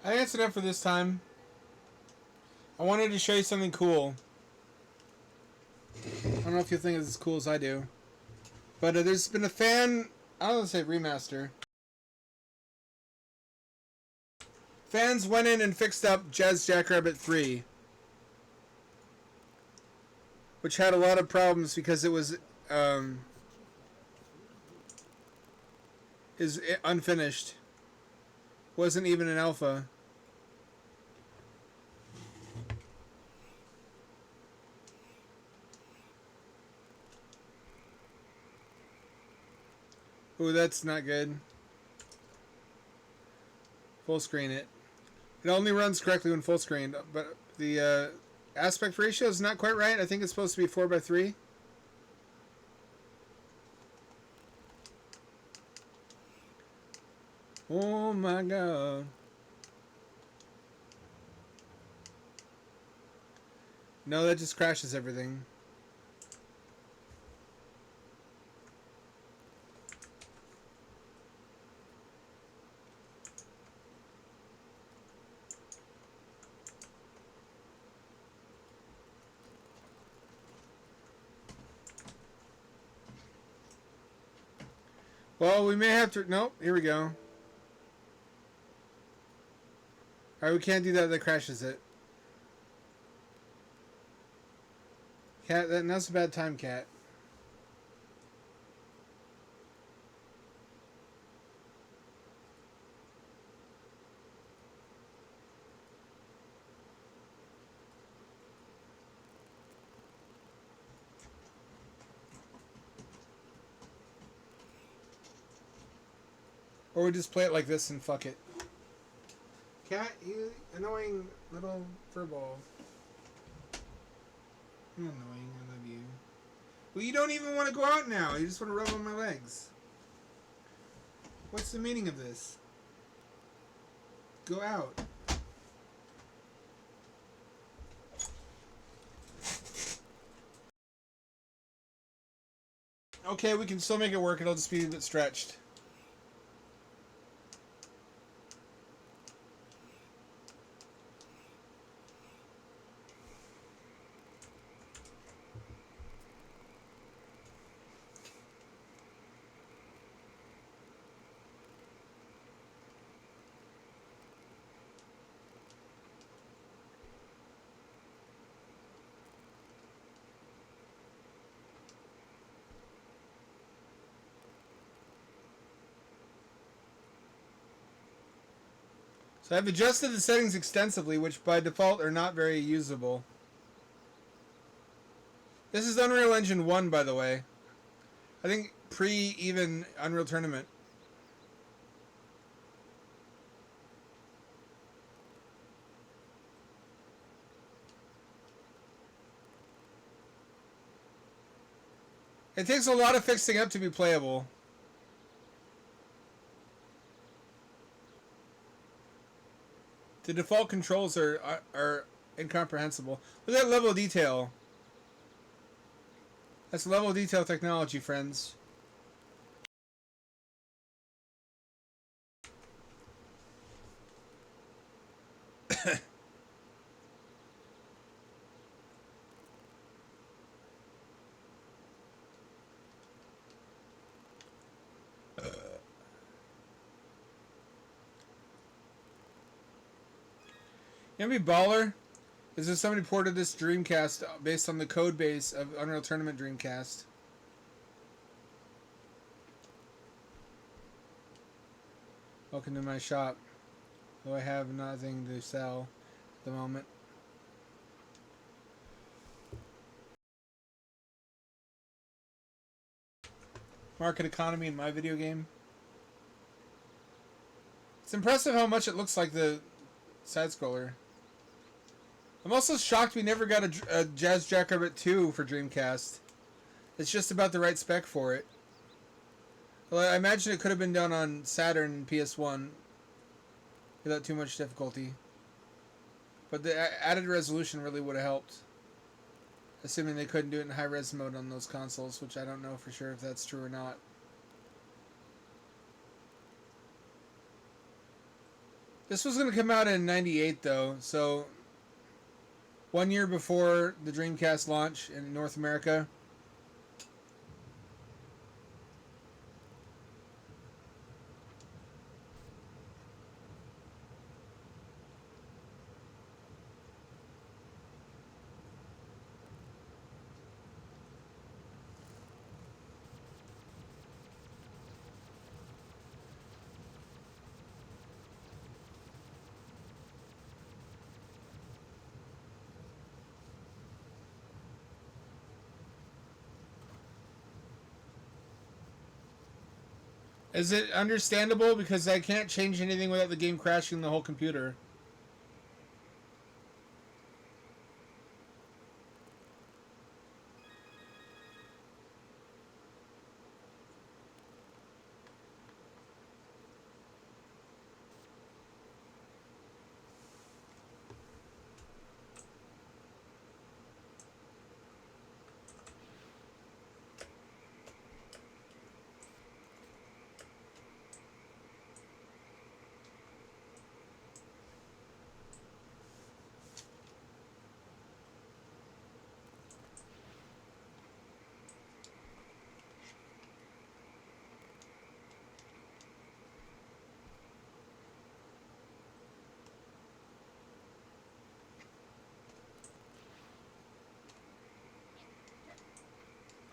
I think that's enough for this time. I wanted to show you something cool. I don't know if you think it's as cool as I do. But there's been a fan... I don't want to say remaster. Fans went in and fixed up Jazz Jackrabbit 3. Which had a lot of problems because it was... is unfinished. Wasn't even an alpha. Ooh, that's not good. Full screen it. It only runs correctly when full screened, but the aspect ratio is not quite right. I think it's supposed to be 4:3. Oh my god. No, that just crashes everything. Well, we may have to... Nope, here we go. Alright, we can't do that. That crashes it. Cat, that's a bad time, Cat. Or we just play it like this and fuck it. Cat, you annoying little furball. You're annoying, I love you. Well, you don't even want to go out now. You just want to rub on my legs. What's the meaning of this? Go out. Okay, we can still make it work. It'll just be a bit stretched. So I've adjusted the settings extensively, which by default are not very usable. This is Unreal Engine 1, by the way. I think pre-even Unreal Tournament. It takes a lot of fixing up to be playable. The default controls are incomprehensible. Look at that level of detail. That's level of detail technology, friends. You know what'd be baller? Is if somebody ported this Dreamcast based on the code base of Unreal Tournament Dreamcast. Welcome to my shop. Though I have nothing to sell at the moment. Market economy in my video game. It's impressive how much it looks like the side-scroller. I'm also shocked we never got a Jazz Jackrabbit 2 for Dreamcast. It's just about the right spec for it. Well, I imagine it could have been done on Saturn and PS1 without too much difficulty. But the added resolution really would have helped. Assuming they couldn't do it in high-res mode on those consoles, which I don't know for sure if that's true or not. This was going to come out in '98 though, so 1 year before the Dreamcast launch in North America. Is it understandable? Because I can't change anything without the game crashing the whole computer.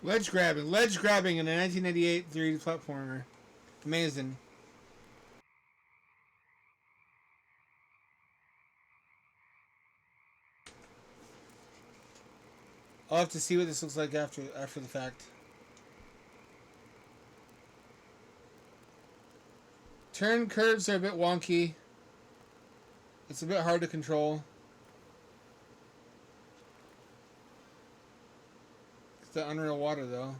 Ledge grabbing in a 1998 3D platformer. Amazing. I'll have to see what this looks like after the fact. Turn curves are a bit wonky. It's a bit hard to control. It's the Unreal Water though.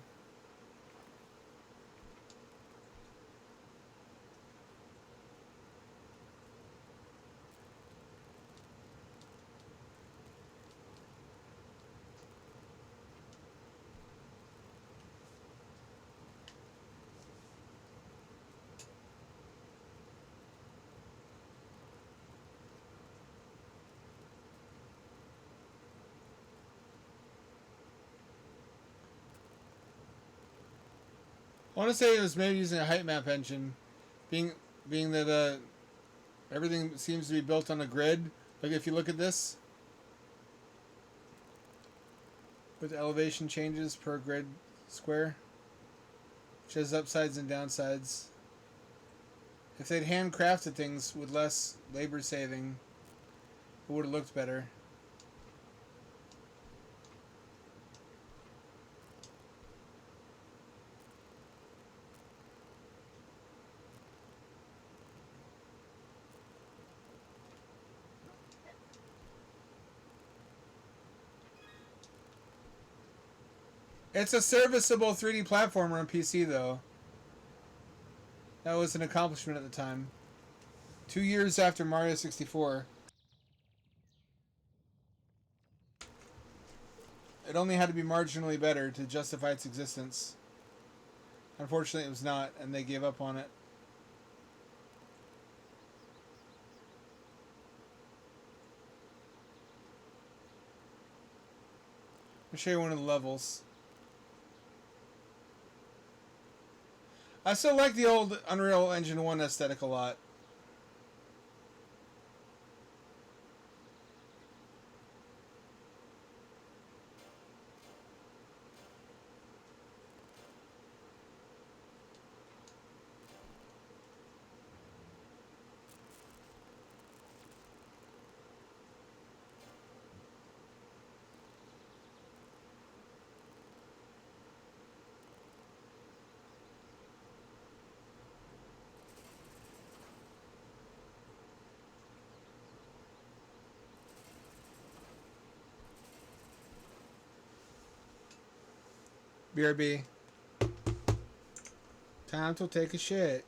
I want to say it was maybe using a height map engine, being that everything seems to be built on a grid. Like if you look at this, with elevation changes per grid square, which has upsides and downsides. If they'd handcrafted things with less labor saving, it would have looked better. It's a serviceable 3D platformer on PC, though. That was an accomplishment at the time. 2 years after Mario 64. It only had to be marginally better to justify its existence. Unfortunately, it was not, and they gave up on it. I'll show you one of the levels. I still like the old Unreal Engine 1 aesthetic a lot. BRB. Time to take a shit.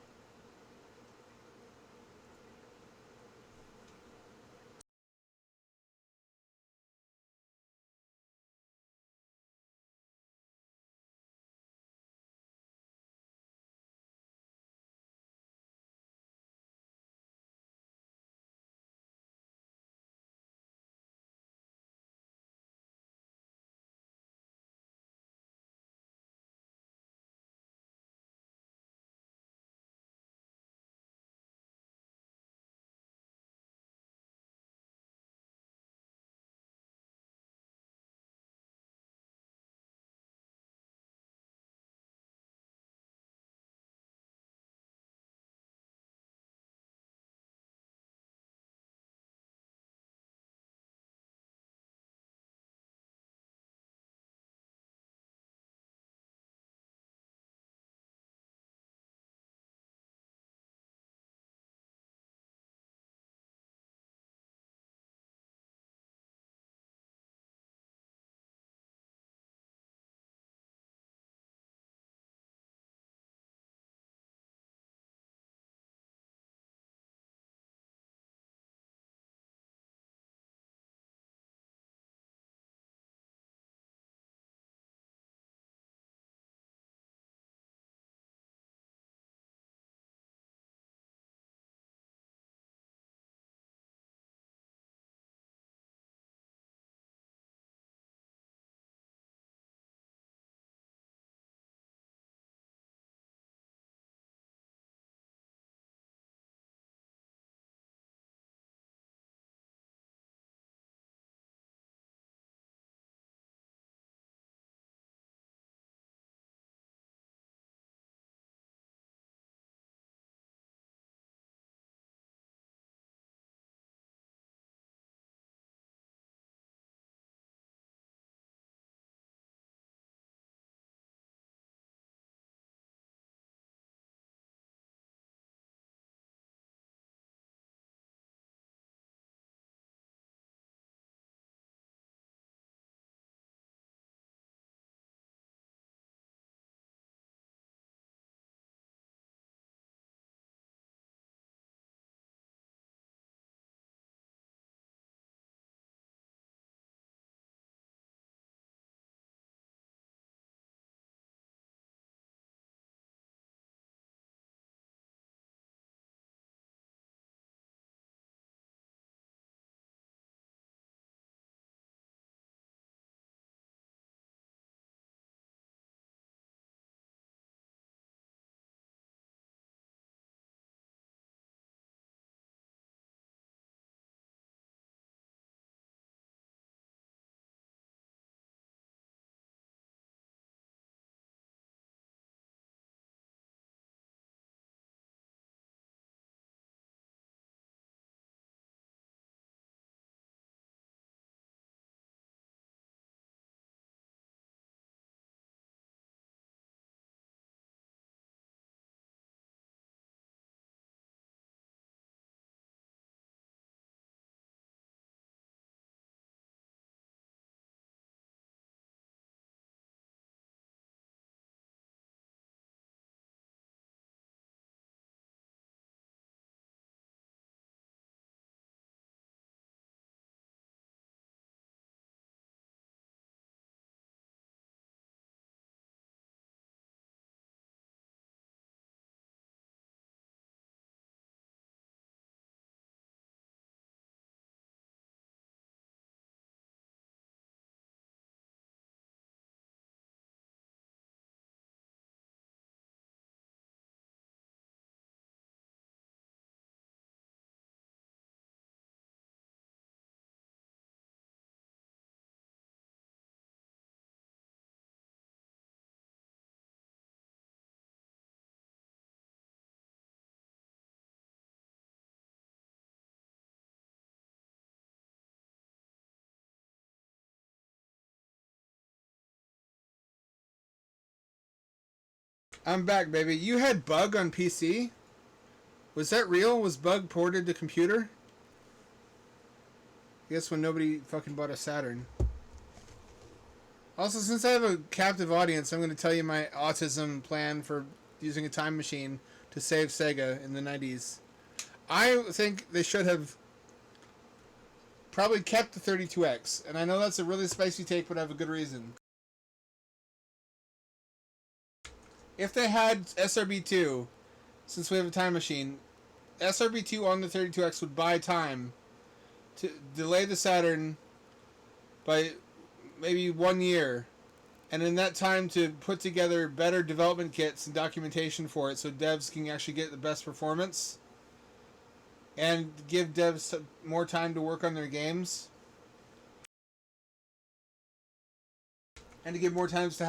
I'm back, baby. You had Bug on PC? Was that real? Was Bug ported to computer? I guess when nobody fucking bought a Saturn. Also, since I have a captive audience, I'm going to tell you my autism plan for using a time machine to save Sega in the 90s. I think they should have probably kept the 32X. And I know that's a really spicy take, but I have a good reason. If they had SRB2, since we have a time machine, SRB2 on the 32X would buy time to delay the Saturn by maybe 1 year, and in that time to put together better development kits and documentation for it so devs can actually get the best performance and give devs more time to work on their games and to give more time to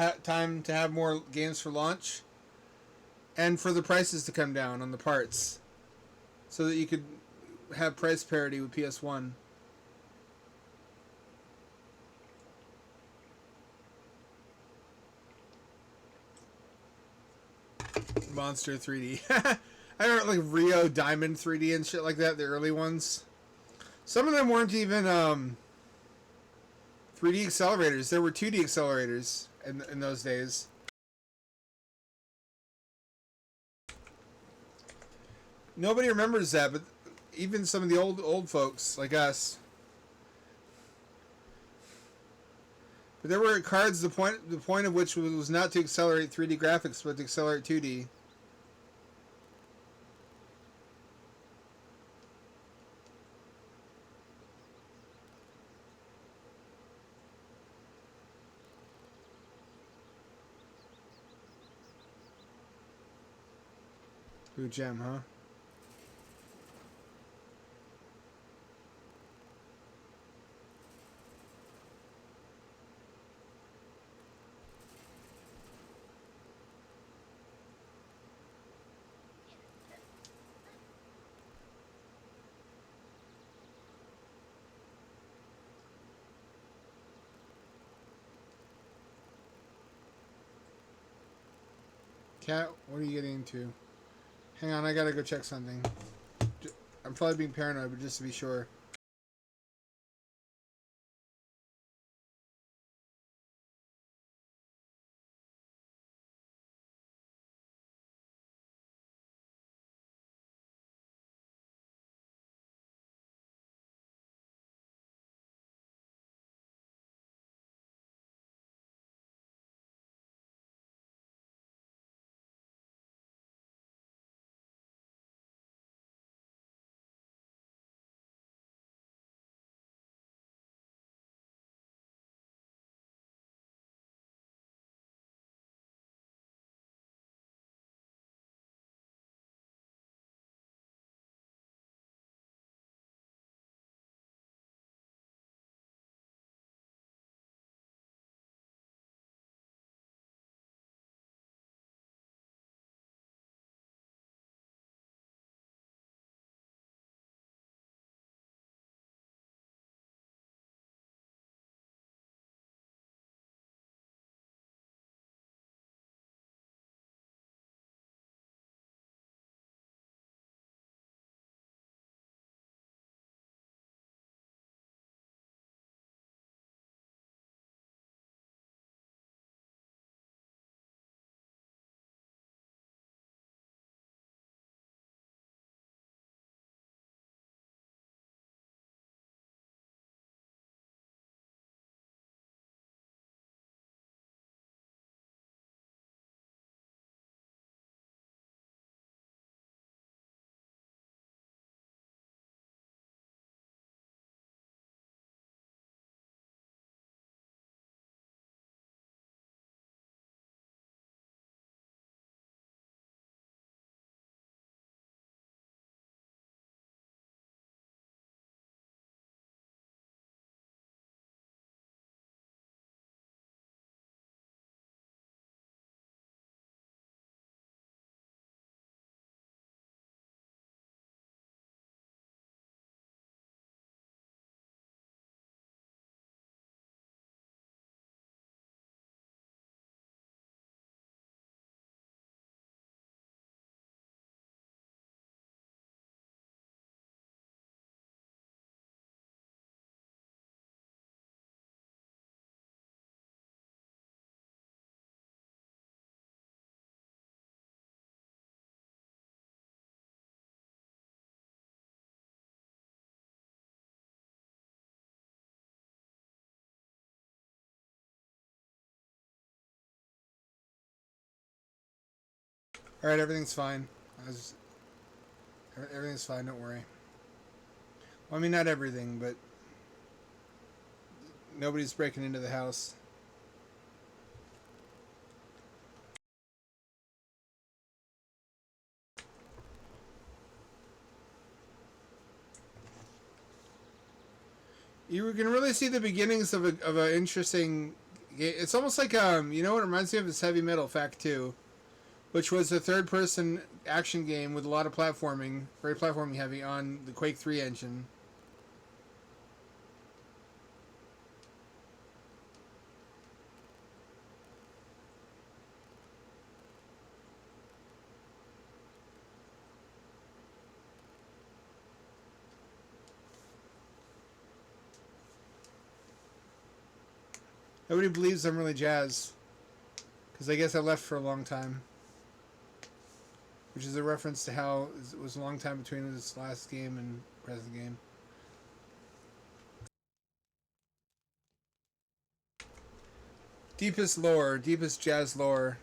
have more games for launch and for the prices to come down on the parts so that you could have price parity with PS1. Monster 3D. I remember like Rio Diamond 3D and shit like that, the early ones. Some of them weren't even 3D accelerators. There were 2D accelerators in those days. Nobody remembers that, but even some of the old folks like us. But there were cards the point of which was not to accelerate 3D graphics, but to accelerate 2D. Blue gem, huh? Cat, what are you getting into? Hang on, I gotta go check something. I'm probably being paranoid, but just to be sure. All right, everything's fine. Everything's fine. Don't worry. Well, I mean, not everything, but nobody's breaking into the house. You can really see the beginnings of an interesting. It's almost like you know what it reminds me of is Heavy Metal Fact 2, which was a third-person action game with a lot of platforming, very platforming heavy on the Quake 3 engine. Nobody believes I'm really jazzed, because I guess I left for a long time. Which is a reference to how it was a long time between this last game and present game. Deepest lore, deepest jazz lore.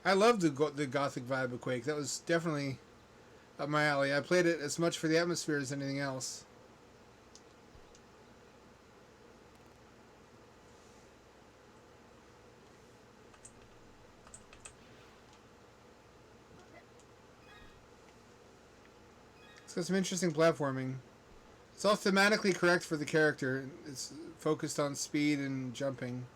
I love the gothic vibe of Quake. That was definitely up my alley. I played it as much for the atmosphere as anything else. It's got some interesting platforming. It's all thematically correct for the character. It's focused on speed and jumping.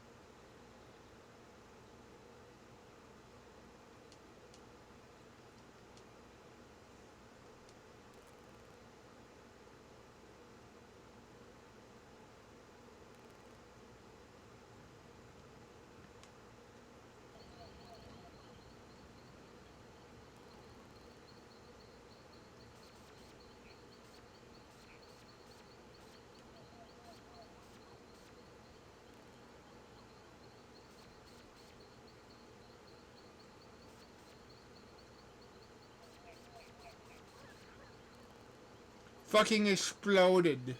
Fucking exploded.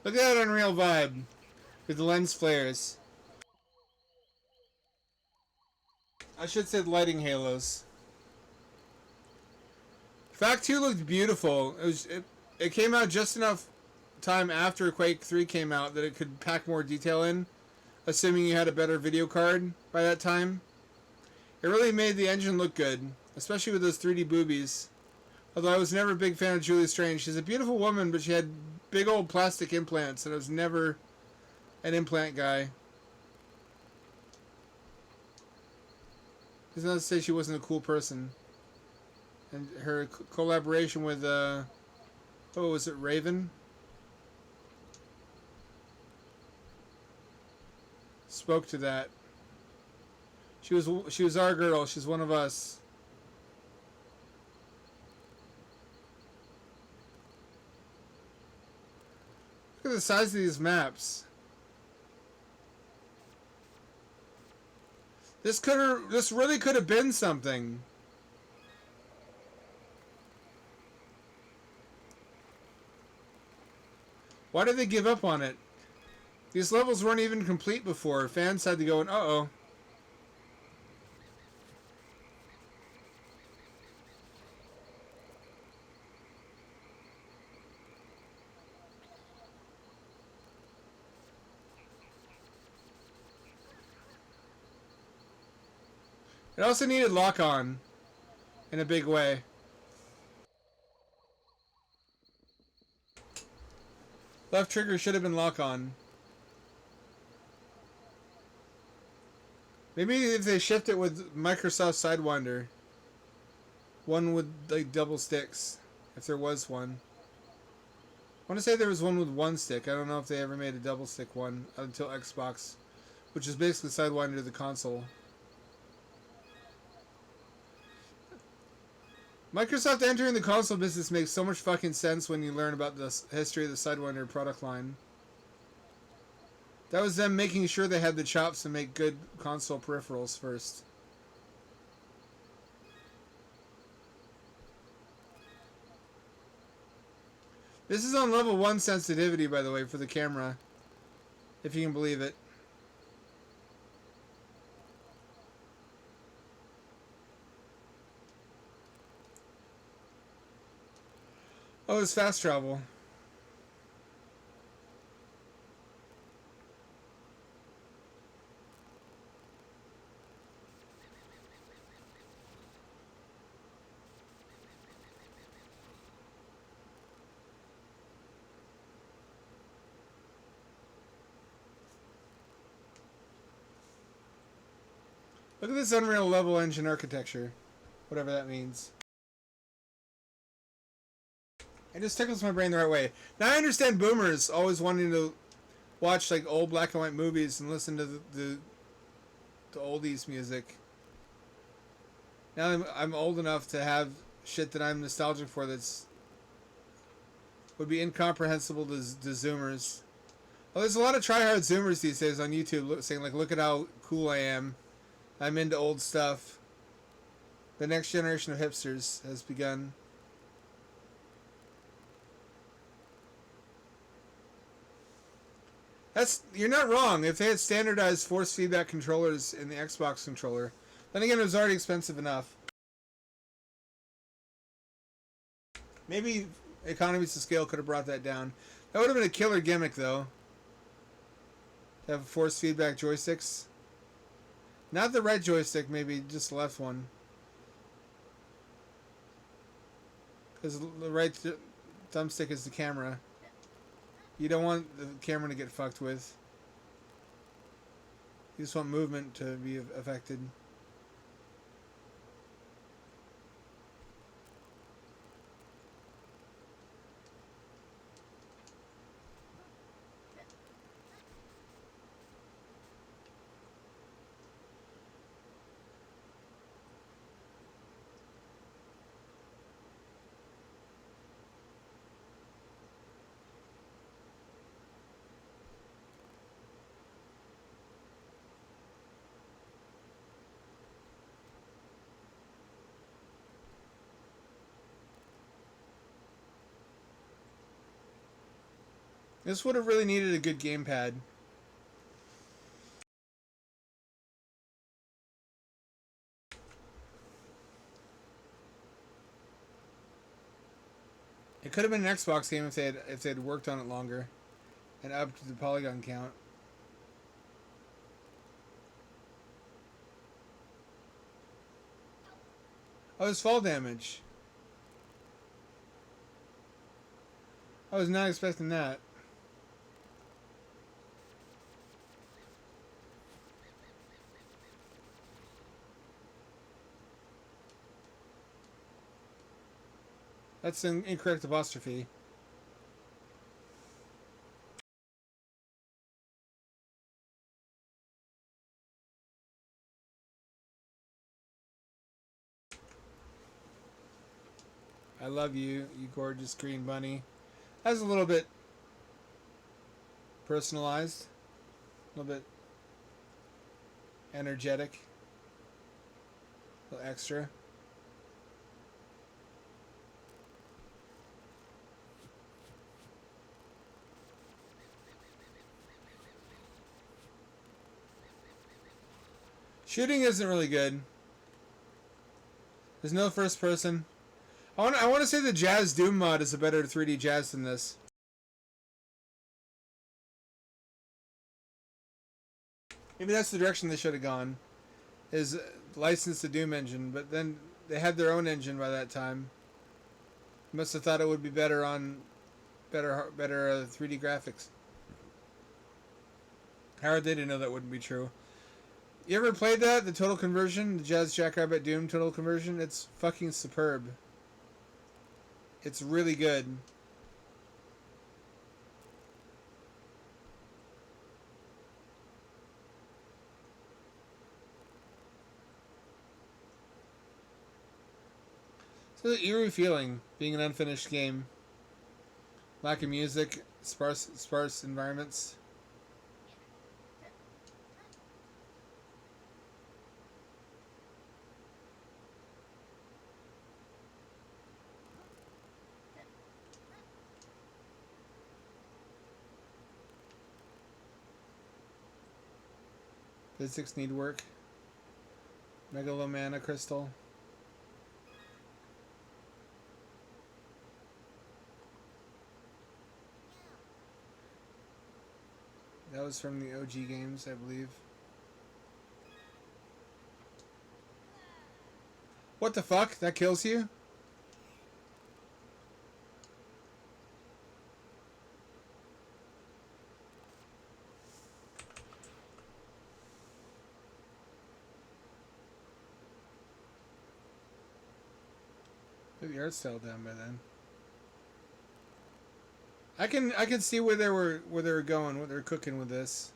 Look at that Unreal vibe with the lens flares. I should say lighting halos. Fact 2 looked beautiful. It came out just enough time after Quake 3 came out that it could pack more detail in, assuming you had a better video card by that time. It really made the engine look good, especially with those 3D boobies. Although I was never a big fan of Julie Strange. She's a beautiful woman, but she had big old plastic implants, and I was never an implant guy. Does not say she wasn't a cool person. And her collaboration with, was it Raven? Spoke to that. She was our girl. She's one of us. Look at the size of these maps. This really could have been something. Why did they give up on it? These levels weren't even complete before. Fans had to go and uh-oh. It also needed lock-on in a big way. Left trigger should have been lock-on. Maybe if they shift it with Microsoft Sidewinder. One with like double sticks, if there was one. I want to say there was one with one stick. I don't know if they ever made a double stick one until Xbox, which is basically Sidewinder to the console. Microsoft entering the console business makes so much fucking sense when you learn about the history of the Sidewinder product line. That was them making sure they had the chops to make good console peripherals first. This is on level 1 sensitivity, by the way, for the camera. If you can believe it. Oh, it's fast travel. Look at this Unreal level engine architecture. Whatever that means. It just tickles my brain the right way. Now I understand boomers always wanting to watch like old black and white movies and listen to the oldies music. Now I'm old enough to have shit that I'm nostalgic for that's would be incomprehensible to Zoomers. Well, there's a lot of tryhard Zoomers these days on YouTube saying like, look at how cool I am. I'm into old stuff. The next generation of hipsters has begun. You're not wrong. If they had standardized force feedback controllers in the Xbox controller, then again, it was already expensive enough. Maybe economies of scale could have brought that down. That would have been a killer gimmick, though. To have force feedback joysticks. Not the right joystick, maybe just the left one. Because the right thumbstick is the camera. You don't want the camera to get fucked with. You just want movement to be affected. This would have really needed a good gamepad. It could have been an Xbox game if they had worked on it longer and upped the polygon count. Oh, it's fall damage. I was not expecting that. That's an incorrect apostrophe. I love you, you gorgeous green bunny. That's a little bit personalized. A little bit energetic. A little extra. Shooting isn't really good. There's no first person. I want to say the Jazz Doom mod is a better 3D Jazz than this. Maybe that's the direction they should have gone. Is license the Doom engine, but then they had their own engine by that time. Must have thought it would be better on better 3D graphics. How are they to know that wouldn't be true? You ever played that? The total conversion? The Jazz Jackrabbit Doom total conversion? It's fucking superb. It's really good. It's an eerie feeling, being an unfinished game. Lack of music, sparse environments. Physics need work. Megalomana crystal. That was from the OG games, I believe. What the fuck? That kills you? Maybe the art style down by then. I can see where they were going, what they're cooking with this.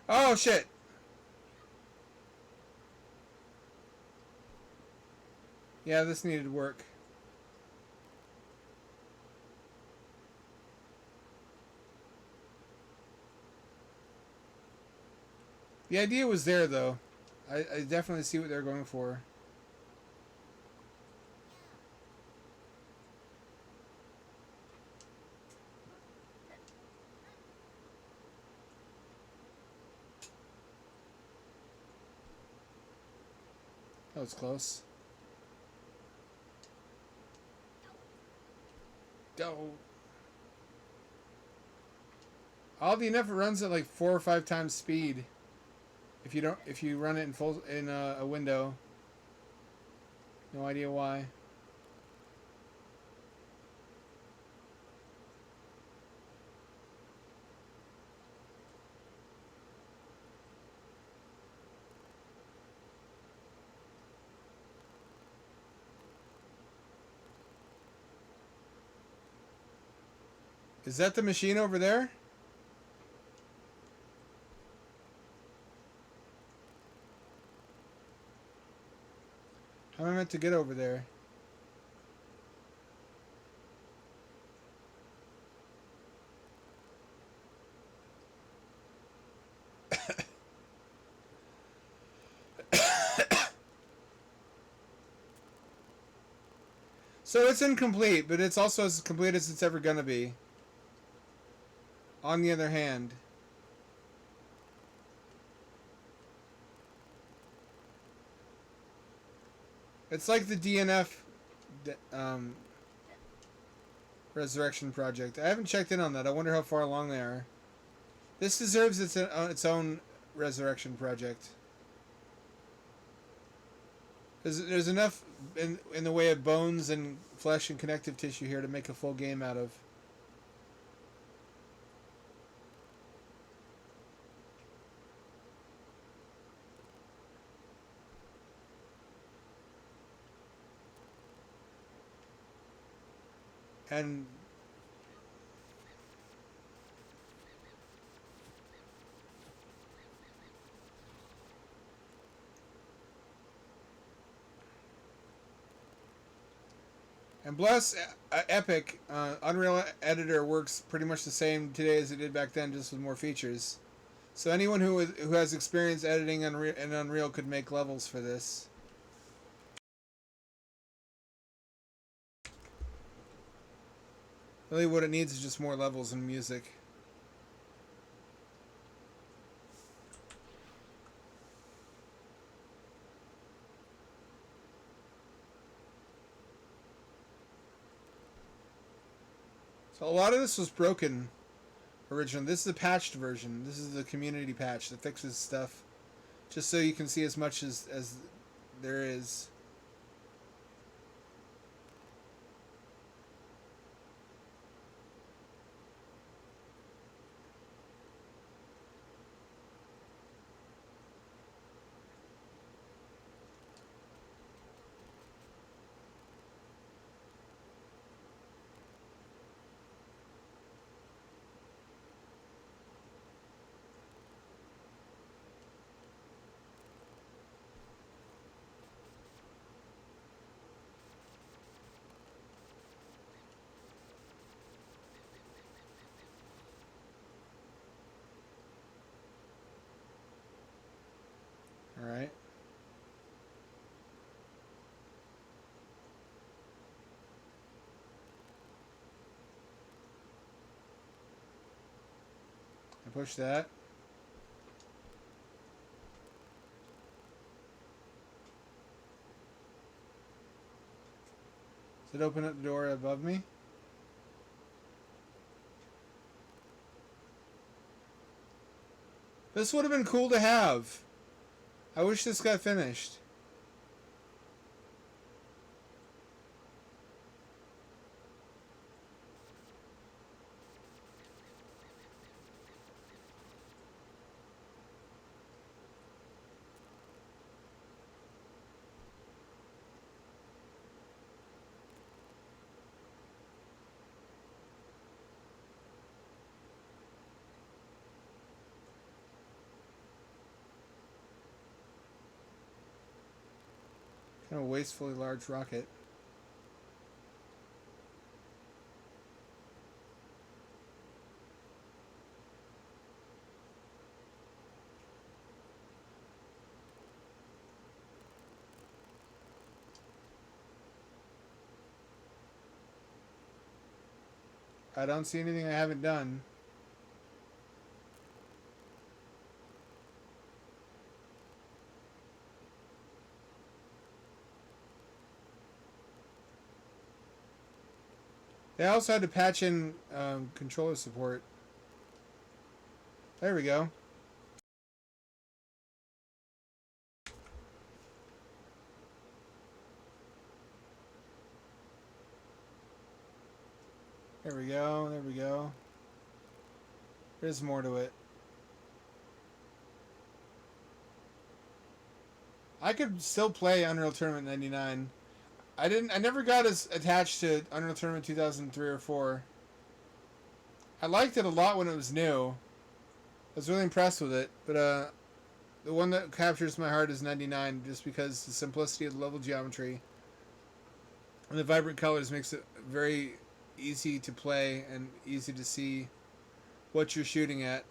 Oh shit. Yeah, this needed work. The idea was there, though. I definitely see what they're going for. That was close. Go. Oddly enough, it runs at like 4 or 5 times speed. If you run it in full in a window. No idea why. Is that the machine over there? How am I meant to get over there? So it's incomplete, but it's also as complete as it's ever gonna be. On the other hand, it's like the DNF Resurrection Project. I haven't checked in on that. I wonder how far along they are. This deserves its own Resurrection Project. There's enough in the way of bones and flesh and connective tissue here to make a full game out of. And bless Epic, Unreal Editor works pretty much the same today as it did back then, just with more features. So anyone who has experience editing in Unreal could make levels for this. Really what it needs is just more levels and music. So a lot of this was broken originally. This is the patched version. This is the community patch that fixes stuff. Just so you can see as much as there is. push that. Does it open up the door above me? This would have been cool to have. I wish this got finished. Kind of a wastefully large rocket. I don't see anything I haven't done. They also had to patch in controller support. There we go. There we go. There we go. There's more to it. I could still play Unreal Tournament 99. I never got as attached to Unreal Tournament 2003 or 4. I liked it a lot when it was new. I was really impressed with it, but the one that captures my heart is 99, just because the simplicity of the level geometry and the vibrant colors makes it very easy to play and easy to see what you're shooting at.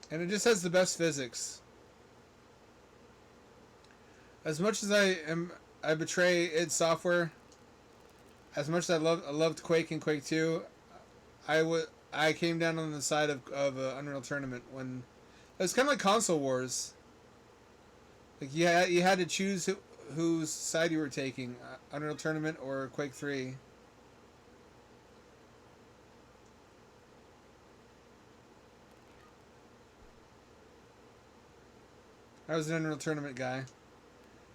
And it just has the best physics. As much as I betray id Software, as much as I loved Quake and Quake 2, I came down on the side of Unreal Tournament when it was kind of like Console Wars. Like you had to choose whose side you were taking, Unreal Tournament or Quake 3. I was an Unreal Tournament guy.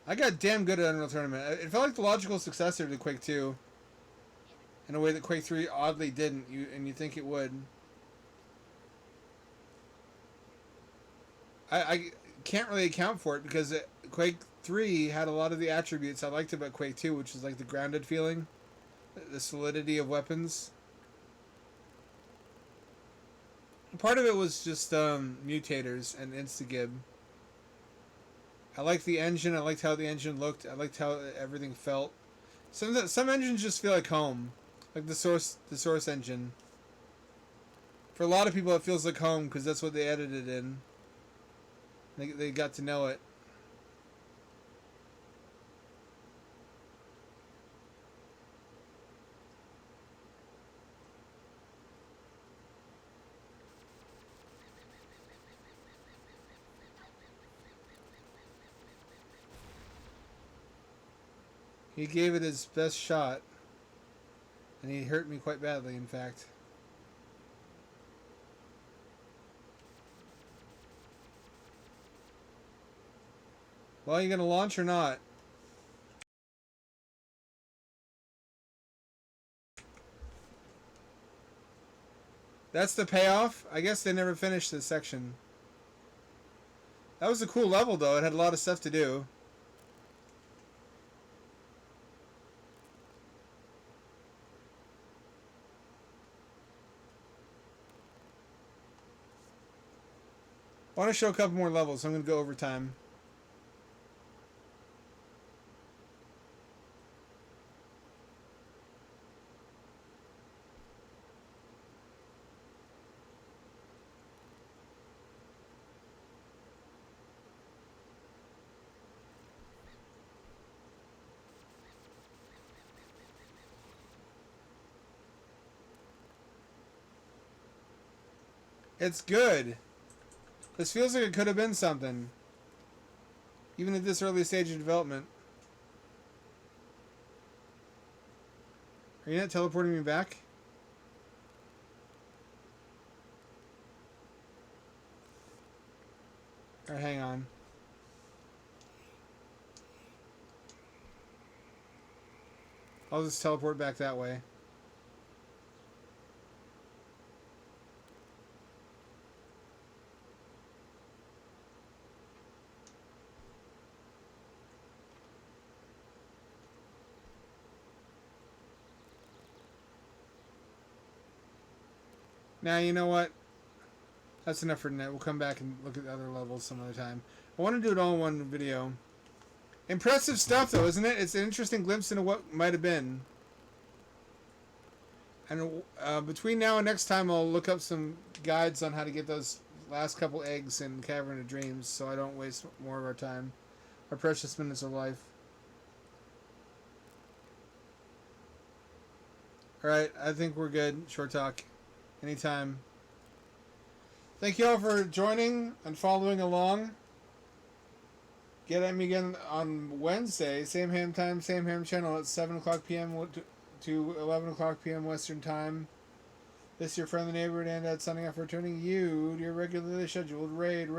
I got damn good at Unreal Tournament. It felt like the logical successor to Quake 2. In a way that Quake 3 oddly didn't, and you think it would. I can't really account for it because Quake 3 had a lot of the attributes I liked about Quake 2, which is like the grounded feeling, the solidity of weapons. Part of it was just mutators and instagib. I liked the engine. I liked how the engine looked. I liked how everything felt. Some engines just feel like home, like the source engine. For a lot of people, it feels like home because that's what they edited in. They got to know it. He gave it his best shot, and he hurt me quite badly, in fact. Well, are you going to launch or not? That's the payoff? I guess they never finished this section. That was a cool level, though. It had a lot of stuff to do. I want to show a couple more levels, so I'm going to go over time. It's good. This feels like it could have been something. Even at this early stage of development. Are you not teleporting me back? Or hang on. I'll just teleport back that way. Now, you know what? That's enough for tonight. We'll come back and look at other levels some other time. I want to do it all in one video. Impressive stuff, though, isn't it? It's an interesting glimpse into what might have been. And between now and next time, I'll look up some guides on how to get those last couple eggs in Cavern of Dreams so I don't waste more of our time. Our precious minutes of life. Alright, I think we're good. Short talk. Anytime. Thank you all for joining and following along. Get at me again on Wednesday, same ham time, same ham channel at 7 o'clock p.m. to 11 o'clock p.m. Western Time. This is your friendly neighborhood and Dad signing off for returning you to your regularly scheduled raid.